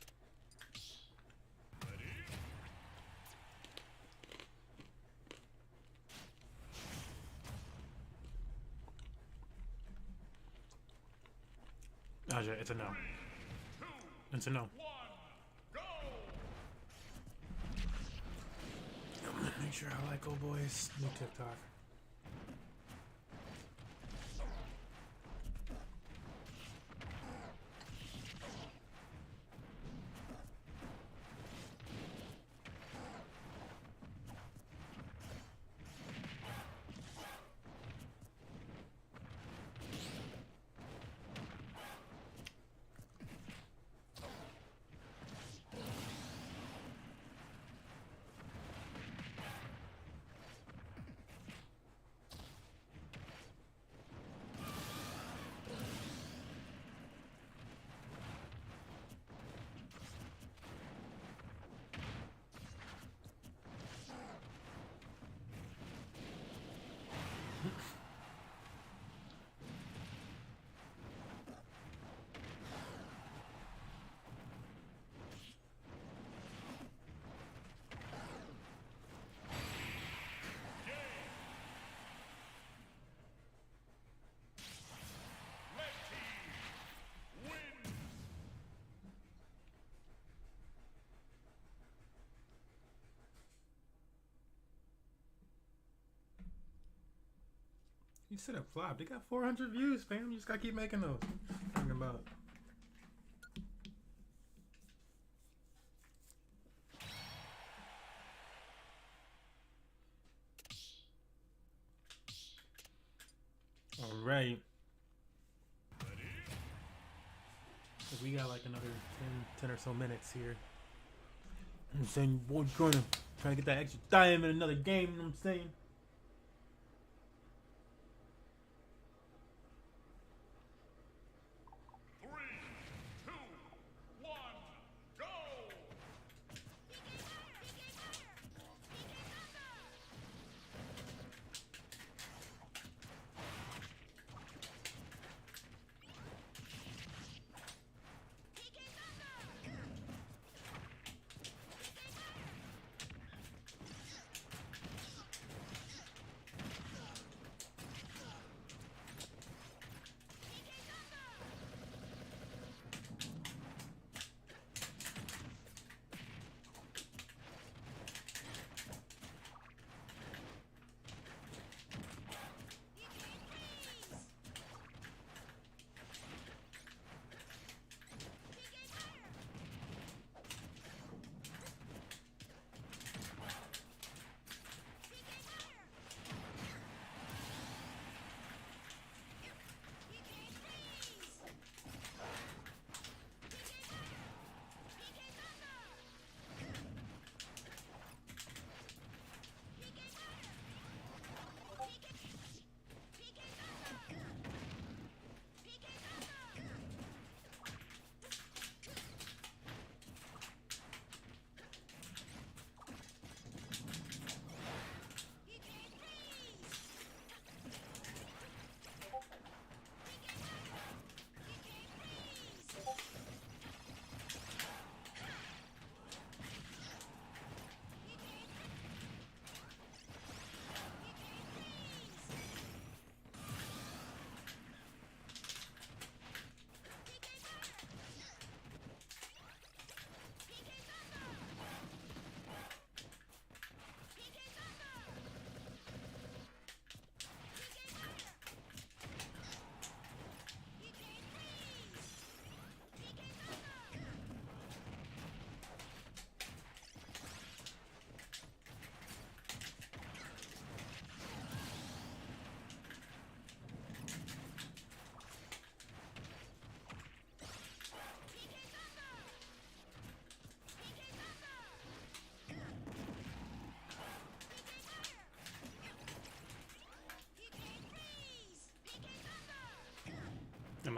Aja, it's a no. It's a no. I'm gonna make sure I like old boys new TikTok. You said it flopped. They got 400 views, fam. You just gotta keep making those. Talking about. All right. So we got like another 10 or so minutes here. I'm saying, boy, trying to get that extra time in another game. You know what I'm saying?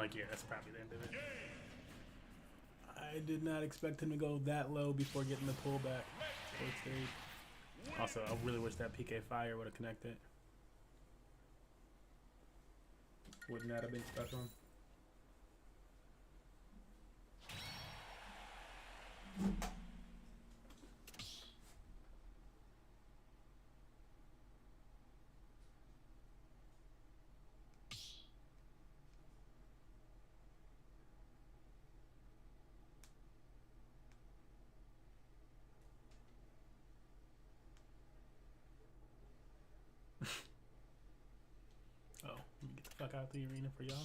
like, yeah, that's probably the end of it. I did not expect him to go that low before getting the pullback. Also, I really wish that PK Fire would have connected. Wouldn't that have been special? Oh, let me get the fuck out the arena for y'all.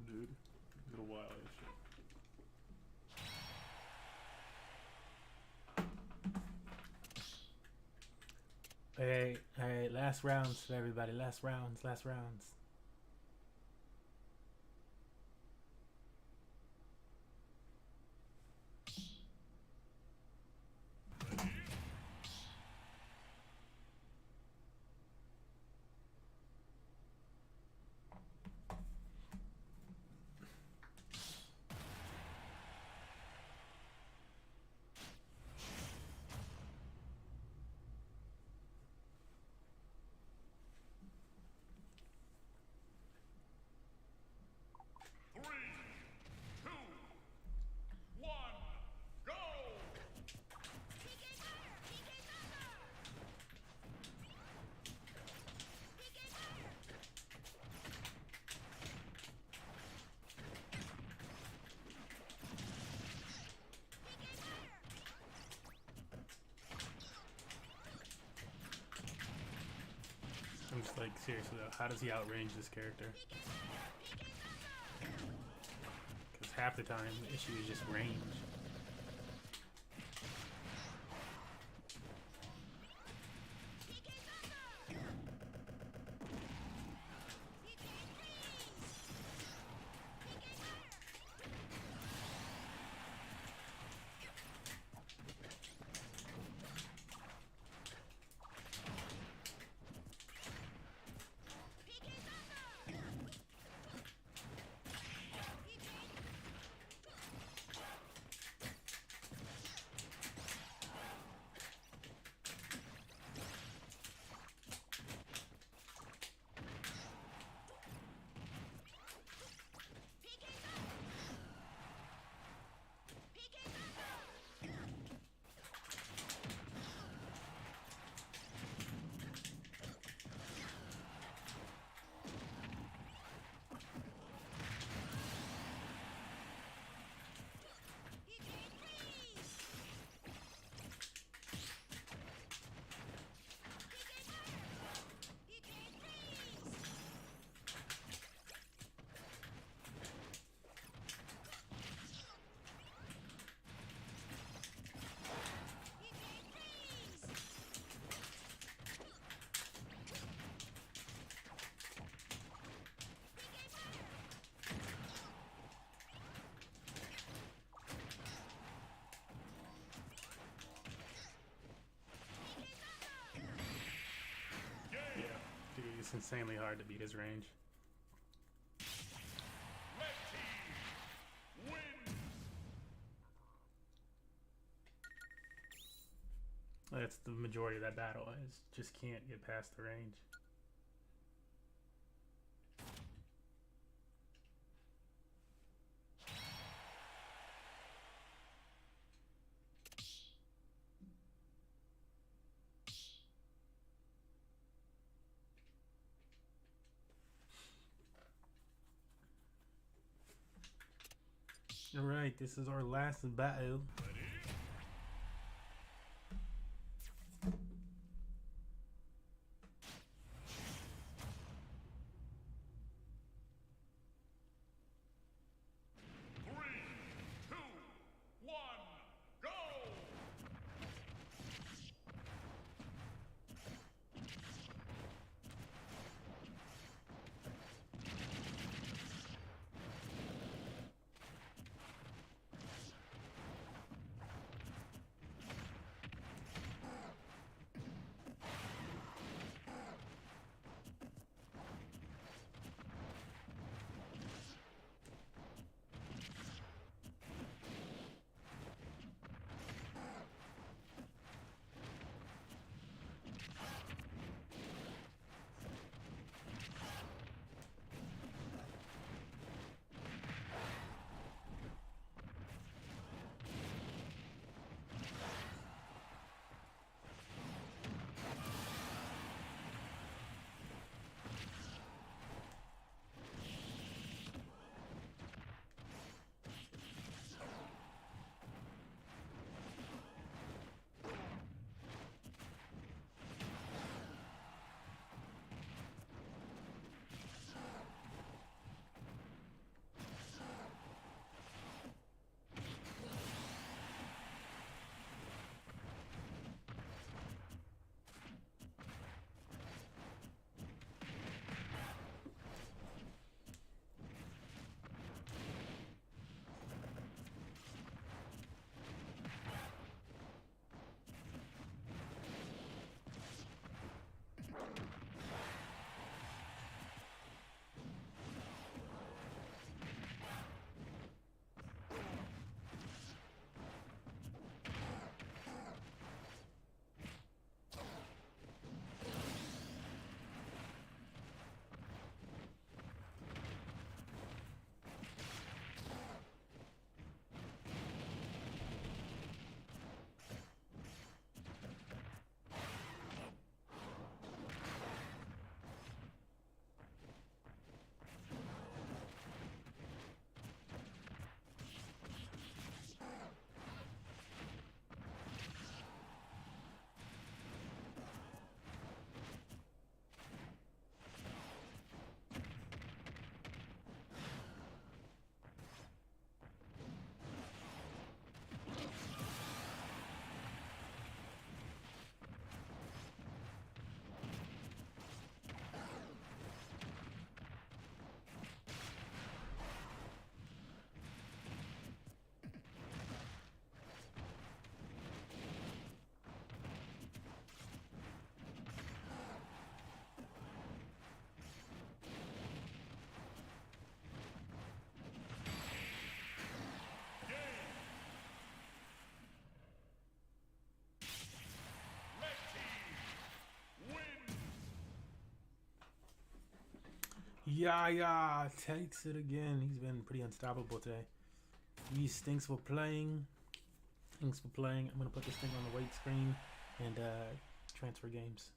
Dude, little wild as shit. Alright, last rounds for everybody. Last rounds. I'm just like, seriously though, how does he outrange this character? Because half the time the issue is just range. It's insanely hard to beat his range. That's the majority of that battle, is just can't get past the range. Alright, this is our last battle. Yeah, takes it again. He's been pretty unstoppable today. Thanks for playing. Thanks for playing. I'm gonna put this thing on the wait screen and transfer games.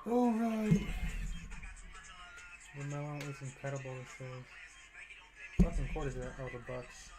All right. The melon is incredible. It says. Bucks and quarters are the Bucks.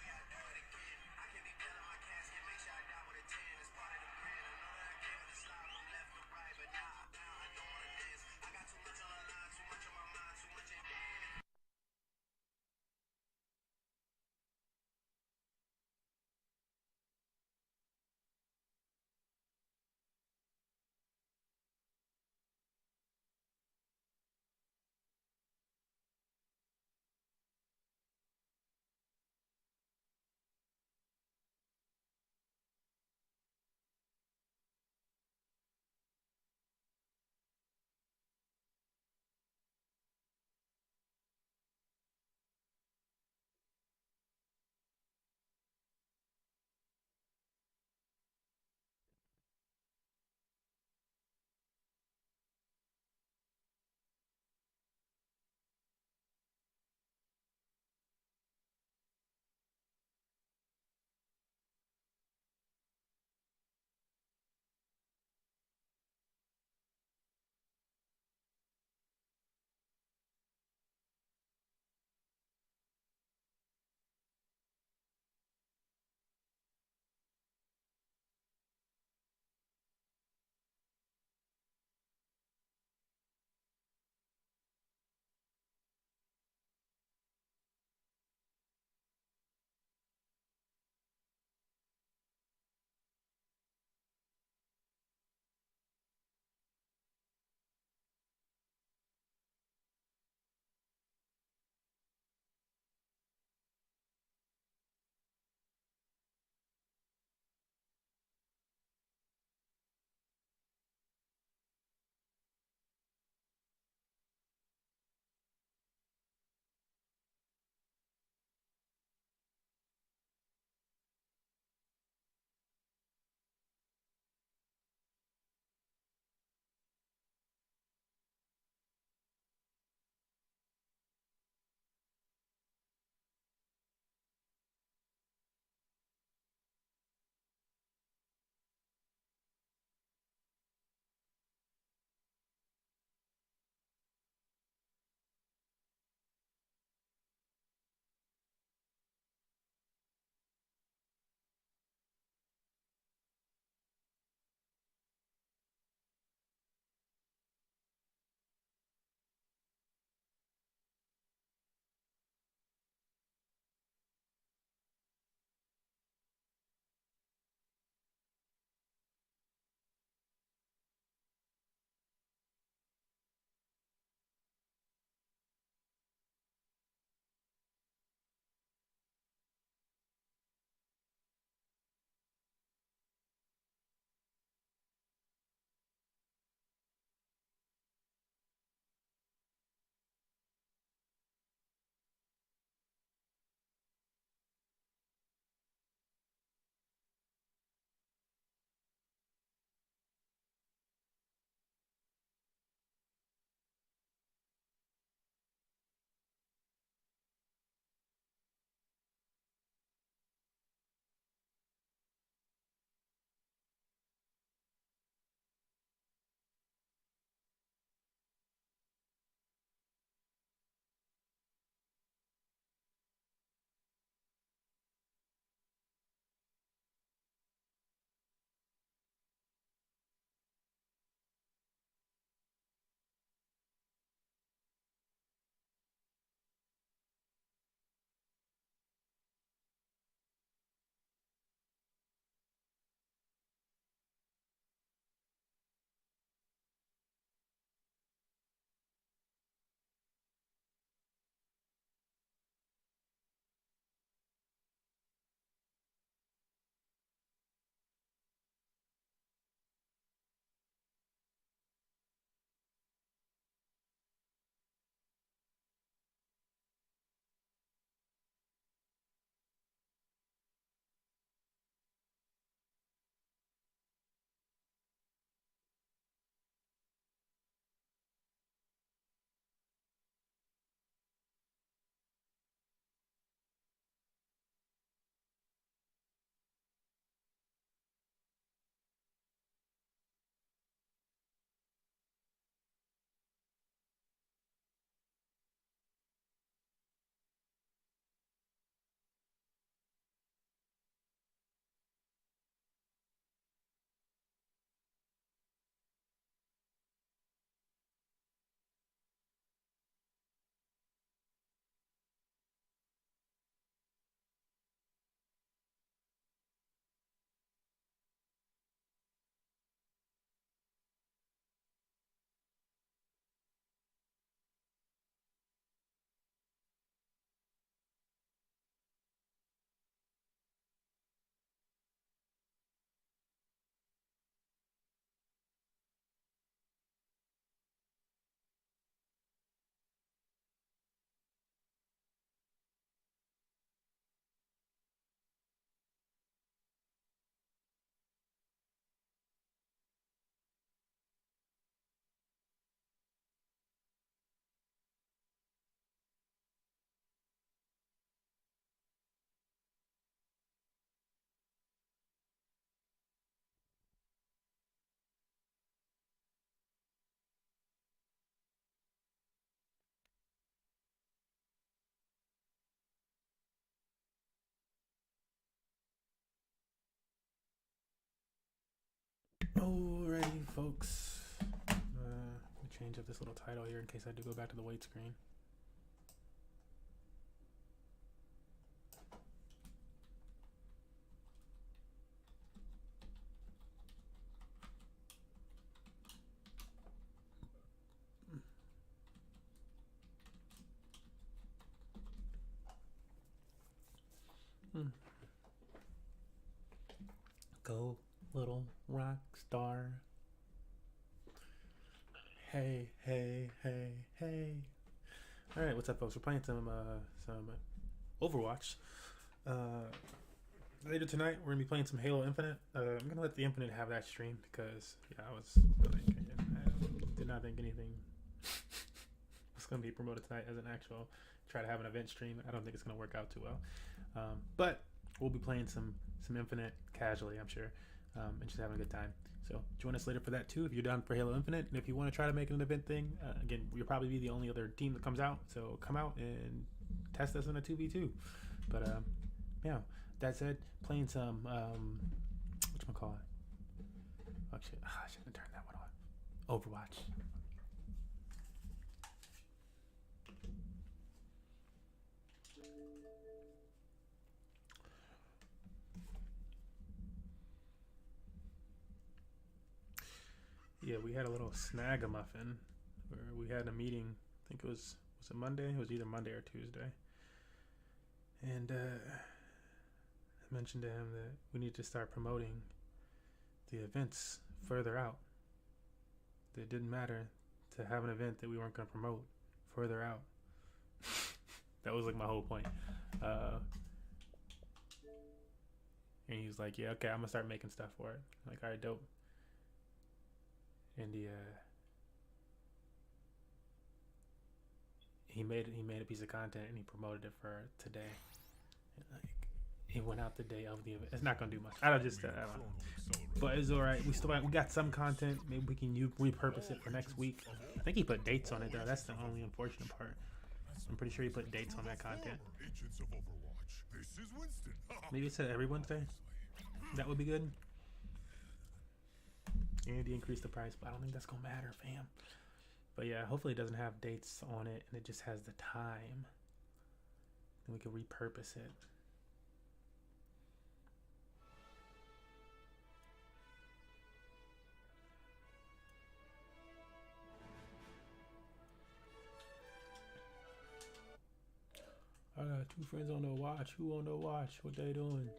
Alrighty, folks. Let me change up this little title here in case I do go back to the wait screen. Go, little rock star. Hey, hey, hey, hey. All right, what's up, folks? We're playing some Overwatch. Later tonight, we're gonna be playing some Halo Infinite. I'm gonna let the Infinite have that stream because I did not think anything was gonna be promoted tonight as an actual try to have an event stream. I don't think it's gonna work out too well. But we'll be playing some Infinite casually, I'm sure, and just having a good time. So join us later for that too if you're down for Halo Infinite. And if you want to try to make it an event thing, again, you'll probably be the only other team that comes out. So come out and test us in a 2v2. But yeah, that said, playing some whatchamacallit? Oh shit, I shouldn't have turned that one on. Overwatch. Yeah, we had a little snag-a-muffin where we had a meeting. I think it was it Monday? It was either Monday or Tuesday. And I mentioned to him that we need to start promoting the events further out. That it didn't matter to have an event that we weren't going to promote further out. That was like my whole point. And he was like, yeah, okay, I'm going to start making stuff for it. I'm like, all right, dope. And he made a piece of content and he promoted it for today. And like, he went out the day of the event. It's not gonna do much. I don't know. But it's all right. We got some content. Maybe we can repurpose it for next week. I think he put dates on it though. That's the only unfortunate part. I'm pretty sure he put dates on that content. Maybe it's every Wednesday. That would be good. And he increased the price, but I don't think that's gonna matter, fam. But yeah, hopefully it doesn't have dates on it and it just has the time. Then we can repurpose it. I got 2 friends on the watch. Who on the watch? What they doing?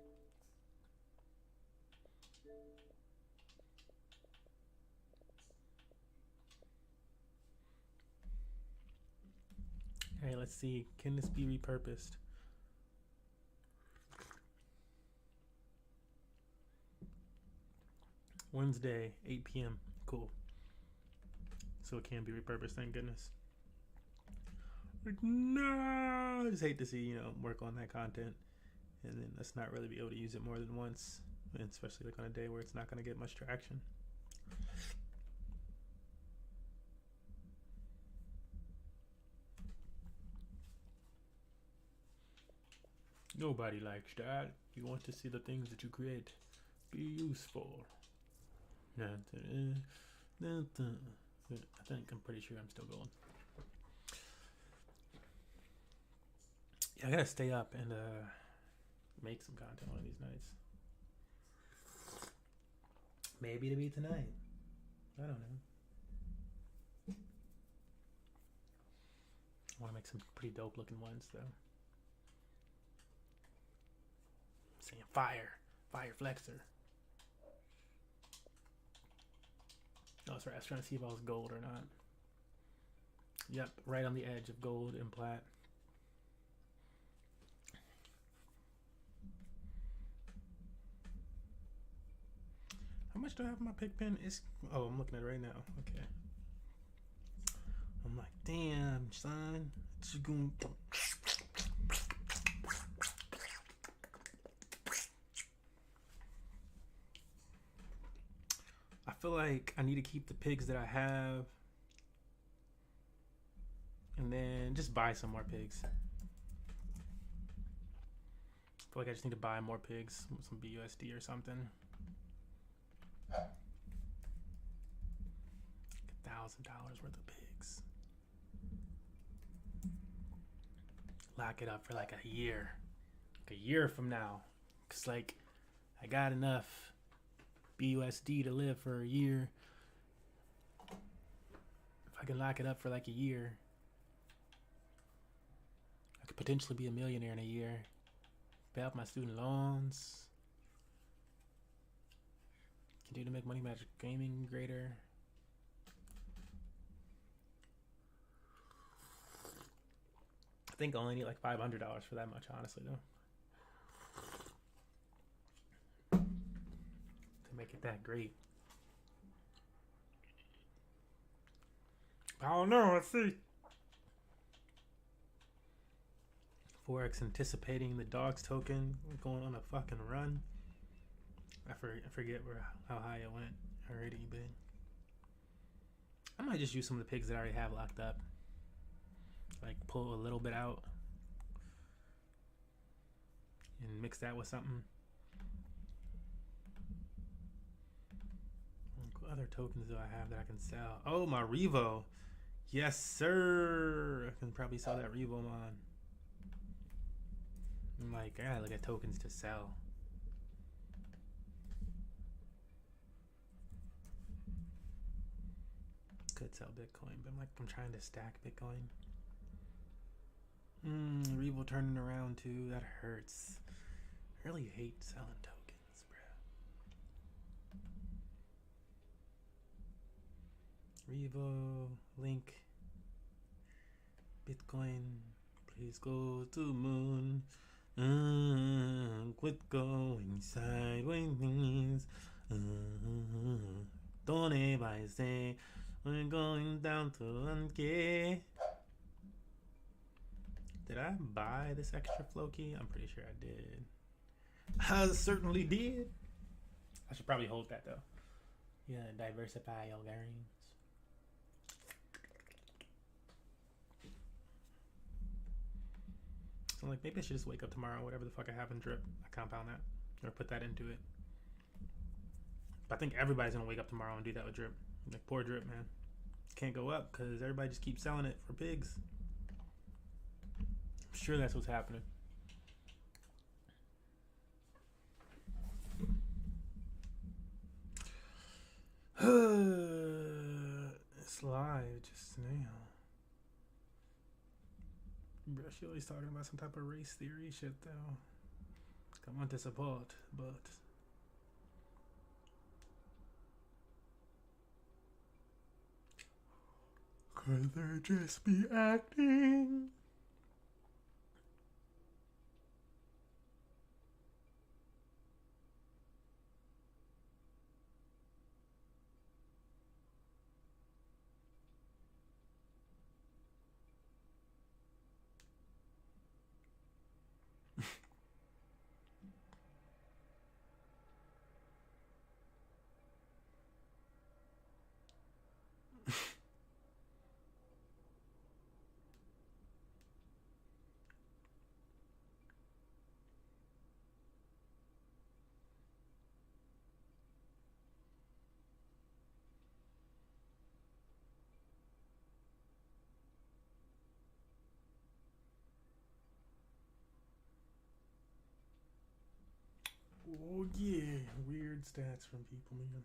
Hey, let's see. Can this be repurposed? Wednesday, 8 p.m. Cool. So it can be repurposed, thank goodness. No, I just hate to see, work on that content and then let's not really be able to use it more than once, and especially like on a day where it's not going to get much traction. Nobody likes that. You want to see the things that you create be useful. I think I'm pretty sure I'm still going. Yeah, I gotta stay up and make some content one of these nights. Maybe to be tonight. I don't know. I want to make some pretty dope looking ones though. Saying fire flexer. Oh, that's right. I was trying to see if I was gold or not. Yep, right on the edge of gold and plat. How much do I have in my pig pen? Oh, I'm looking at it right now. Okay. I'm like, damn, son. It's going. I feel like I need to keep the pigs that I have and then just buy some more pigs. I feel like I just need to buy more pigs with some BUSD or something. worth of pigs. Lock it up for like a year. Like a year from now. Cause like I got enough BUSD to live for a year. If I can lock it up for like a year, I could potentially be a millionaire in a year. Pay off my student loans. Continue to make money magic gaming greater. I think I only need like $500 for that much, honestly, though. To make it that great. I don't know, let's see. Forex anticipating the dogs token going on a fucking run. I forget how high it went already, but I might just use some of the pigs that I already have locked up. Like pull a little bit out and mix that with something. What other tokens do I have that I can sell? Oh, my Revo. Yes, sir. I can probably sell that Revo mon. I'm like, I gotta look at tokens to sell. Could sell Bitcoin, but I'm trying to stack Bitcoin. Revo turning around too. That hurts. I really hate selling tokens, bro. Revo, link, Bitcoin. Please go to moon. Quit going sideways. Don't ever say we're going down to 1K. Did I buy this extra Floki? I'm pretty sure I did. I certainly did. I should probably hold that though. Yeah, diversify your gains. So like maybe I should just wake up tomorrow, whatever the fuck I have in drip, I compound that or put that into it. But I think everybody's gonna wake up tomorrow and do that with drip. Like poor drip, man. Can't go up because everybody just keeps selling it for pigs. I'm sure that's what's happening. It's live just now. Bro, she always talking about some type of race theory shit though. I want to support, but could they just be acting? Oh yeah, weird stats from people, man.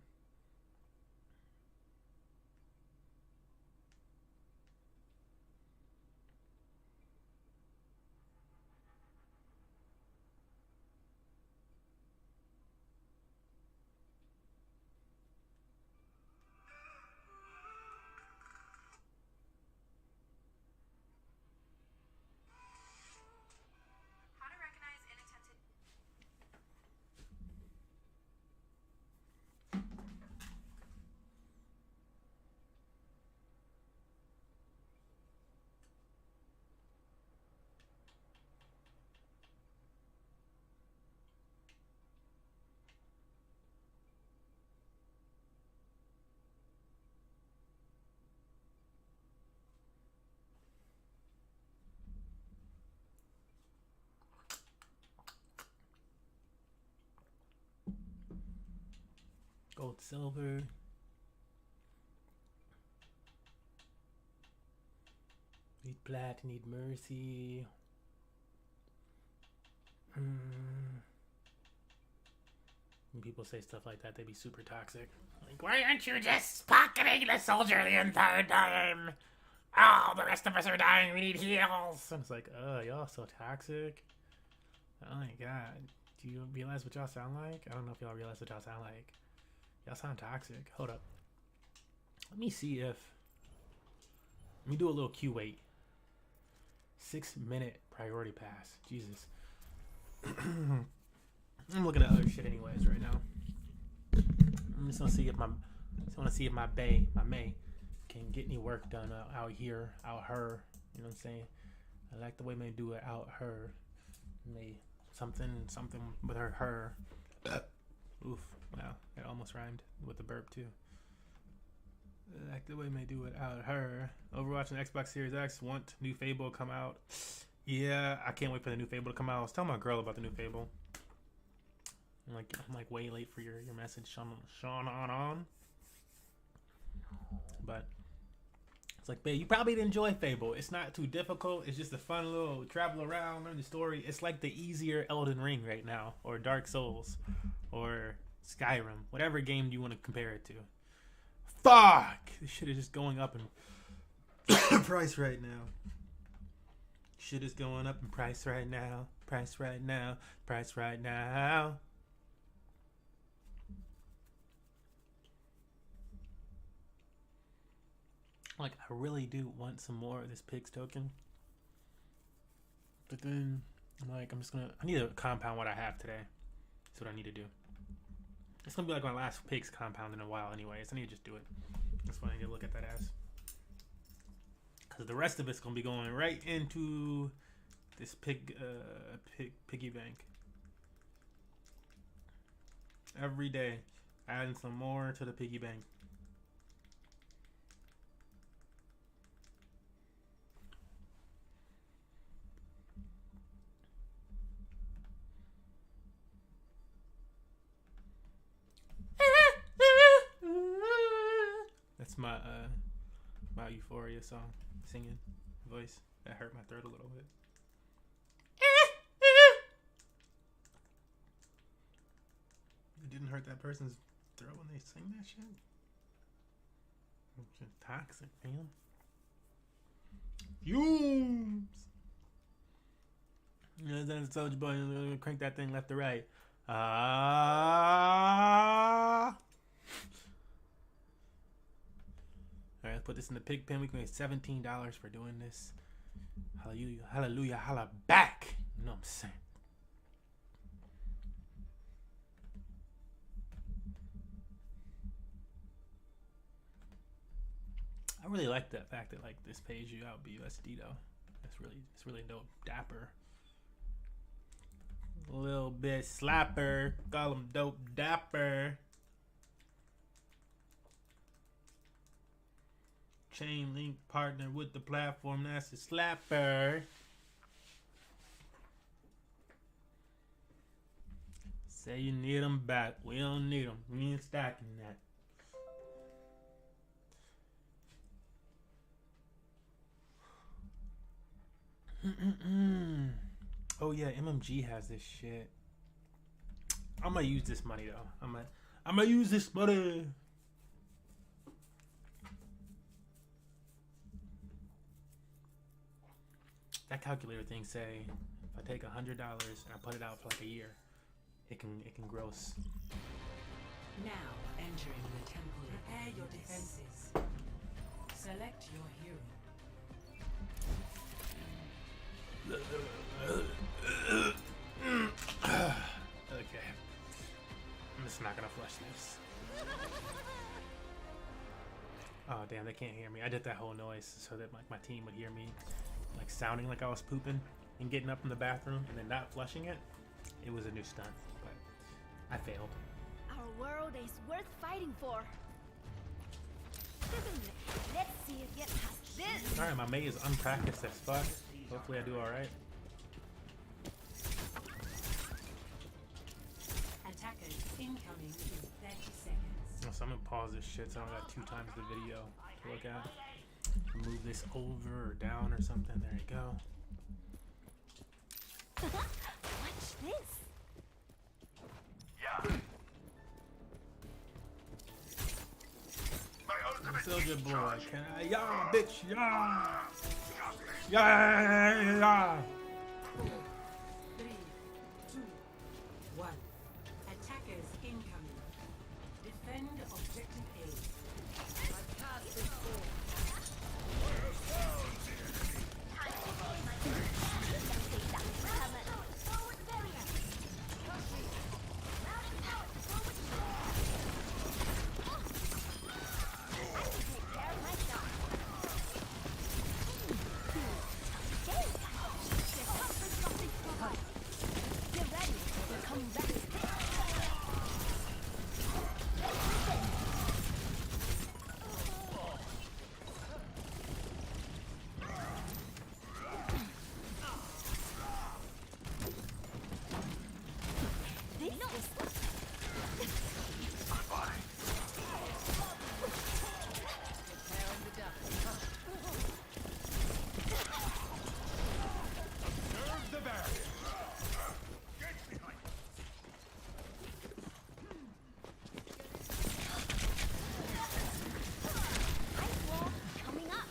Gold, silver. Splat, need mercy. When people say stuff like that, they be super toxic. Like, why aren't you just pocketing the soldier the entire time? Oh, the rest of us are dying. We need heals. And it's like, y'all so toxic. Oh my god. Do you realize what y'all sound like? I don't know if y'all realize what y'all sound like. Y'all sound toxic. Hold up. Let me see if... Let me do a little queue wait. 6-minute priority pass. Jesus. I'm looking at other shit anyways right now. I'm just gonna see if my May can get any work done out here, out her. You know what I'm saying? I like the way May do it out her. May something with her. Oof! Wow, it almost rhymed with the burp too. I like the way May do it out her. Overwatch and Xbox Series X want new Fable to come out. Yeah, I can't wait for the new Fable to come out. I was telling my girl about the new Fable. I'm like way late for your message, Sean on. But it's like, babe, you probably enjoy Fable. It's not too difficult. It's just a fun little travel around, learn the story. It's like the easier Elden Ring right now, or Dark Souls, or Skyrim, whatever game you want to compare it to. Fuck! This shit is just going up in price right now. Shit is going up in price right now. Price right now. Price right now. Like, I really do want some more of this pigs token. But then, I need to compound what I have today. That's what I need to do. It's gonna be like my last pigs compound in a while anyways. I need to just do it. That's what I need to look at that as. Because the rest of it's gonna be going right into this piggy bank. Every day, adding some more to the piggy bank. That's my Euphoria song, singing voice. That hurt my throat a little bit. It didn't hurt that person's throat when they sing that shit. It's just toxic, man. Fumes. You know, then Soldier Boy, crank that thing left to right. Alright, let's put this in the pig pen. We can make $17 for doing this. Hallelujah, hallelujah, holla back. You know what I'm saying? I really like that fact that like this pays you out BUSD though. It's really dope. Dapper. A little bit slapper. Call him dope dapper. Chain link partner with the platform. That's a slapper. Say you need them back. We don't need them. We ain't stacking that. Oh yeah, MMG has this shit. I'm gonna use this money though. I'm gonna use this money. That calculator thing say if I take $100 and I put it out for like a year, it can gross. Now entering the temple. Prepare your defenses. Select your hero. Okay. I'm just not gonna flush this. Oh damn, they can't hear me. I did that whole noise so that like my team would hear me like sounding like I was pooping and getting up from the bathroom and then not flushing it. It was a new stunt, but I failed. Our world is worth fighting for. Let's see it get past this. Sorry, my May is unpracticed as fuck. Hopefully I do alright. Attackers incoming in 30 seconds. So I'm gonna pause this shit so I don't got 2 times the video to look at. move this over or down or something. There you go. Watch this. Soldier boy, can I? Yeah, bitch, yeah. Yeah. 3, 2, 1. Attackers incoming. Defend objective A. My task is full. Get ready. We're coming back. This is ice wall coming up.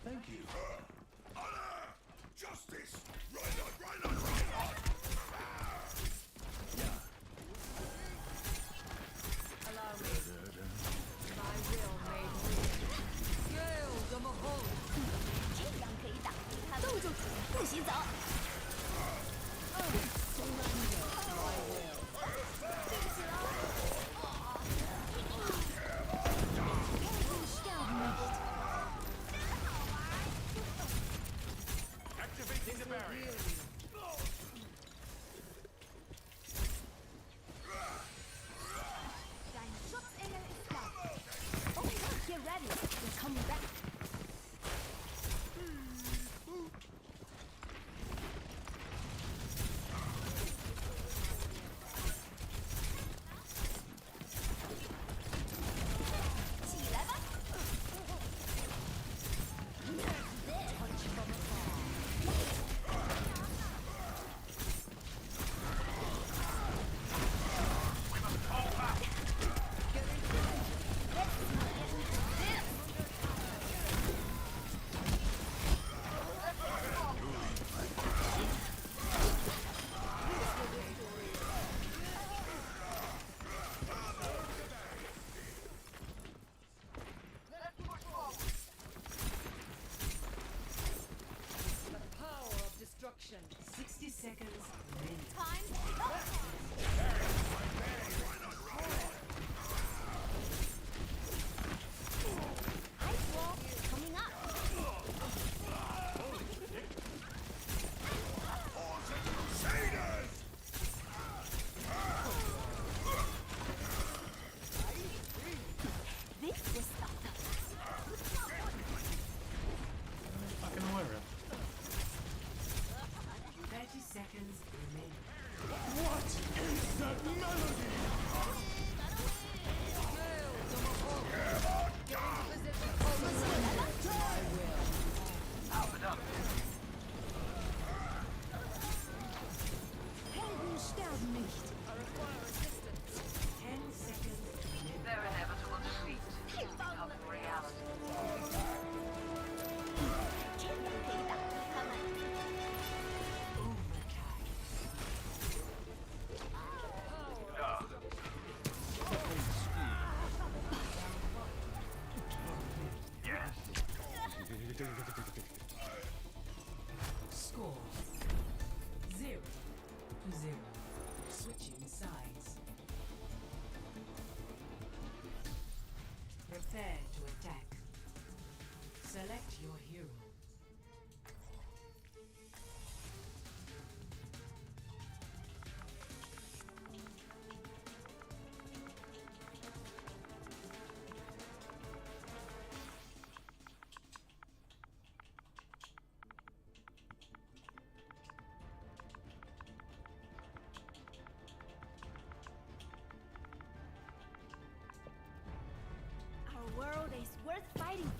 Thank you. Justice! Right on! Allow me. My will made real. Scale the Mahol. 这样可以打赢他们。动住，不许走。 Activating the barrier. Dein Schutzengel ist da. Oh, get ready. We're coming back. Power of destruction. 60 seconds remaining. Time to go. Ice wall coming up. This will stop them. Fucking Moira. 30 seconds remaining.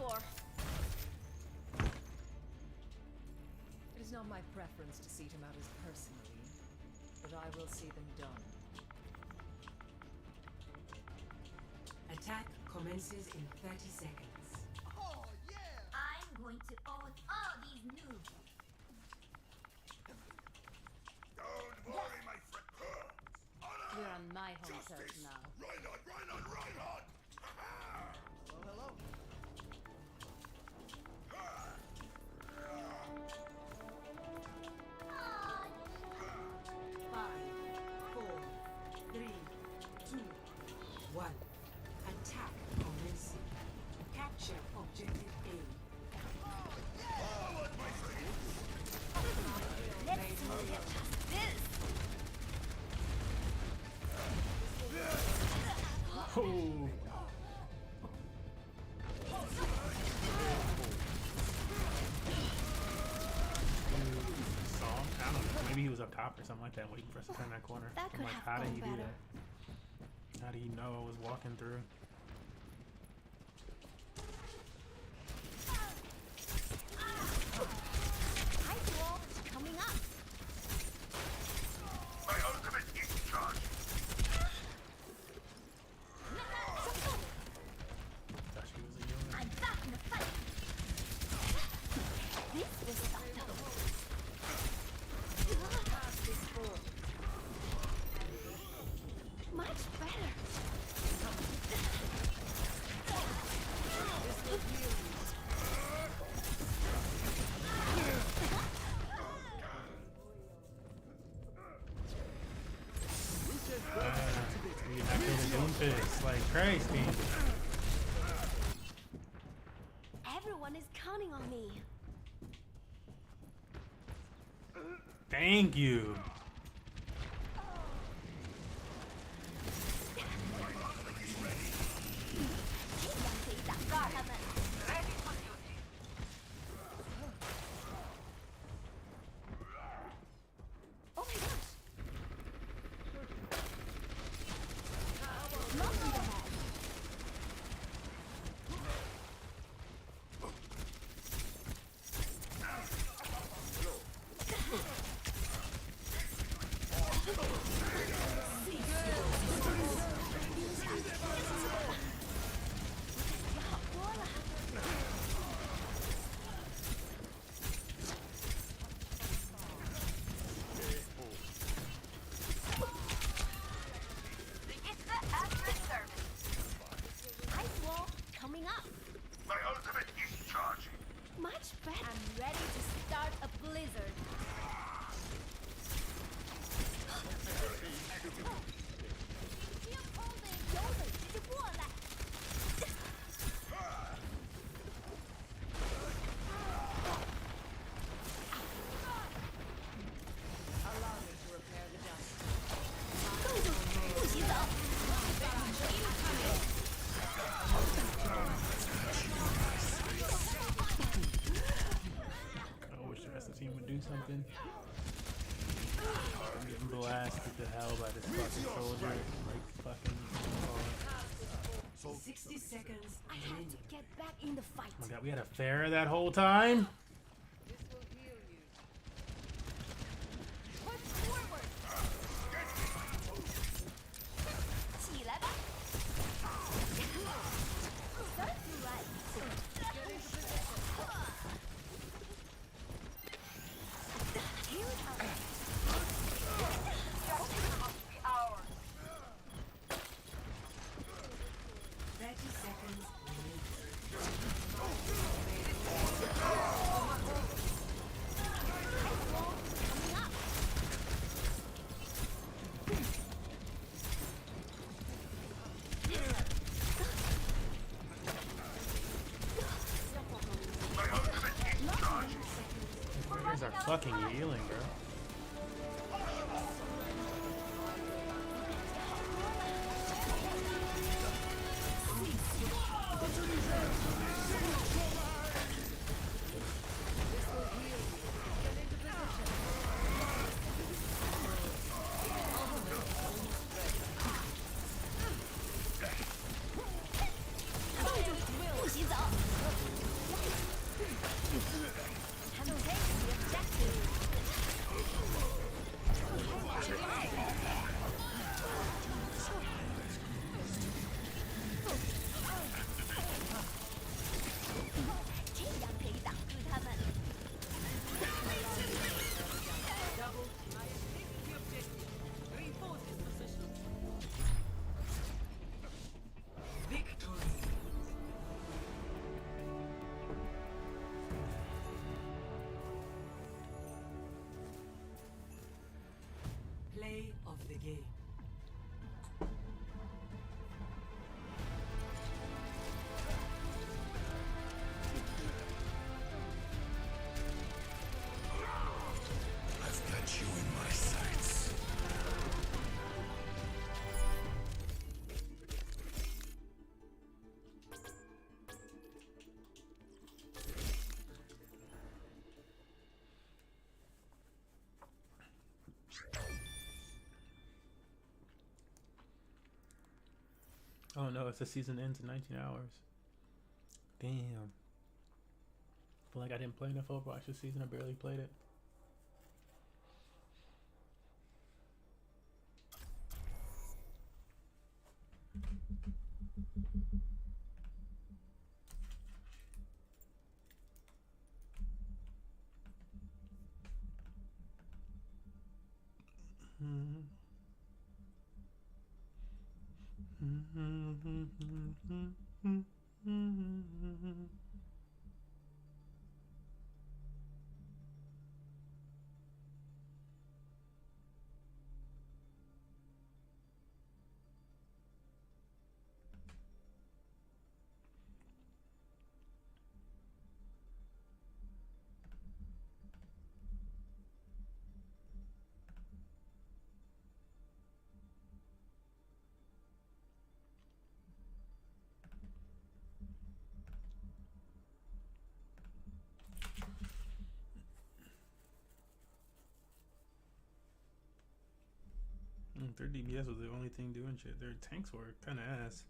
for. It is not my preference to see to matters personally, but I will see them done. Attack commences in 30 seconds. Oh, yeah! I'm going to own all these noobs. Don't worry, my friend. Honor! We're on my home turf Justice! now. Reinhardt, Reinhardt, Reinhardt! Well, hello. Five, 4, 3, 2, 1. Attack commencing. Capture objective A. Let's see who gets this. Oh. Saw him? I don't know. Maybe he was up top or something like that, waiting for us to turn that corner. That I'm could like, have how did gone he do better. that? How did he know I was walking through? Ice wall coming up. My ultimate is charged. Thought she was a human. I'm back in the fight. This was fucked up. Much better. Dude, I could have done this. Like, Christ, dude. Everyone is counting on me. Thank you. Oh my gosh. Not in the head. Ice wall coming up. My ultimate is charging. Much better. I'm ready to start a blizzard. Allow me to repair the dust. 不许走。 I wish the rest of the team would do something. I'm getting blasted to hell by this fucking soldier. Like, fucking. Oh 60 seconds I have remaining. to get back in the fight. my god, we had a fair that whole time? This will heal you. Push forward. 起来吧。Serves you right. Here it comes. 30 seconds remaining. Ice wall coming up. My ultimate is charging. You guys are fucking healing, bro. Begin. I've got you in my sights. Oh no, it's the season ends in 19 hours. Damn. Feel like I didn't play enough Overwatch this season. I barely played it. Their DBS was the only thing doing shit. Their tanks were kind of ass.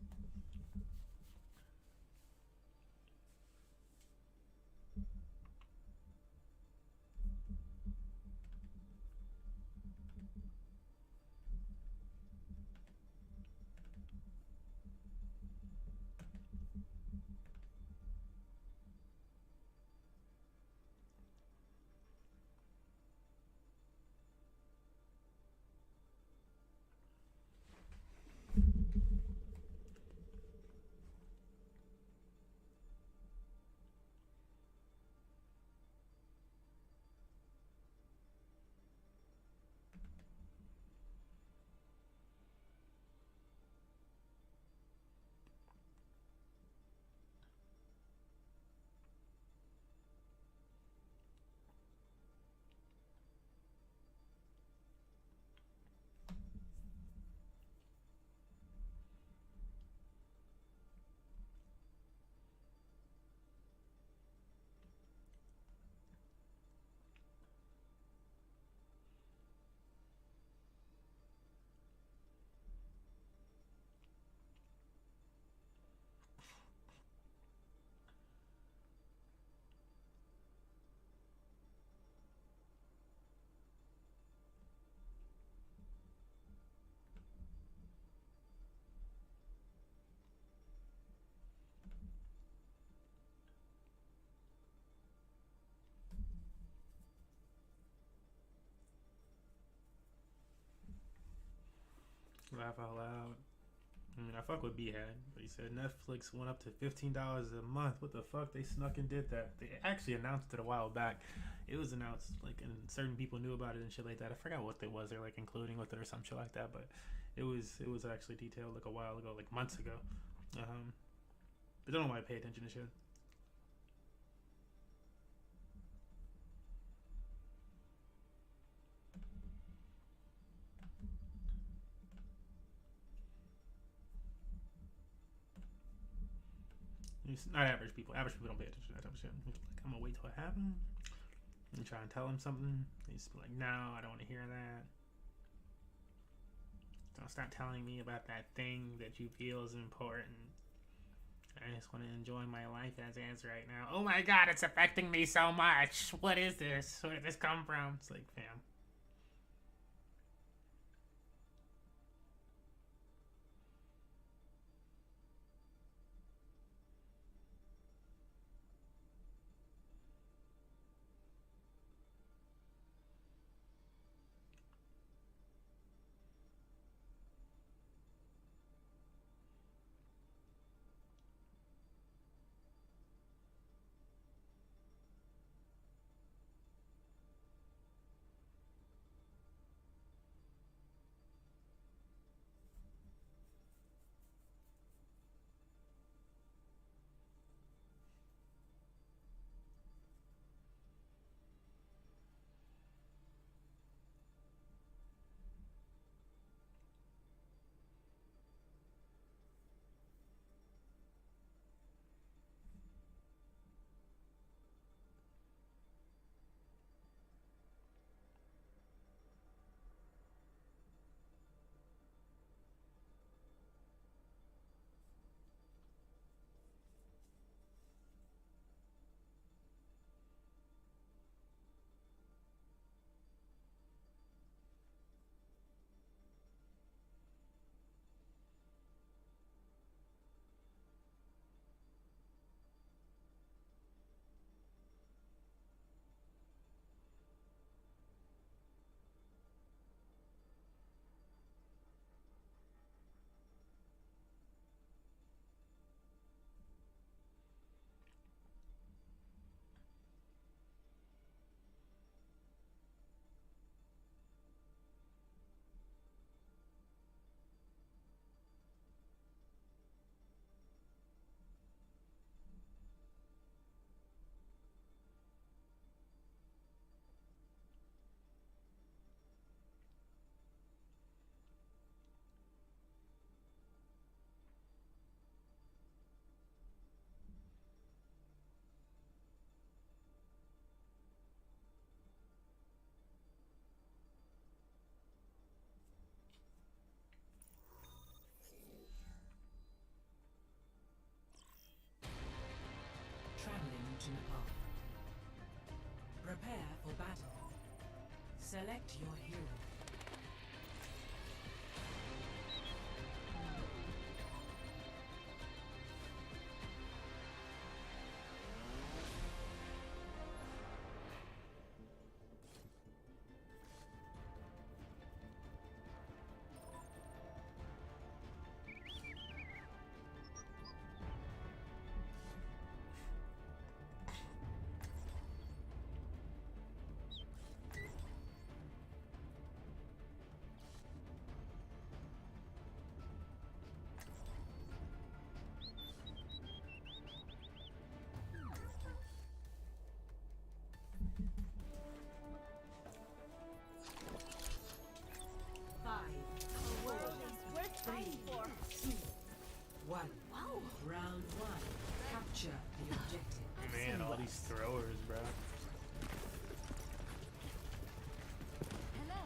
Laugh out loud. I mean, I fuck with B-Head, but he said Netflix went up to $15 a month. What the fuck? They snuck and did that. They actually announced it a while back. It was announced, like, and certain people knew about it and shit like that. I forgot what it was. They're, like, including with it or some shit like that, but it was actually detailed, like, a while ago, like, months ago. But don't know why I pay attention to shit. It's not average people. Average people don't pay attention to that type of shit. It's like, I'm gonna wait till it happens and try and tell him something. He's like, no, I don't want to hear that. Don't start telling me about that thing that you feel is important. I just want to enjoy my life as is right now. Oh my god, it's affecting me so much. What is this? Where did this come from? It's like, fam. Select your hero. One. Wow. Round one. Capture the objective. Man, all these throwers, bro. Hello.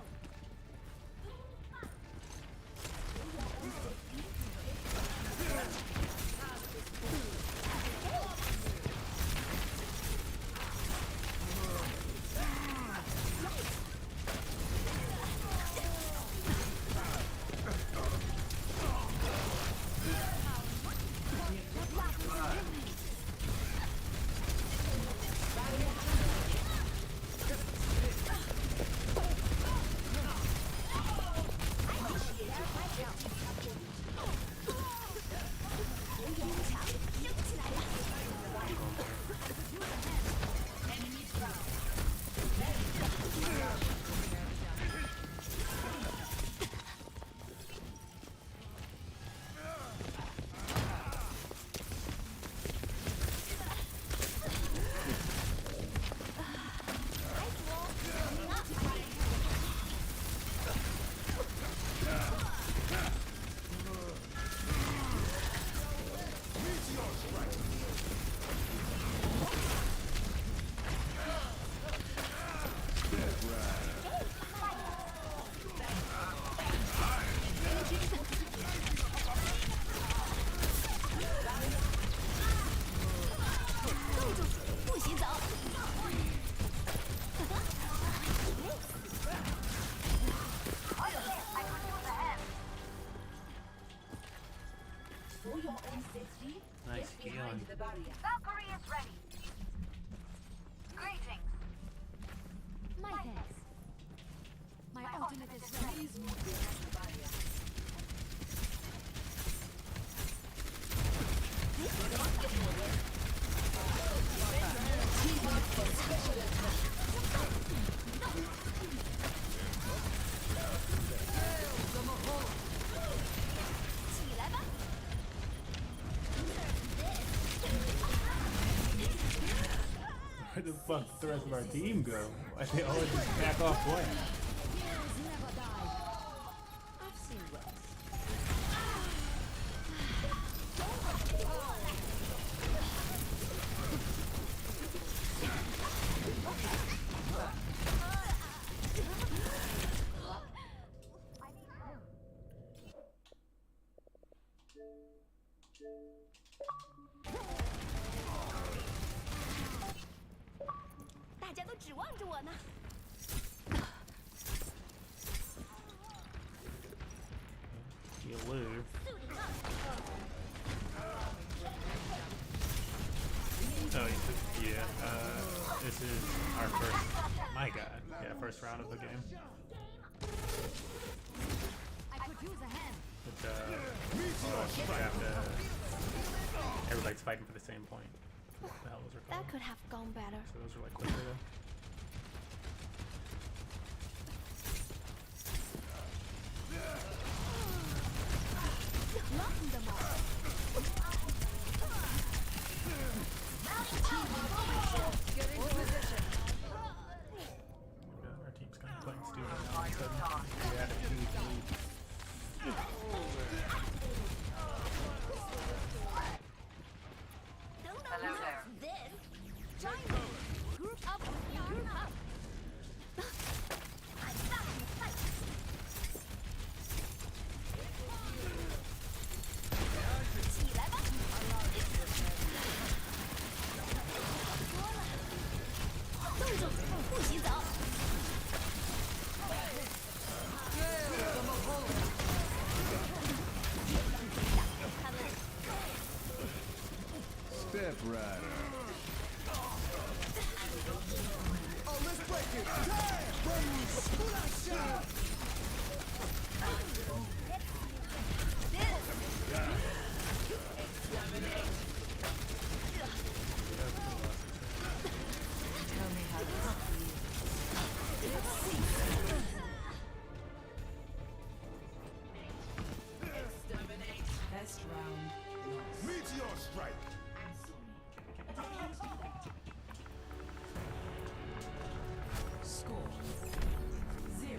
Nice healing. Valkyrie is ready. Greetings. My thanks. My ultimate is ready. Where the fuck did the rest of our team go? Why'd they all just back off playing? Heroes never die. I've seen worse. You lose. Oh, yeah. This is our first. My God. Yeah, first round of the game. I could use a hand. But, we have to. Everybody's fighting for the same point. What the hell was her called? That could have gone better. So those are like quicker though. Locking them up. Get in position. Our team's kind of playing stupid now. All of a sudden, we had a huge lead. Hello there. This. Join me. Group up with me. Group up. I'm back in the fight. spreader. Oh, let's break it. Tell me how this Best round. Meteor strike. Score 0-1.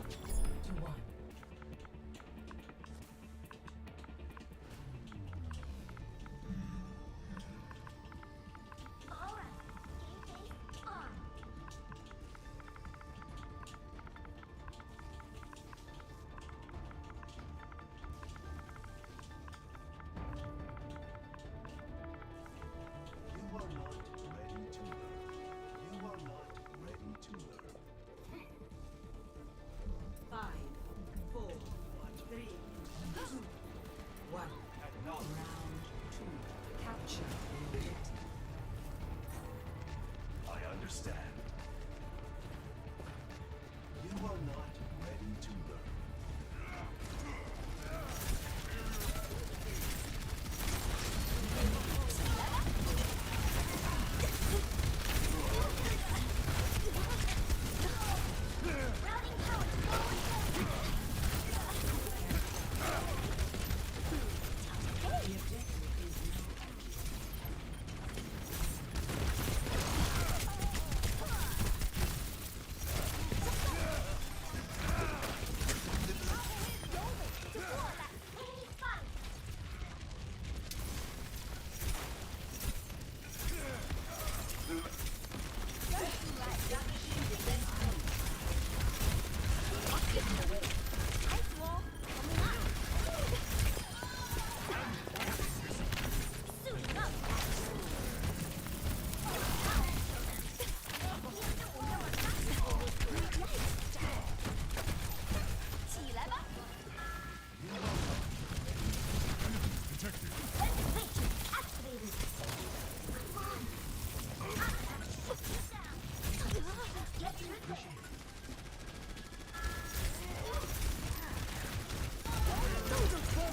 Alright, game face on. You are not ready to learn. You are not ready to learn. 5, 4, 3, 2, 1. Round 2. Capture the objective. I understand. You are not ready to learn.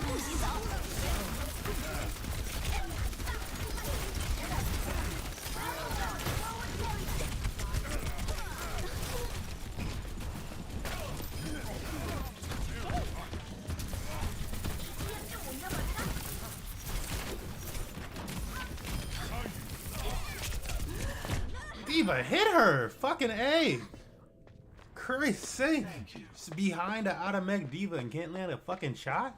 Routing power. The objective is now Diva hit her! Fucking A! Christ's sake! Just behind an auto-mech Diva and can't land a fucking shot?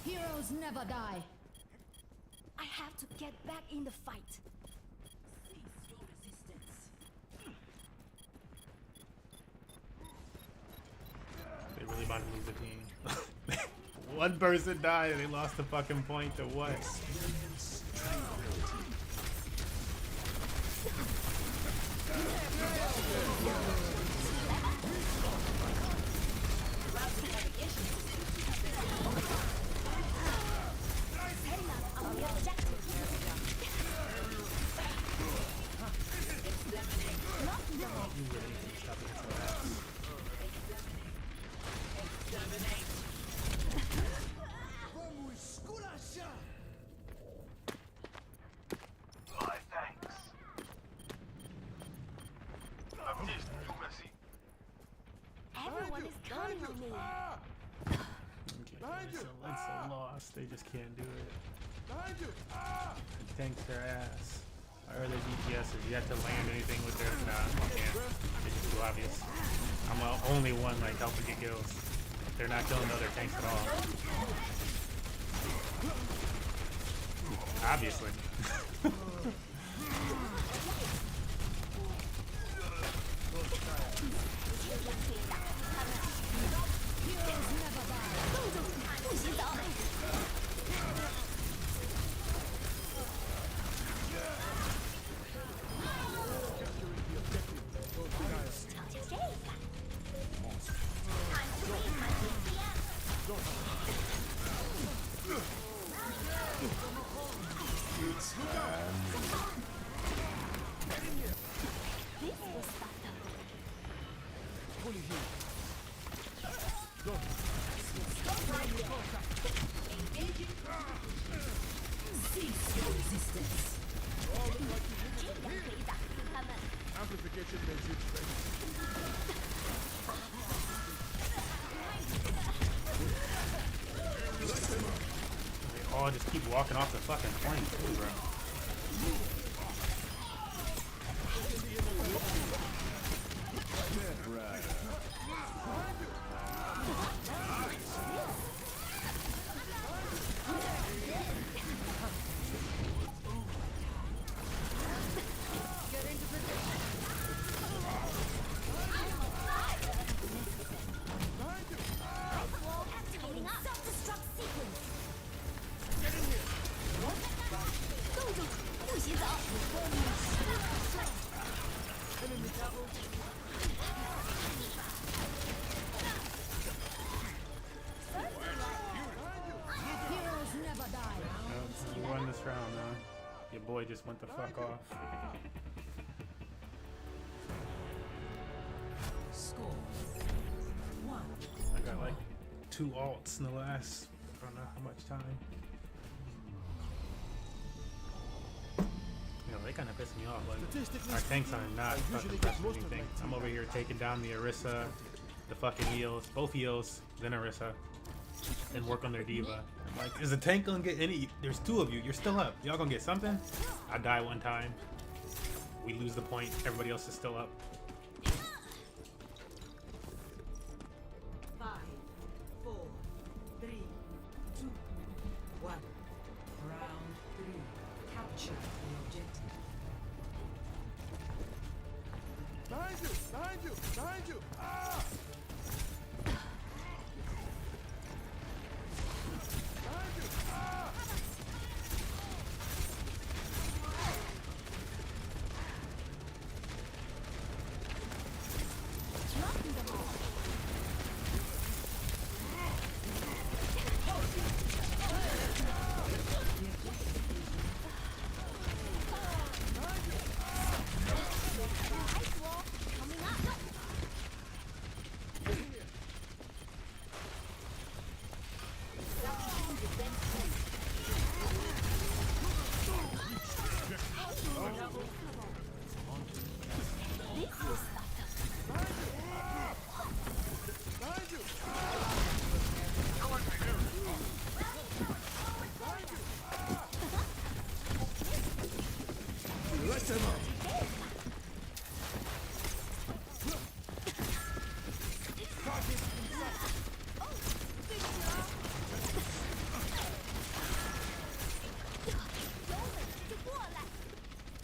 Heroes never die. I have to get back in the fight. They really about to lose the team. One person died and they lost the fucking point to what? Everyone is counting on me. Okay, so it's a loss. They just can't do it. Behind you. Tanks their ass. Our other DPS is yet to land anything with their you can't. It's just too obvious. I'm the only one like helping get kills. They're not killing the other tanks at all. Obviously. Cease your resistance. Amplification matrix ready. They all just keep walking off the fucking plane, too, bro. Activating self-destruct sequence. Heroes never die. You won this round, man. Your boy just went the fuck off. Score 1. I got like 2 alts in the last, I don't know how much time. You know, they kind of piss me off. Like, our tanks are not fucking pressing anything. I'm over here taking down the Orisa, the fucking Eels, both Eels, then Orisa, then work on their Diva. I'm like, is the tank gonna get any? There's 2 of you. You're still up. Y'all gonna get something? I die one time. We lose the point. Everybody else is still up. 5, 4, 3, 2, 1. Round 3. Capture the objective. Behind you! Behind you! Behind you! Ah! Behind you! Ah! Ice wall coming up. Behind you! Let them out!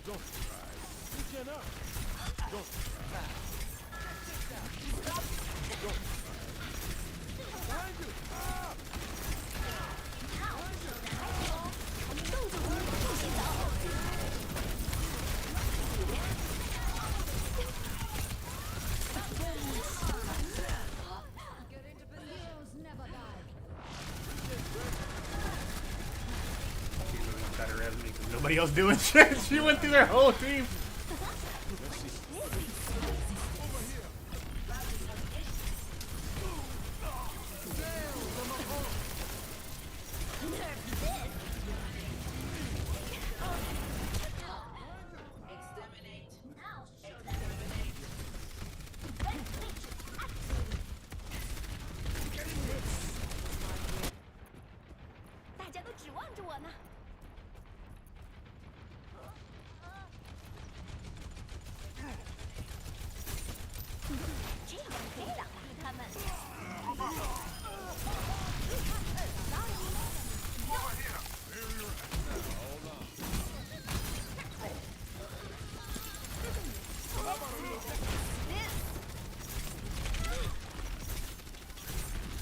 Don't try. You cannot. Don't try. Don't try. Behind you! Ah! Heroes never die. Better resume because nobody else doing shit. She went through their whole team. Exterminate. 大家都指望着我呢。这样可以挡住他们。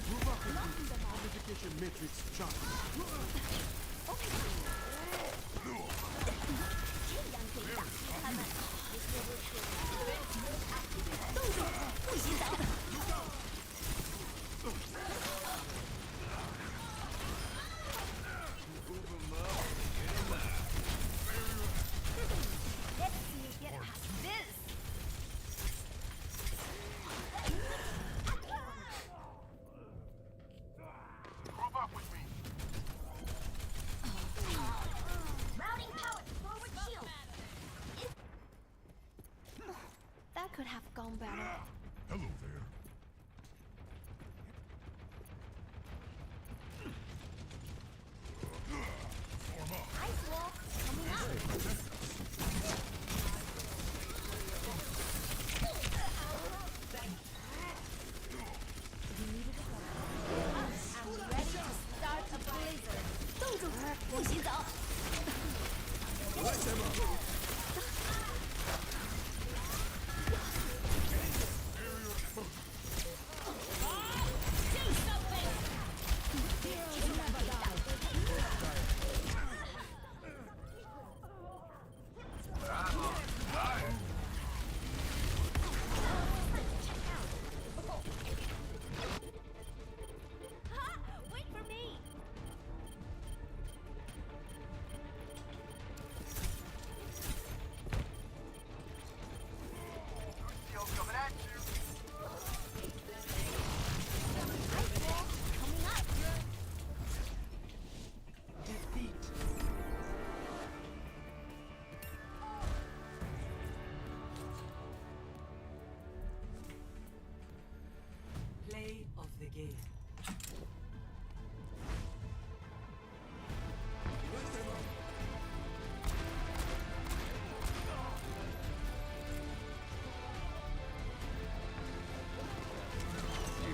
Move up with the amplification matrix jump. 这样可以挡住他们。动作不洗澡。Let's see you get past this. battle. Hello there. Form up. Ice wall coming up. I'm ready to start a blizzard. 冻住，我先走。Wait for me. Ice wall coming up. Play of the game.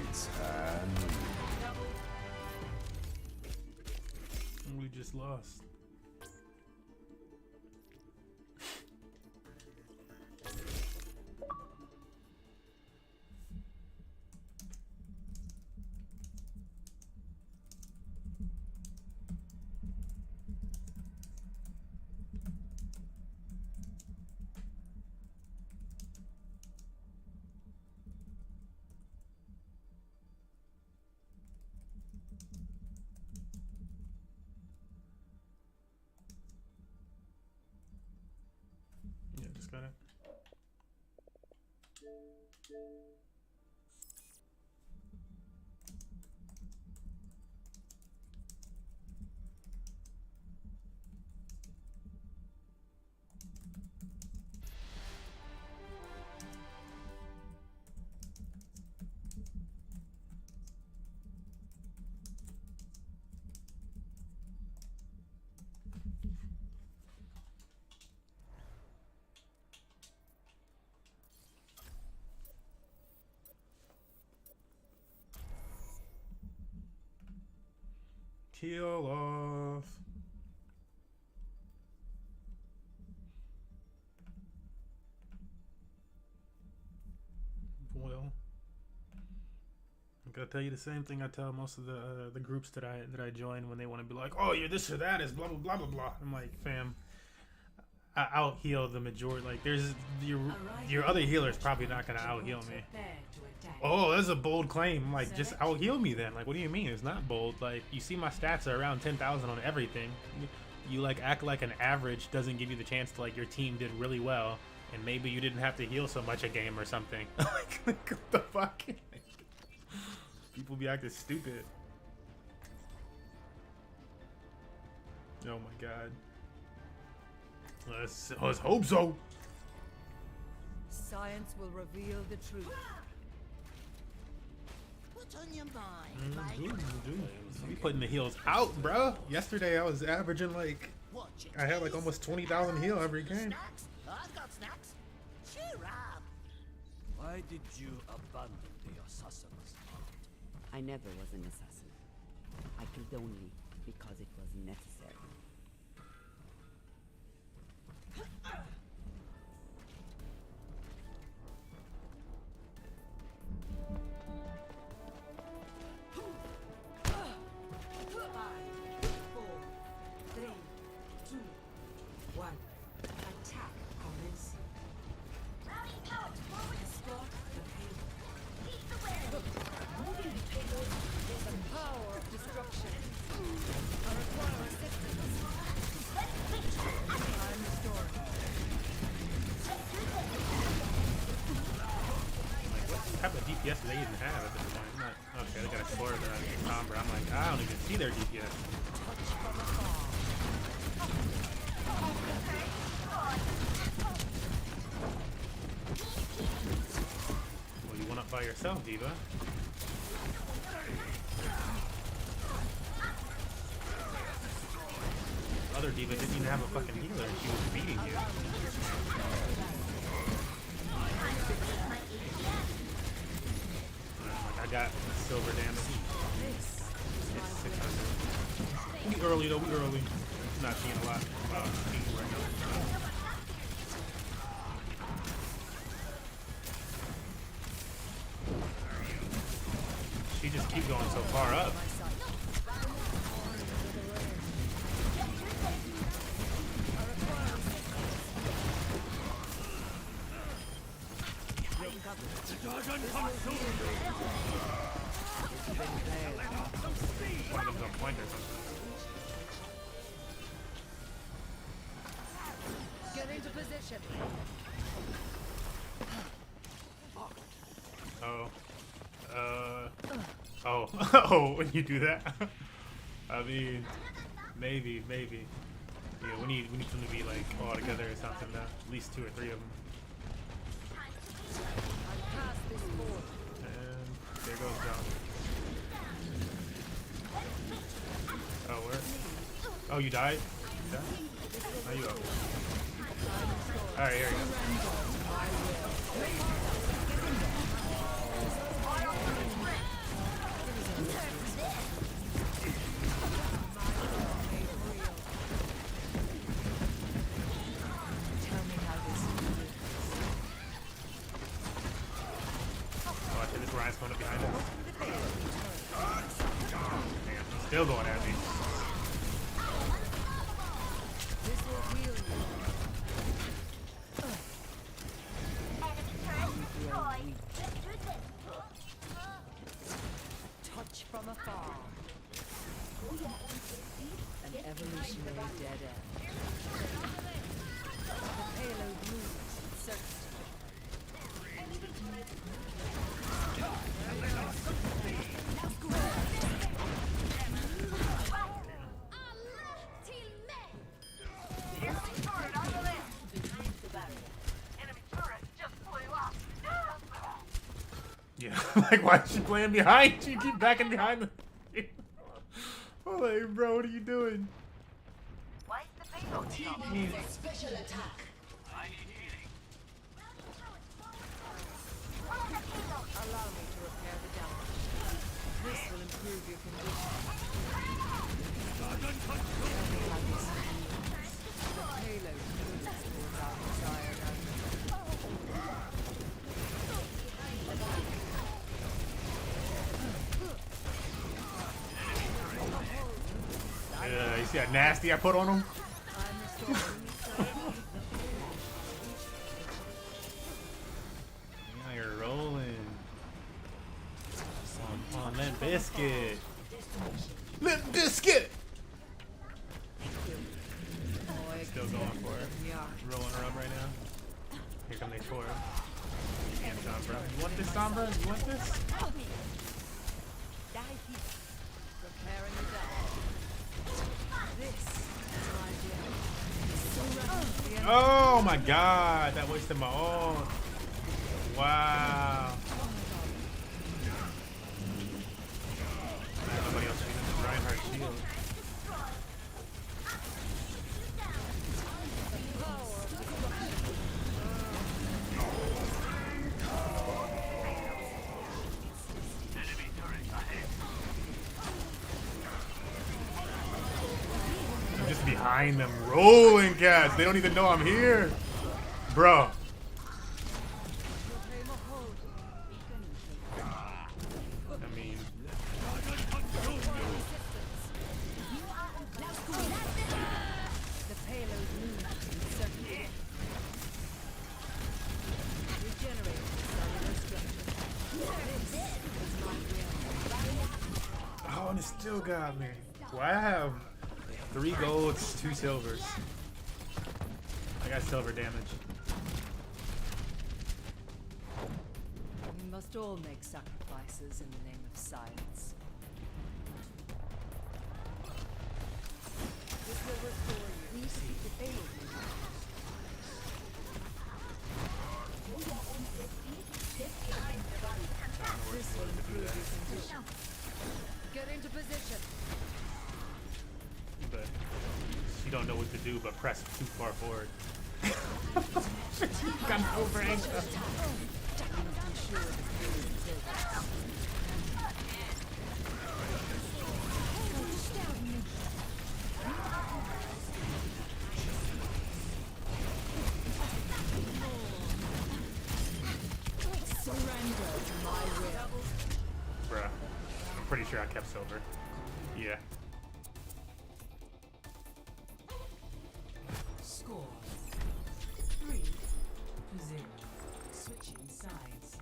It's hand. We just lost. Yeah, just got it. Kill off. Well, I gotta tell you the same thing I tell most of the groups that I join when they want to be like, oh, you're this or that is blah blah blah blah blah. I'm like, fam, I out heal the majority. Like, there's your other healer's probably not gonna out heal me. Prepare to attack. Oh, that's a bold claim. Like, just out heal me then. Like, what do you mean? It's not bold. Like, you see my stats are around 10,000 on everything. You like act like an average doesn't give you the chance to like your team did really well, and maybe you didn't have to heal so much a game or something. Like, what the fuck? People be acting stupid. Oh my god. Let's hope so. Science will reveal the truth. What's on your mind, Mike? We putting the heals out, bro. Yesterday I was averaging like, Watch it. I had like almost 20,000 heal every game. Snacks? I've got snacks. Cheer up. Why did you abandon the assassins? I never was an assassin. I killed only because it was necessary. Type of DPS do they even have at this point? I'm not, okay, they got a score that I can combo. I'm like, I don't even see their DPS. by yourself, Diva. Other Diva didn't even have a fucking healer and she was beating you. I got silver damage. It's 600. We early though, we early. Not seeing a lot of people right now. She just keep going so far up. One of them's on point or something. Get into position. Oh. Oh. Oh, when you do that? I mean, maybe. Yeah, we need them to be like all together or something now. At least 2 or 3 of them. And there goes John. Oh, where? Oh, you died? You died? How you up? Alright, here you go. Ryan's going up behind us. Damn, he's still going at me. Touch from afar. An evolutionary dead end. The payload moves. Search. Yeah, like why is she playing behind? She keep backing behind the I'm like, bro, what are you doing? Why is the payload special attack? Allow me to repair the damage. This will improve your condition. Tell me how this feels. The payload moves towards our desired outcome. You see how nasty I put on him? Yeah, you're rolling. On Limp Biscuit. Limp Biscuit! Still going for it. Rolling her up right now. Here come they 4. Damn, Sombra. You want this, Sombra? You want this? Preparing the damage. This is my deal. Oh my god, that wasted my ult. Wow. Nobody else using the Reinhardt shield. I'm just behind them, rolling cats. They don't even know I'm here, bro. I mean, The payload moves in circuit. Regenerating cellular structure. This is my will. oh, and it still got me. Wow. 3 golds, 2 silvers. I got silver damage. We must all make sacrifices in the name of science. This will restore you. We seek the payload. Just behind the body. don't know what to do but press too far forward. Got over anxious. Bruh, I'm pretty sure I kept silver. Yeah. Score 3-0. Switching sides.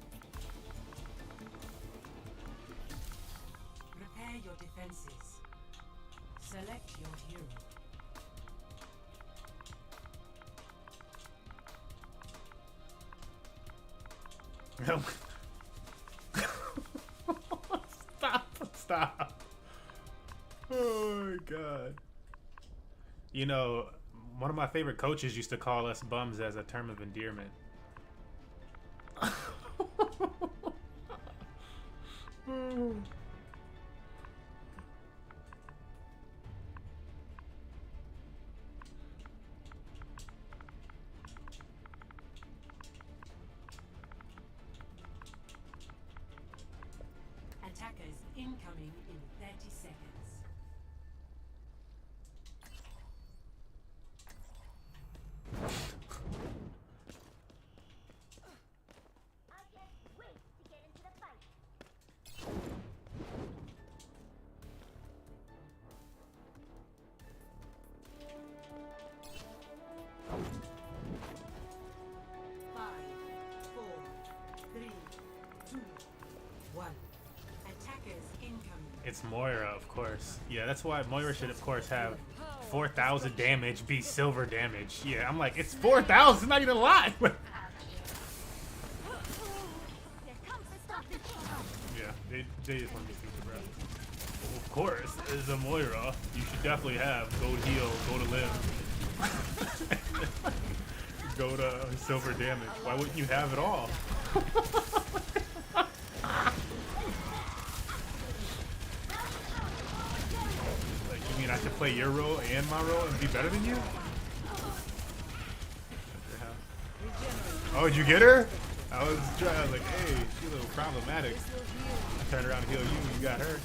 Prepare your defenses. Select your hero. Stop. Oh my god. You know, one of my favorite coaches used to call us bums as a term of endearment. Attackers incoming in 30 seconds. I can't wait to get into the fight. Five, 4, 3, 2, 1. Attackers incoming. It's Moira, of course. Yeah, that's why Moira should, of course, have 4,000 damage be silver damage. Yeah, I'm like, it's 4,000. It's not even a lot. Here comes the stoppage. Yeah, they just want to be stupid, bro. Well, of course, as a Moira, you should definitely have go to heal, go to live, go to silver damage. Why wouldn't you have it all? Like, you mean I should play your role and my role and be better than you? Oh, did you get her? I was like, hey, she's a little problematic. I turned around to heal you and you got her.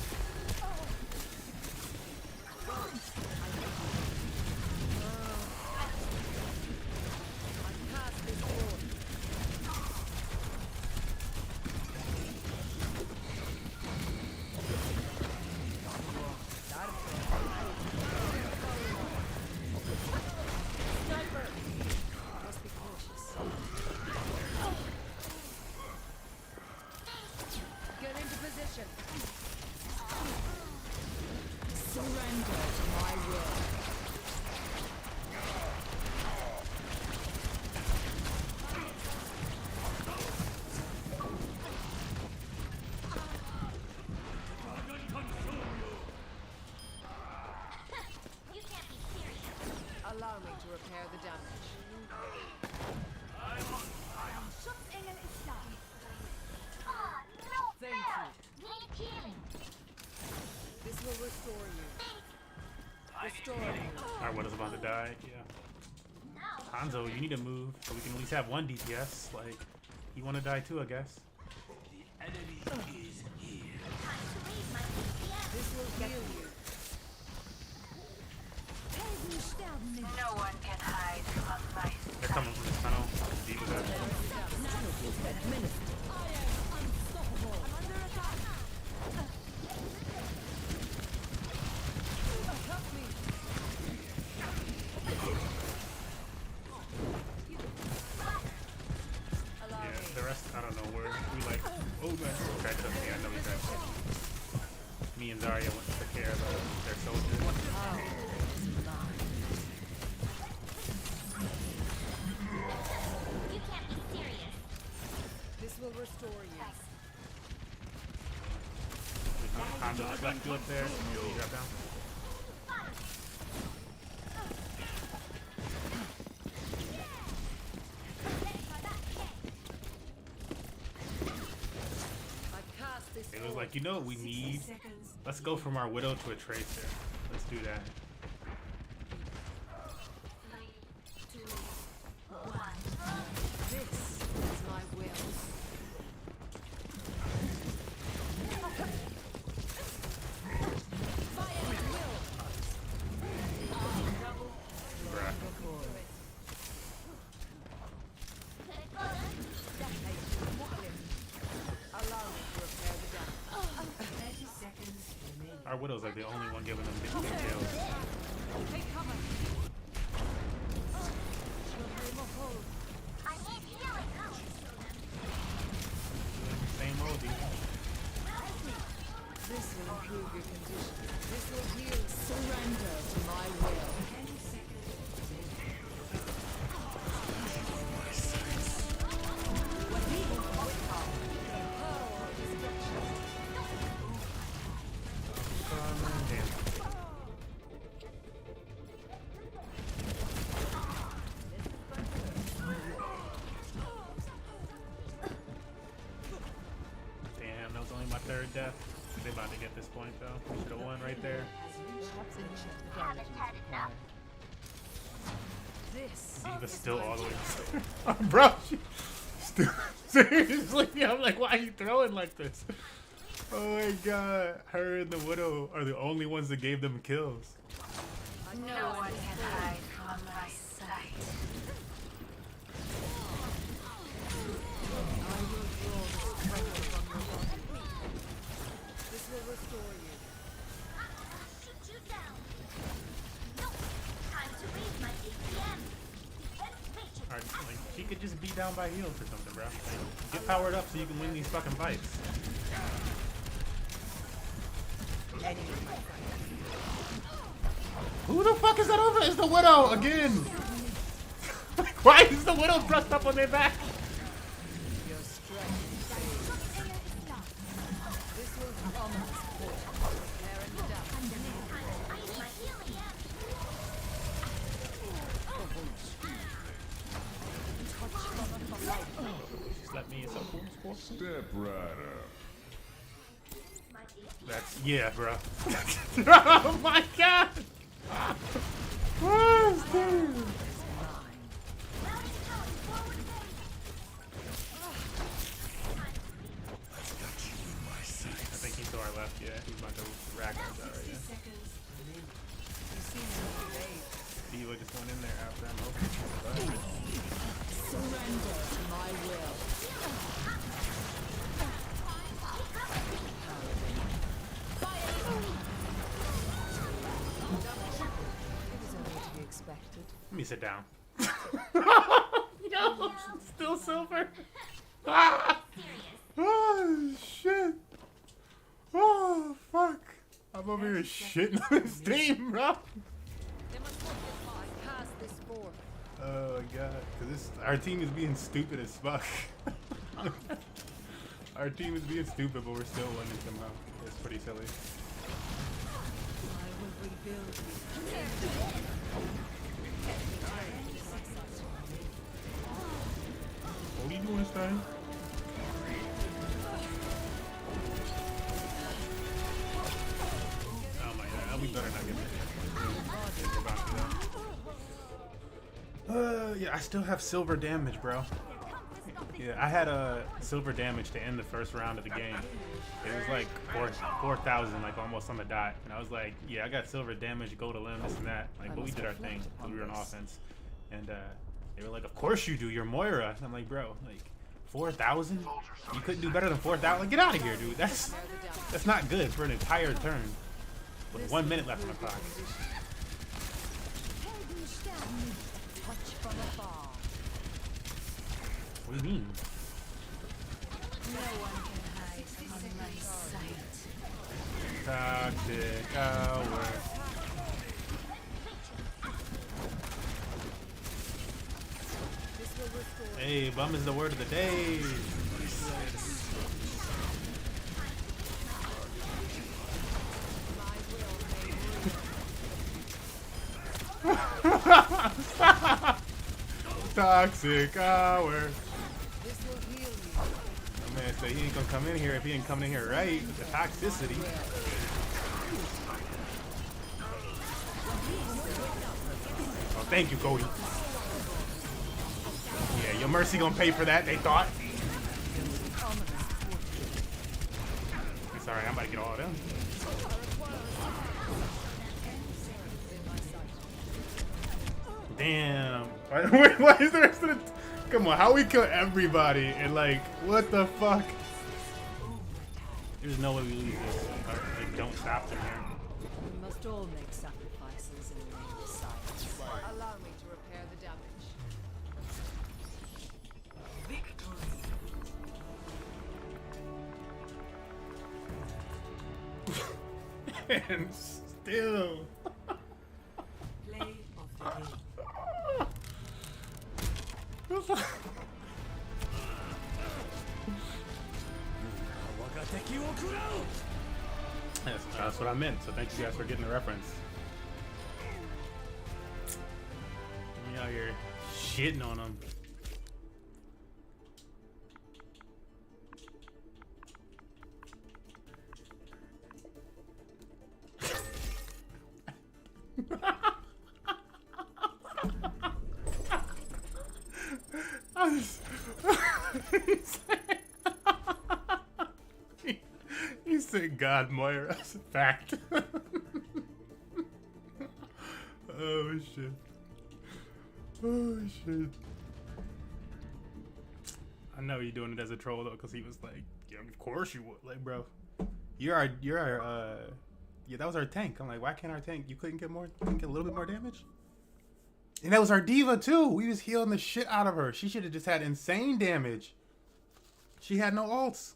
Get into position. Surrender to my will. You can't be serious. Allow me to repair the damage. Schutzengel ist da. Ah, no Thank fair. you. Need healing. This will restore you. Restore you. Alright, what is about to die? Yeah. Now, Hanzo, you need to move so we can at least have one DPS. Like, you want to die too, I guess. time to raise my DPS. This will heal you. No one can hide from my They're coming from this tunnel. Deep with that. Allow Yeah, me. the rest, I don't know where. We like, oh man, okay, trust me, I know he's there. Me and Zarya went to take care of their soldiers. You can't be serious. This will restore you. Hanzo just left you up there. You drop down. I cast this It was forth. like, you know what we need? seconds. Let's go from our Widow to a Tracer. Let's do that. Our Widow's like the only one giving them big kills. Take cover. I need healing. Same old dude. This will improve your condition. This will heal. Surrender to my will. Damn, that was only my third death. They about to get this point though. We should have won right there. Haven't had enough. This Eva's still all the way. Bro, she still seriously. I'm like, why are you throwing like this? Oh my god, her and the Widow are the only ones that gave them kills. No one can hide from my sight. I will draw the strength from your body. This will restore you. Shoot you down. No. Time to raise my APM. Or, like, she could just be down by heals or something, bro. Like, get powered up so you can win these fucking fights. Who the fuck is that over? It's the Widow again. Like, why is the Widow thrust up on their back? Your strength. This will come and support. Prepare and adapt. Just let me in some cool. Step right up. That's yeah, bro. Oh my god. Oh, dude. I think he's to our left, yeah. He's about to rack us out right now. Diva just went in there after I'm open. Surrender to my will. It was only to be expected. Let me sit down. Yo, still silver. Ah! Oh shit. Oh fuck. I'm over here shitting on this team, bro. They must pass this forth. Oh my god. Cause this our team is being stupid as fuck. Our team is being stupid, but we're still winning somehow. It's pretty silly. I will rebuild you. What are you doing this time? Oh my god, we better not get that. Yeah, I still have silver damage, bro. Yeah, I had a silver damage to end the first round of the game. It was like 4,000, like almost on the dot. And I was like, yeah, I got silver damage, go to limb, this and that. Like, but we did our thing because we were on offense. And they were like, of course you do, you're Moira. And I'm like, bro, like 4,000? You couldn't do better than 4,000? Like, get out of here, dude. That's not good for an entire turn. With 1 minute left on the clock. Touch from afar. What do you mean? No one can hide from my sight. Toxic hour. Hey, bum is the word of the day. Toxic hour. This will heal you. My man said he ain't gonna come in here if he ain't coming in here right with the toxicity. Oh, thank you, Cody. Yeah, your mercy gonna pay for that, they thought. It's alright, I'm about to get all of them. Damn. Wait, why is the rest of the... Come on, how we kill everybody and like, what the fuck? There's no way we lose this. Like, don't stop them here. We must all make sacrifices in the name of science. Allow me to repair the damage. And still. Play of the game. That's what I meant. So thank you guys for getting the reference. We out here shitting on them. He said God, Moira. That's a fact. Oh shit. Oh shit. I know you're doing it as a troll though, because he was like, yeah, of course you would. Like, bro, you're our yeah, that was our tank. I'm like, why can't our tank? You couldn't get more? Couldn't get a little bit more damage? And that was our diva too. We was healing the shit out of her. She should have just had insane damage. She had no ults.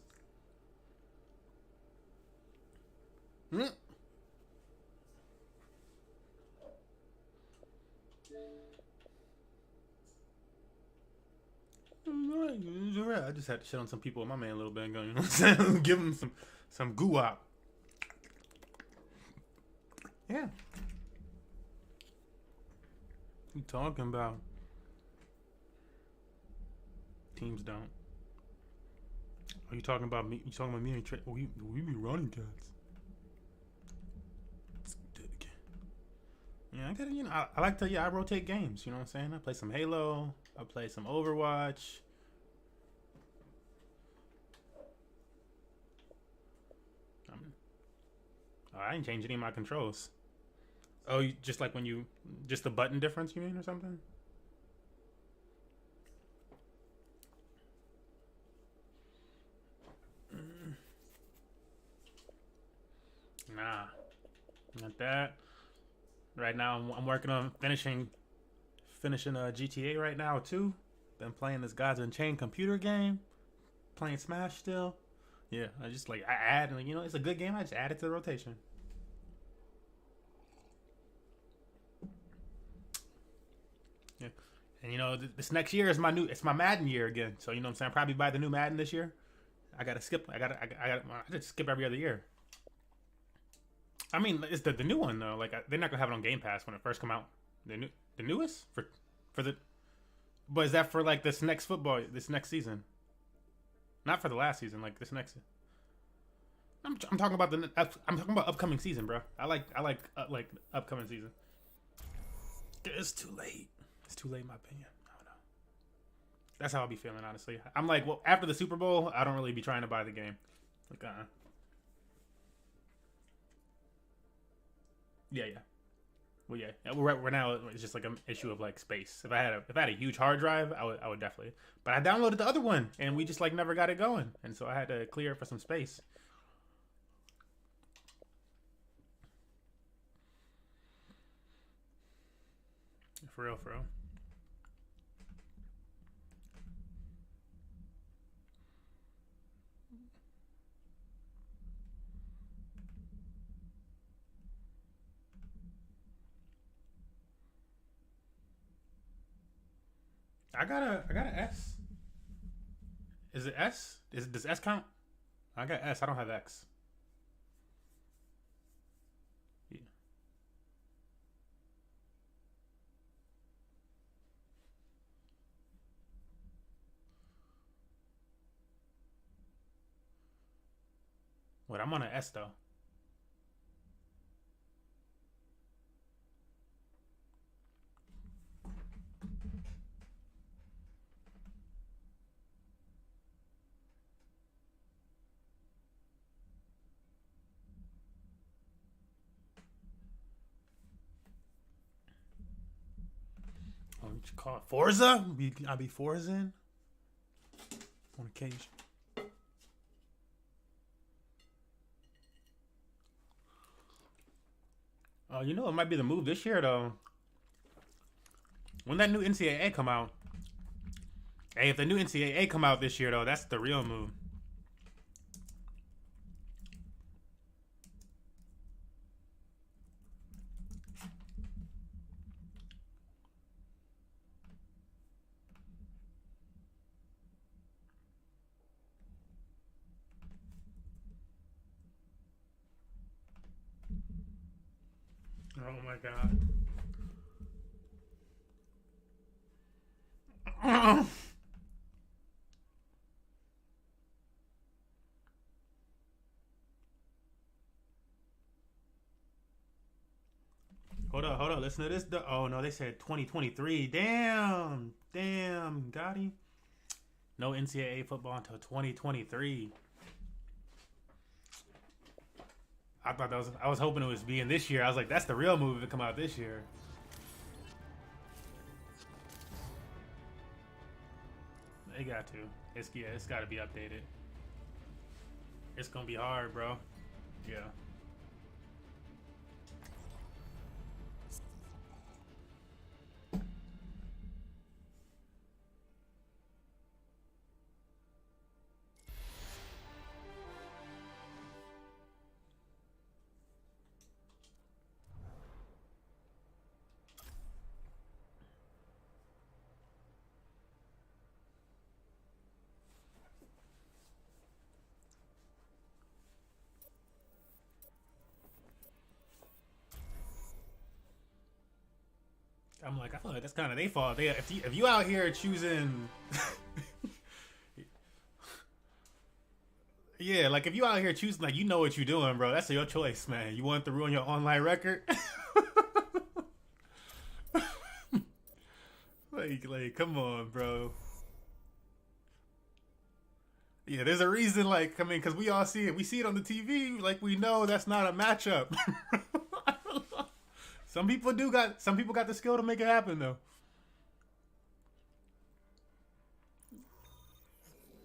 Hmm. Alright. I just had to shit on some people in my man a little bit and go, you know what I'm saying? Give them some goo-wop. Yeah. What you talking about? Teams don't. Are you talking about me? You talking about me and Trey? We be running cats. Let's do it again. Yeah, I gotta, you know, I like to, yeah, I rotate games, you know what I'm saying? I play some Halo, I play some Overwatch. I didn't change any of my controls. Oh, you, just like when you, just the button difference, you mean, or something? Nah, not that. Right now, I'm working on finishing GTA right now too. Been playing this Gods Unchained computer game, playing Smash still. Yeah, I just like I add, and you know, it's a good game. I just add it to the rotation. Yeah, and you know, this next year is it's my Madden year again. So you know what I'm saying. I'll probably buy the new Madden this year. I just skip every other year. I mean, it's the new one though. Like they're not gonna have it on Game Pass when it first come out. The newest for the, but is that for like this next season? Not for the last season, like this next. I'm talking about I'm talking about upcoming season, bro. I like upcoming season. It's too late. It's too late, in my opinion. I don't know. That's how I'll be feeling, honestly. I'm like, well, after the Super Bowl, I don't really be trying to buy the game. Like, Yeah. Well, yeah. We're now. It's just like an issue of like space. If I had a huge hard drive, I would definitely. But I downloaded the other one, and we just like never got it going, and so I had to clear it for some space. For real. I got a S. Is it S? Does S count? I got S. I don't have X. Yeah. What? I'm on an S though. What you call it? Forza? I'll be Forza in on occasion. Oh, you know it might be the move this year though. When that new NCAA come out, hey, if the new NCAA come out this year though, that's the real move. Oh my god. Hold up. Listen to this. Oh no, they said 2023. Damn, Gotti. No NCAA football until 2023. I thought that was. I was hoping it was being this year. I was like, that's the real movie to come out this year. They got to. It's got to be updated. It's gonna be hard, bro. Yeah. I'm like, I feel like that's kind of their fault. If you out here choosing, yeah, like if you out here choosing, like you know what you're doing, bro. That's your choice, man. You want to ruin your online record? like, come on, bro. Yeah, there's a reason. Like, I mean, because we all see it. We see it on the TV. Like, we know that's not a matchup. Some people got the skill to make it happen though.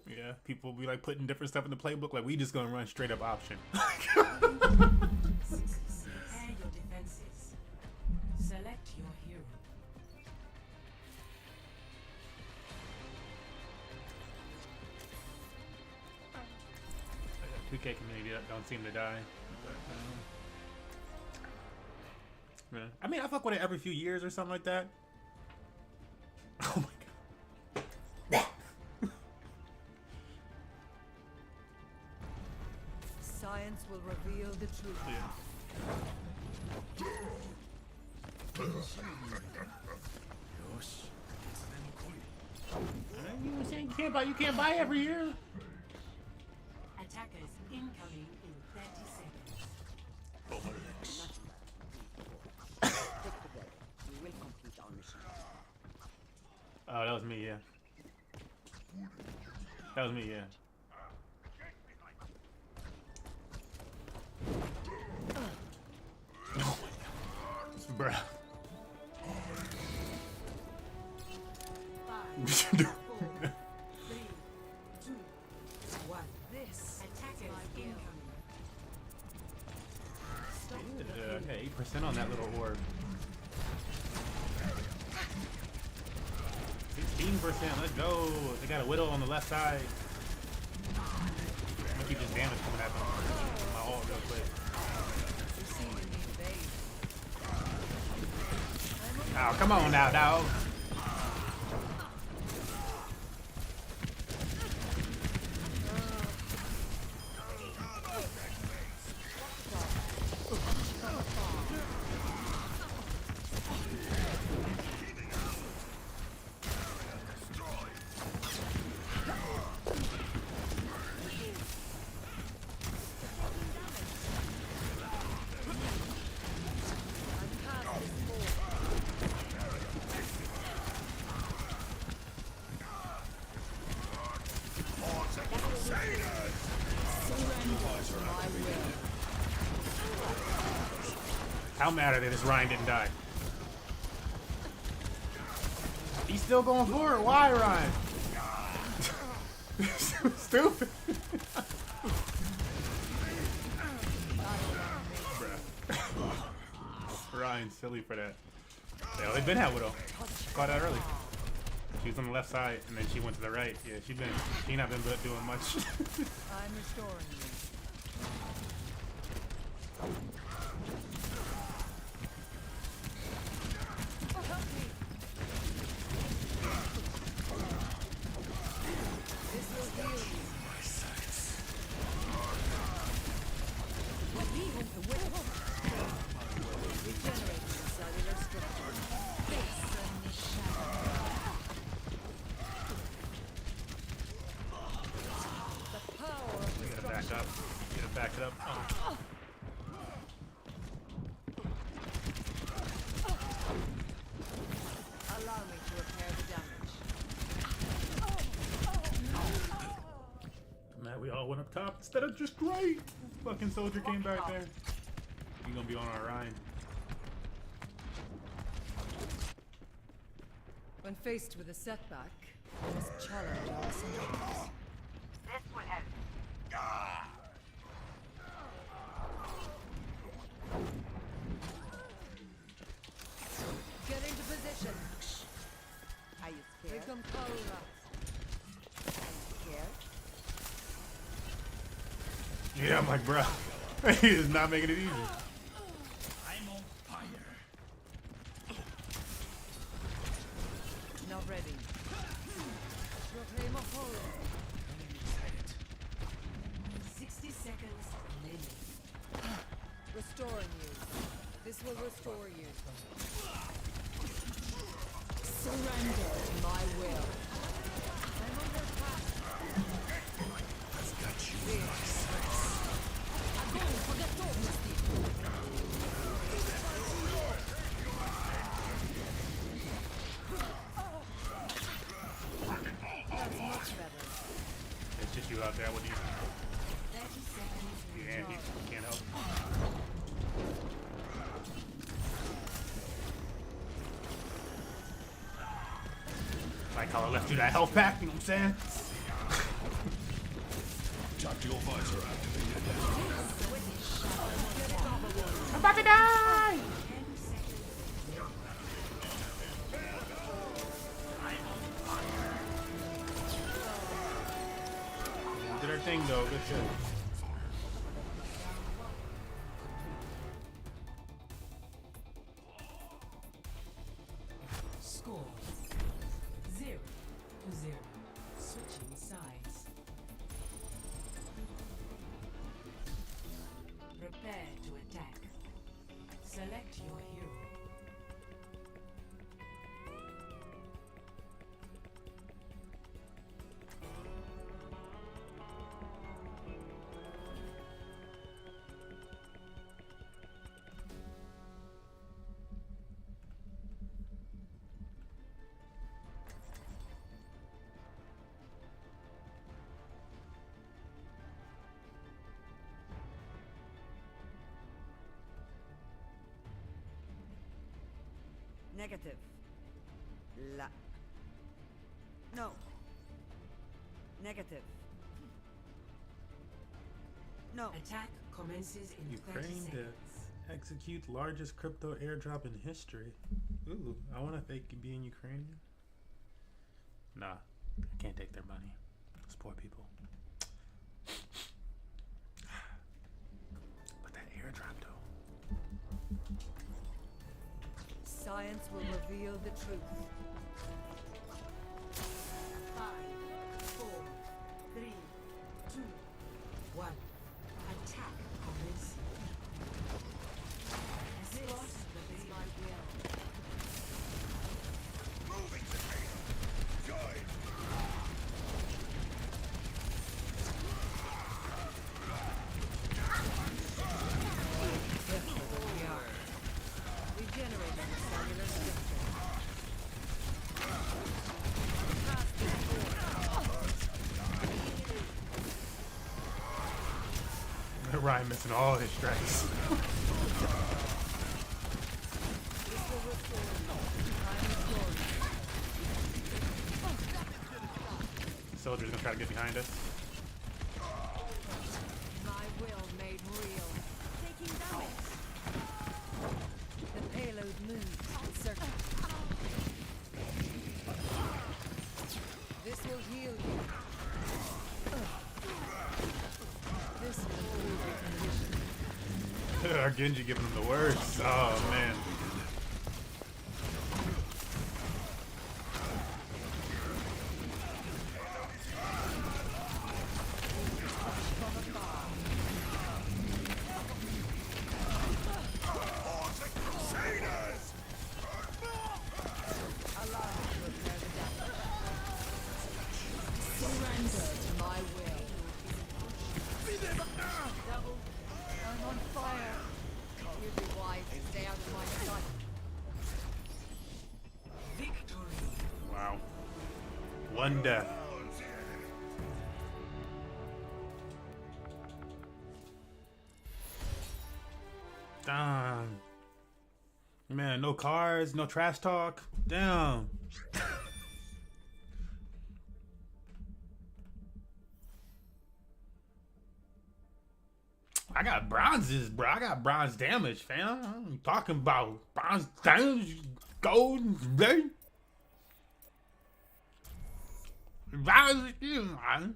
Yeah, people be like putting different stuff in the playbook. Like we just gonna run straight up option. Prepare your defenses. Select your hero. 2K community don't seem to die. Yeah. I mean, I fuck with it every few years or something like that. Oh my god. Science will reveal the truth. You were saying you can't buy every year. Attackers incoming in 30 seconds. Take the bed. We will complete our mission. Oh, that was me, yeah. That was me, yeah. Bruh. 5, 4, 3, 2, 1. This Attackers incoming. Stop the Okay, 8% on that little orb. 16%, let's go. They got a Widow on the left side. I'm gonna keep this damage coming at them. My ult real quick. Oh, come on now, dog. How mad are they this Ryan didn't die? He's still going for it. Why, Ryan? Stupid. Ryan's silly for that. They always been had Widow. Caught that early. She was on the left side, and then she went to the right. Yeah, she not been doing much. I'm restoring you. Help me. This will heal you. Regenerating the cellular structure. Face in the shadow. The power of You gotta back up. You gotta back it up. Oh. allow me to repair the damage. Man, we all went up top instead of just right. Fucking soldier came back there. You gonna be on our Ryan. When faced with a setback, we must challenge our assumptions. This will help. Get into position. Are you Here scared? come Karula. Scared? Yeah, I'm like, bro. He is not making it easy. I'm on fire. Not ready. Proclaim a horror. 60 seconds remaining. Restoring you. This will restore you. Surrender To my will. I'm under attack. I've got you. That's much better. It's just you out there. What do you? 30 seconds Yeah, he can't help. Like how I left you that health pack. You know what I'm saying? Tactical visor activated. I'm about to die. Did her thing though. Good shit. Score 0-0. Switching sides. Prepare to attack. Select your hero. Negative. La. No. Negative. No. Attack commences in 30 Ukraine to seconds. execute largest crypto airdrop in history. Ooh, I wonder if they can be in Ukrainian. Nah, I can't take their money. It's poor people. But that airdrop though. Science will reveal the truth. 5, 4, 3, 2, 1. Attack commencing. This is my will. Moving potato. Join. Regenerating the cellular structure. Ryan missing all his strikes. This will restore you. I'm restoring you. Soldier's gonna try to get behind us. My will made real. Taking damage. The payload Genji giving him the worst. Oh man. Wow. One death. Damn. Man, no cars, no trash talk. Damn. I got bronzes, bro. I got bronze damage, fam. I'm talking about bronze damage, gold, red. Bronze, man.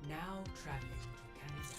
Now traveling to Canada.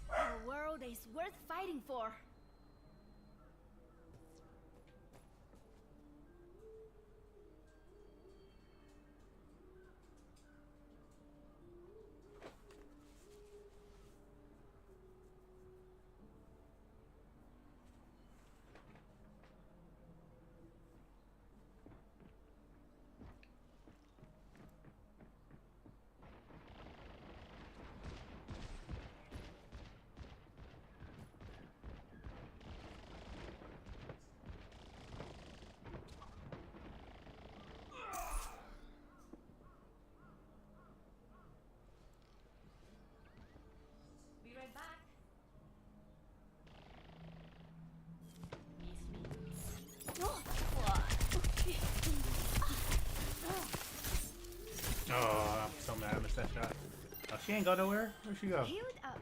A world is worth fighting for. Oh, I'm so mad I missed that shot. Oh, she ain't go nowhere. Where'd she go? Healed up.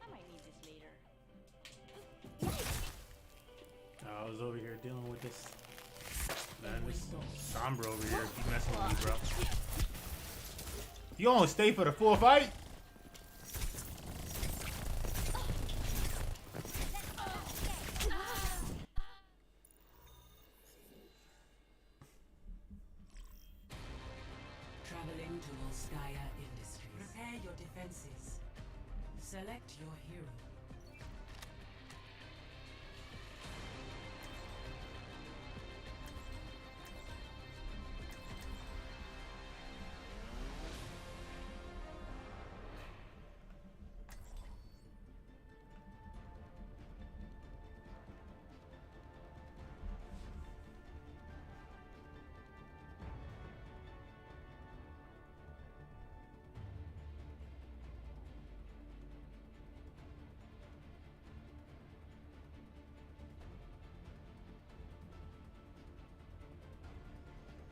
I might need this later. I was over here dealing with this. Man, this Sombra over here keep messing with me, bro. You don't stay for the full fight? Traveling to Volskaya Industries. Prepare your defenses. Select your hero.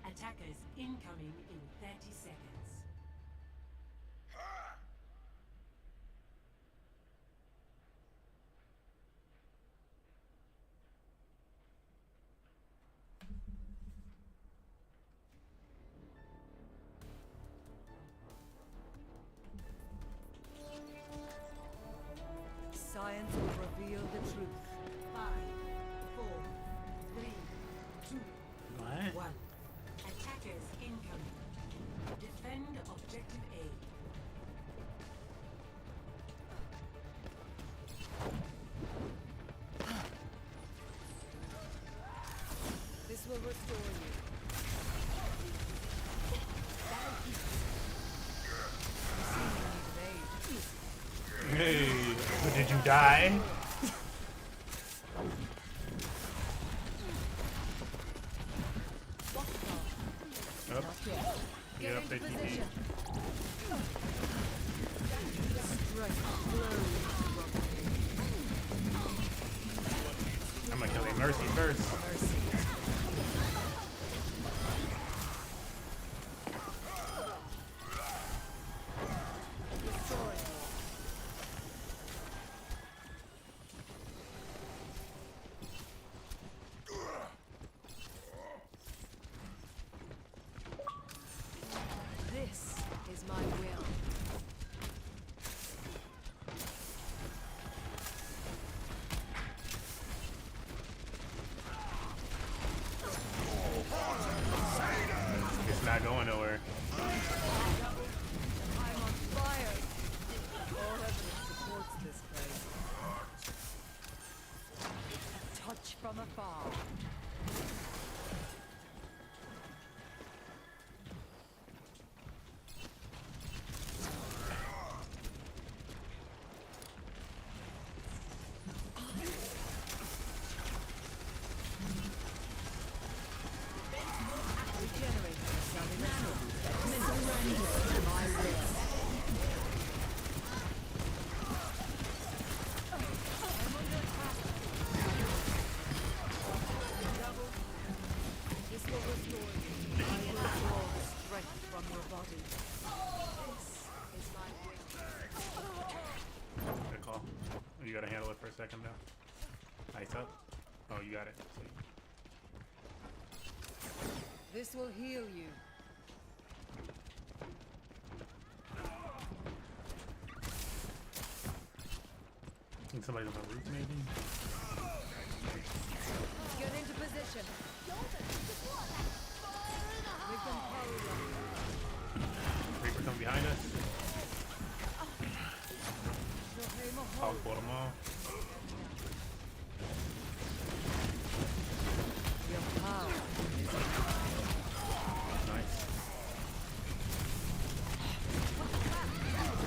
Attackers incoming in 30 seconds. Science will reveal the truth. 5, 4, 3, 2, What? 1. Attackers incoming. Defend objective A. This will restore you. Hey, did you die? Yep. Get up there, TP. I'm gonna kill a Mercy first. This is my will. It's not going nowhere. I'm on fire. All evidence supports this place. A touch from afar. Good call. You gotta handle it for a second now. Ice up. Oh, you got it. Sweet. This will heal you. I think somebody's on the roof, maybe? Get into position. We've been Reaper come behind us. I'll pull them all. Your power. Nice.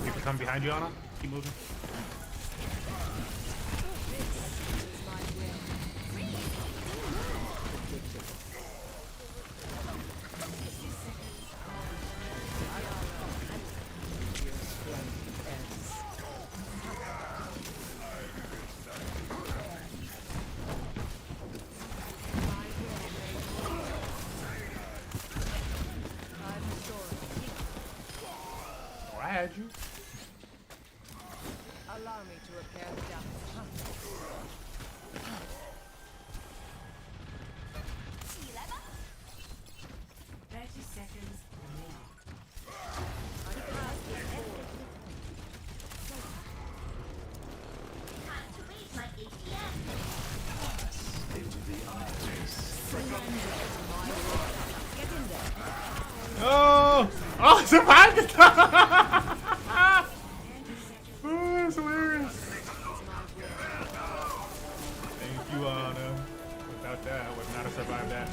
Reaper come behind you, Anna. Keep moving. had you. Allow me to repair the damage. 30 seconds remaining. I cast this forward. Time to raise my ATM. Into the eyes. Get in there. Oh! Oh, I survived it! Oh, that's hilarious. Thank you, Anna. Without that, I would not have survived that.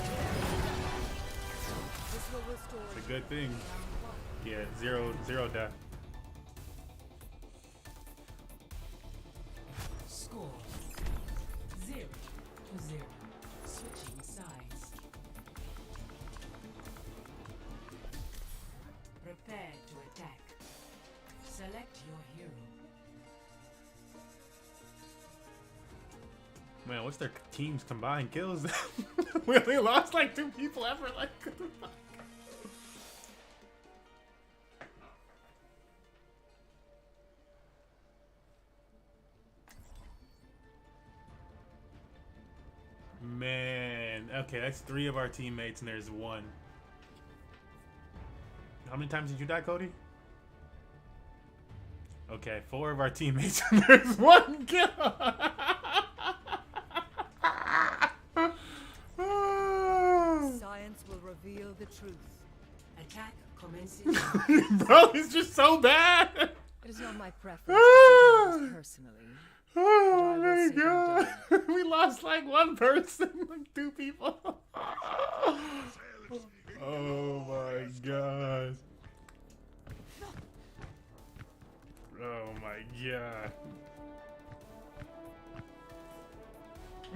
This will restore It's a good thing. Yeah, zero death. Score 0-0. Switching sides. Prepare to attack. Select your hero. Man, what's their team's combined kills? We only lost like 2 people ever. Like, what the fuck? Man, okay, that's 3 of our teammates, and there's 1. How many times did you die, Cody? Okay, 4 of our teammates, and there's 1 kill. Science will reveal the truth. Attack commences. Bro, it's just so bad. It is not my preference to see things personally. Oh But I will my see them god. We lost like 1 person, like 2 people. Oh my god. Oh my god.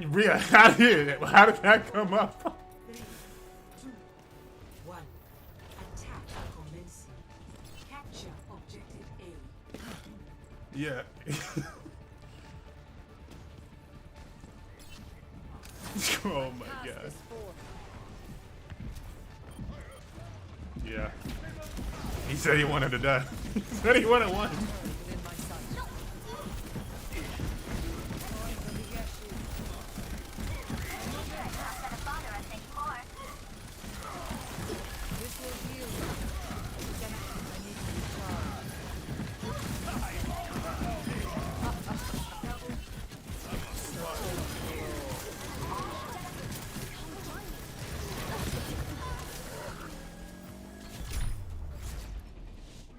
Rhea, how did that come up? 3, 2, 1. Attack commencing. Capture objective A. Yeah. Oh my Cast god. this forward. Yeah. He said he wanted to die. He said he wanted 1. Within my sight. This will heal me. I need to recharge.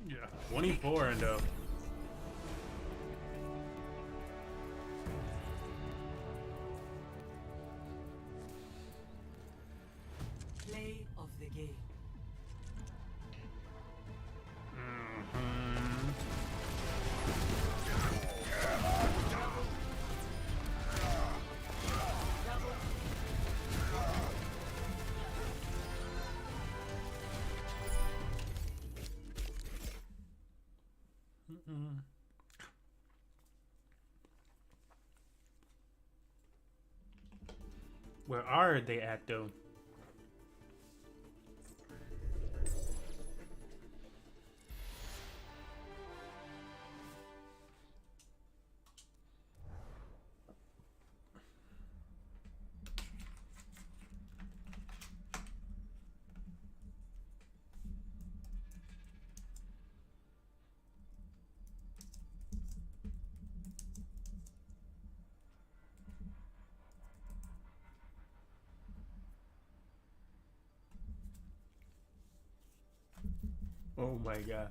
Yeah. 24 endo. Play of the game. Mhm. Mm-mm. Where are they at though? Oh my god.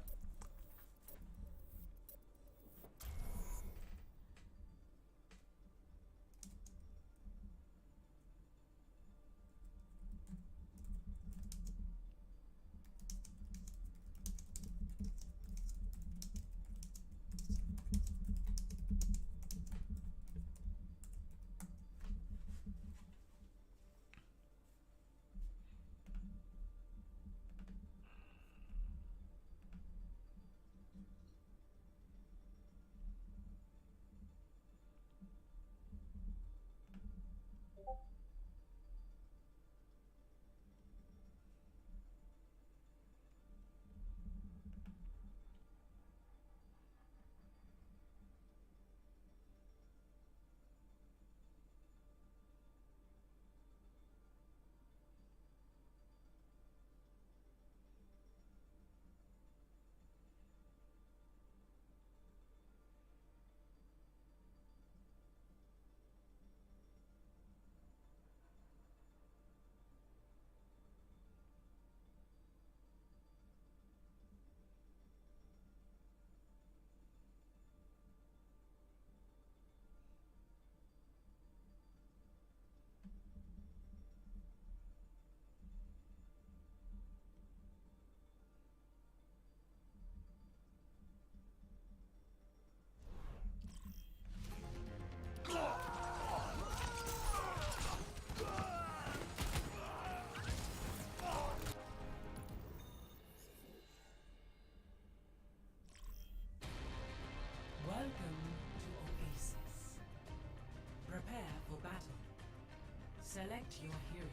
Select your hero.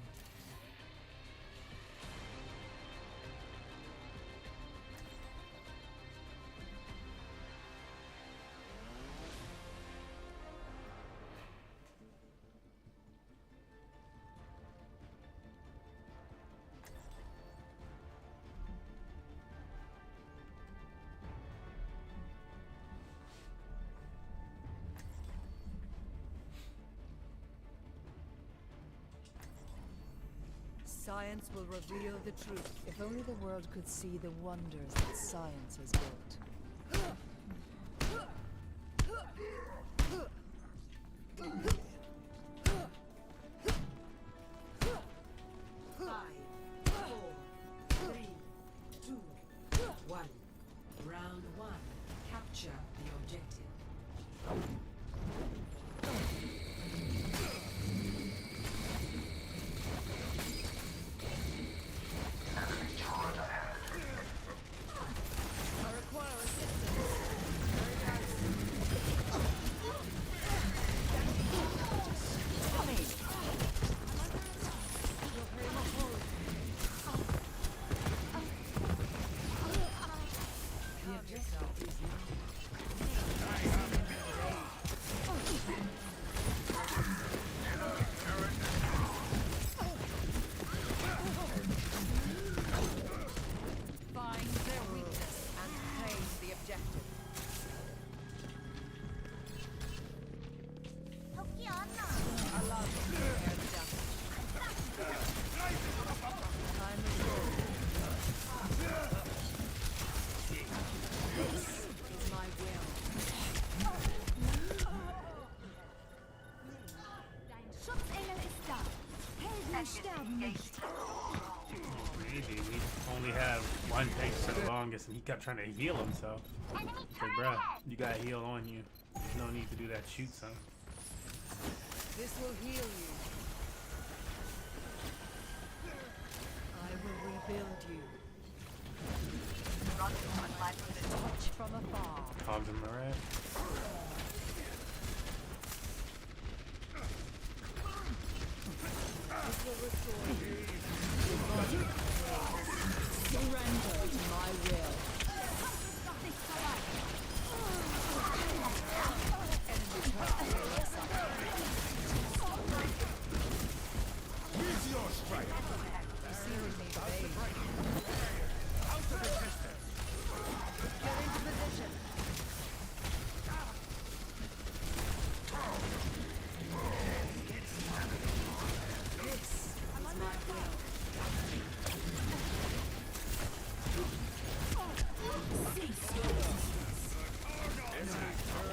Science will reveal the truth. If only the world could see the wonders that science has built. Round 1. Capture the objective. Find their weakness and claim the objective. Allow me to repair the damage. Time is gold. This is my will. Dein Schutzengel ist da. Helden sterben nicht. Maybe we only have one tank for the longest, and he kept trying to heal himself. Enemy Like, bruh, you got heal on you. There's no need to do that shoot, son. This will heal you. I will rebuild you. Touch from afar. Hogs him, alright? This will restore you. Surrender to my will. Enemy turret Meteor strike. receiving me evade. Get into position. This is my will.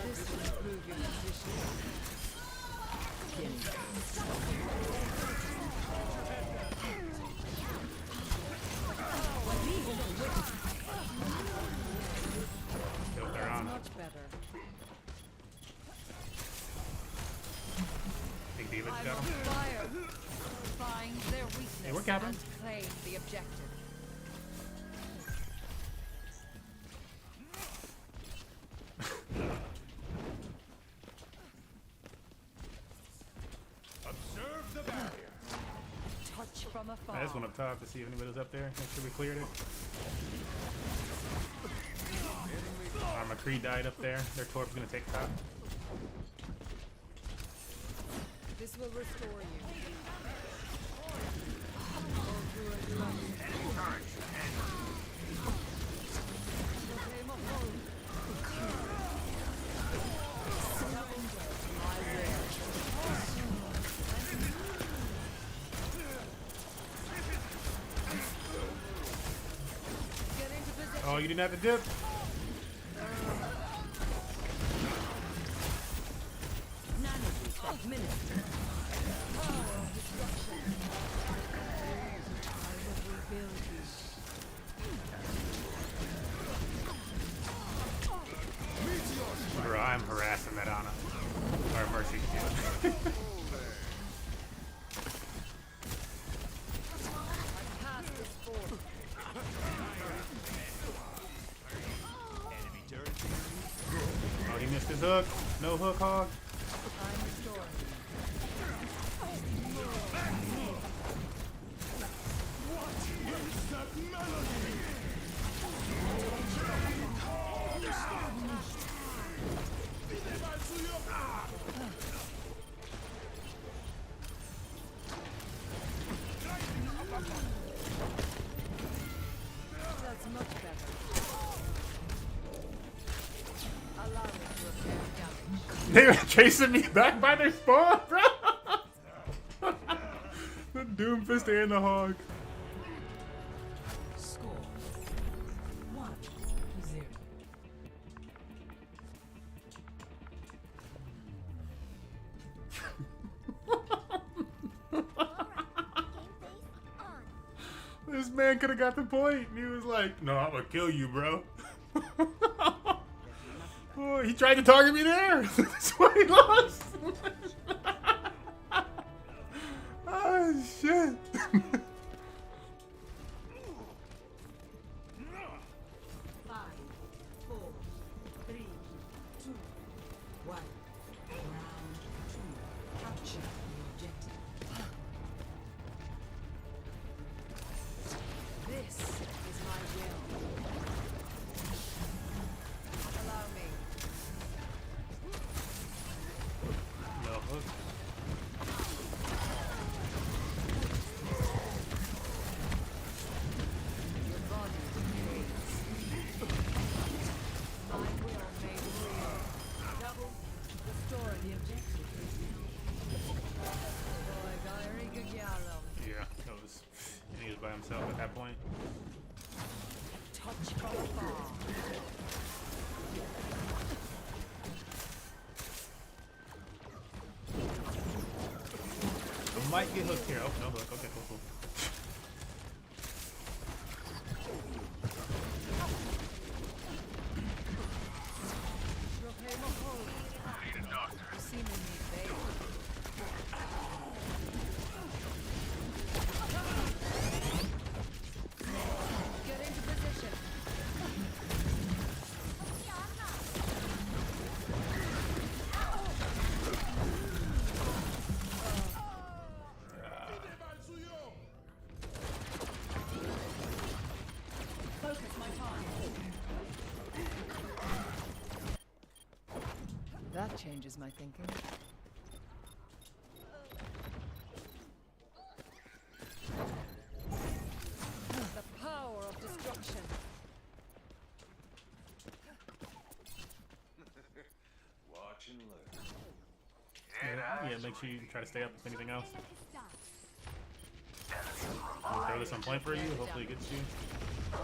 This will improve your position. Still they're on. Much better. Big David's I got will him. fire. Find their weakness Hey, we're capping. and claim the objective. Observe the barrier. Touch from afar. I just went up top to see if anybody was up there. Make sure we cleared it. McCree died up there. Their torp's gonna take top. This will restore you. Oh, you didn't have to dip. Bro, I'm harassing that Ana. Or Mercy. Oh, he missed his hook. No hook, hog. I'm restoring. They were chasing me back by their spawn, bro. The Doomfist and the Hog. Score 1-0. This man could have got the point. He was like, "No, I'm gonna kill you, bro." Oh, he tried to target me there. That's why he lost. Oh shit. 5, 4, 3, 2, 1. Round 2. Capture the objective. This is my will. Allow me. No hook. Your body decays. My will made real. Double. Restore the objective. Boy, very good yellow. Yeah, that was. And he was by himself at that point. Touch from afar. I might get hooked here. Oh, no hook. Okay, cool, cool. Get into position. That changes my thinking. The power of destruction. Watch and learn. Yeah, make sure you try to stay up if anything else. I'll throw this on point for you. Hopefully it gets you. I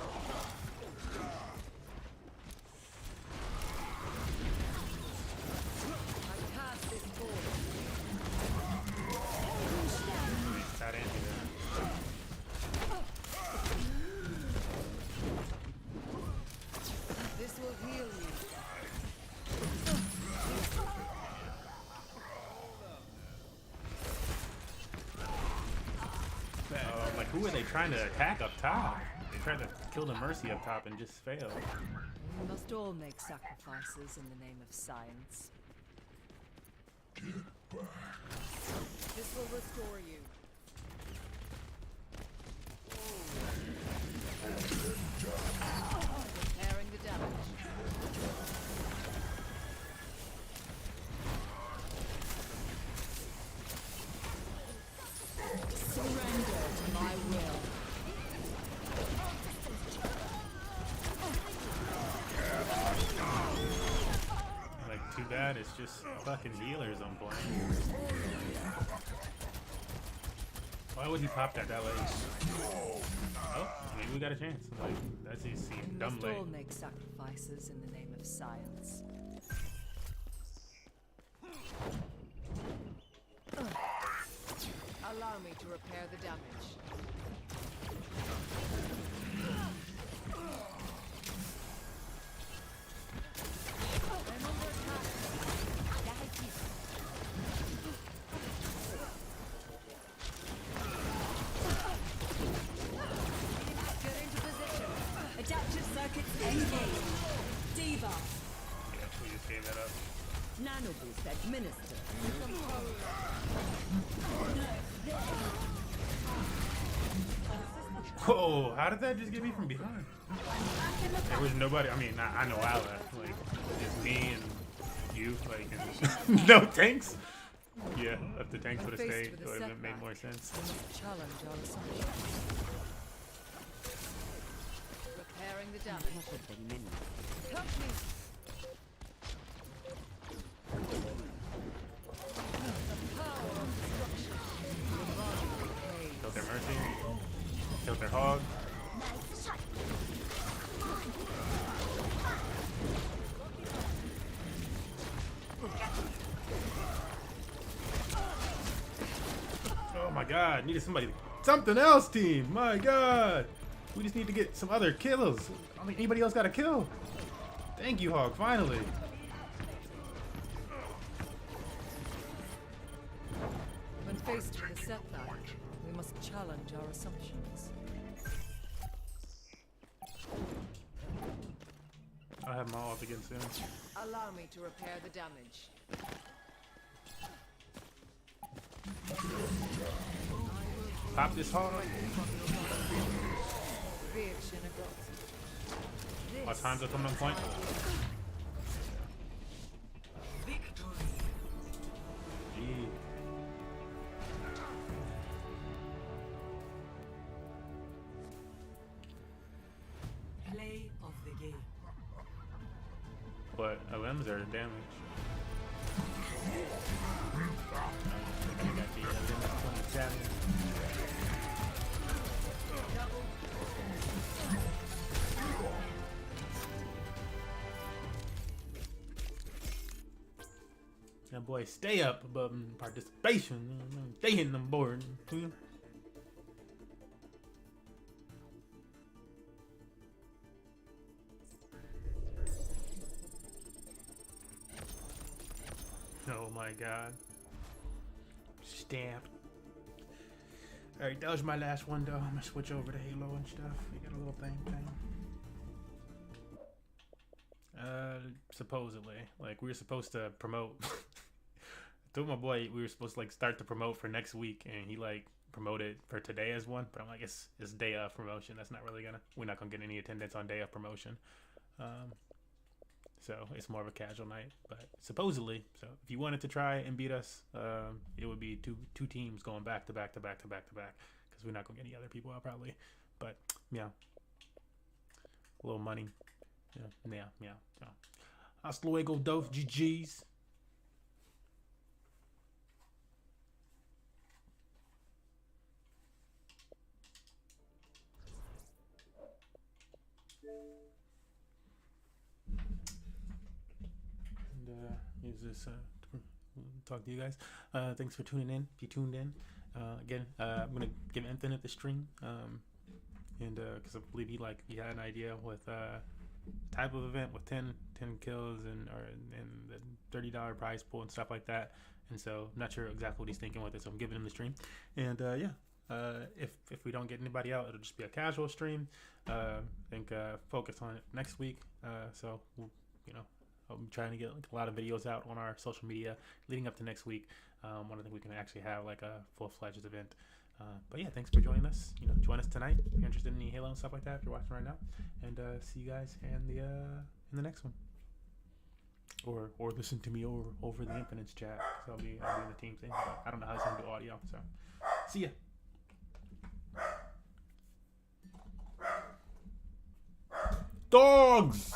pass this board. That anti there. This will heal you. Like, who are they trying to attack up top? They tried to kill the Mercy up top and just failed. We must all make sacrifices in the name of science. This will restore you. Repairing the damage. Surrender to my will. Like, too bad it's just fucking healers on point. Why would he pop that late? Oh, maybe we got a chance. Like, that's his We dumb must late. all make sacrifices in the name of science. Allow me to repair the damage. I'm under attack. Get into position. Adaptive circuits engaged. Diva. Yeah, we just gave that up. Nano boost administered. Whoa, how did that just get me from behind? There was nobody, I mean, I know I left. Like, just me and you, like, and no tanks. Yeah, if the tanks would have Faced stayed, with it a would have made setback, more sense. we must challenge our assumptions. Repairing the damage. Touch me. their hog. Nice shot. Oh my god, needed somebody. Something else, team. My god. We just need to get some other kills. I don't think anybody else got a kill. Thank you, Hog, finally. When faced with a setback, we must challenge our assumptions. I'll have my ult again soon. Allow me to repair the damage. Pop this hog. Our times are coming on point. Gee. Play of the game. What? LMs are damage. I got the LM 27. That boy stay up above participation. Stay hitting them board. Oh my god. Stamp. Alright, that was my last one though. I'm gonna switch over to Halo and stuff. We got a little thing. Supposedly. Like, we were supposed to promote. I told my boy we were supposed to like start to promote for next week, and he like promoted for today as one, but I'm like, it's day of promotion. That's not really we're not gonna get any attendance on day of promotion. So it's more of a casual night, but supposedly. So if you wanted to try and beat us, it would be two teams going back to back, because we're not gonna get any other people out probably. But yeah, a little money. Yeah. Hasta luego, dos GGs. Use this to talk to you guys. Thanks for tuning in. If you tuned in, again, I'm gonna give Infinite the stream, and because I believe he had an idea with type of event with 10 kills and the $30 prize pool and stuff like that. And so I'm not sure exactly what he's thinking with it, so I'm giving him the stream. And if we don't get anybody out, it'll just be a casual stream. I think focus on it next week. So we'll, I'm trying to get a lot of videos out on our social media leading up to next week. When I think we can actually have like a full-fledged event. But yeah, thanks for joining us. Join us tonight if you're interested in any Halo and stuff like that. If you're watching right now, and see you guys in the next one. Or listen to me over the Infinite's chat. So I'll be in the team thing. But I don't know how it's gonna do audio. So see ya. Dogs.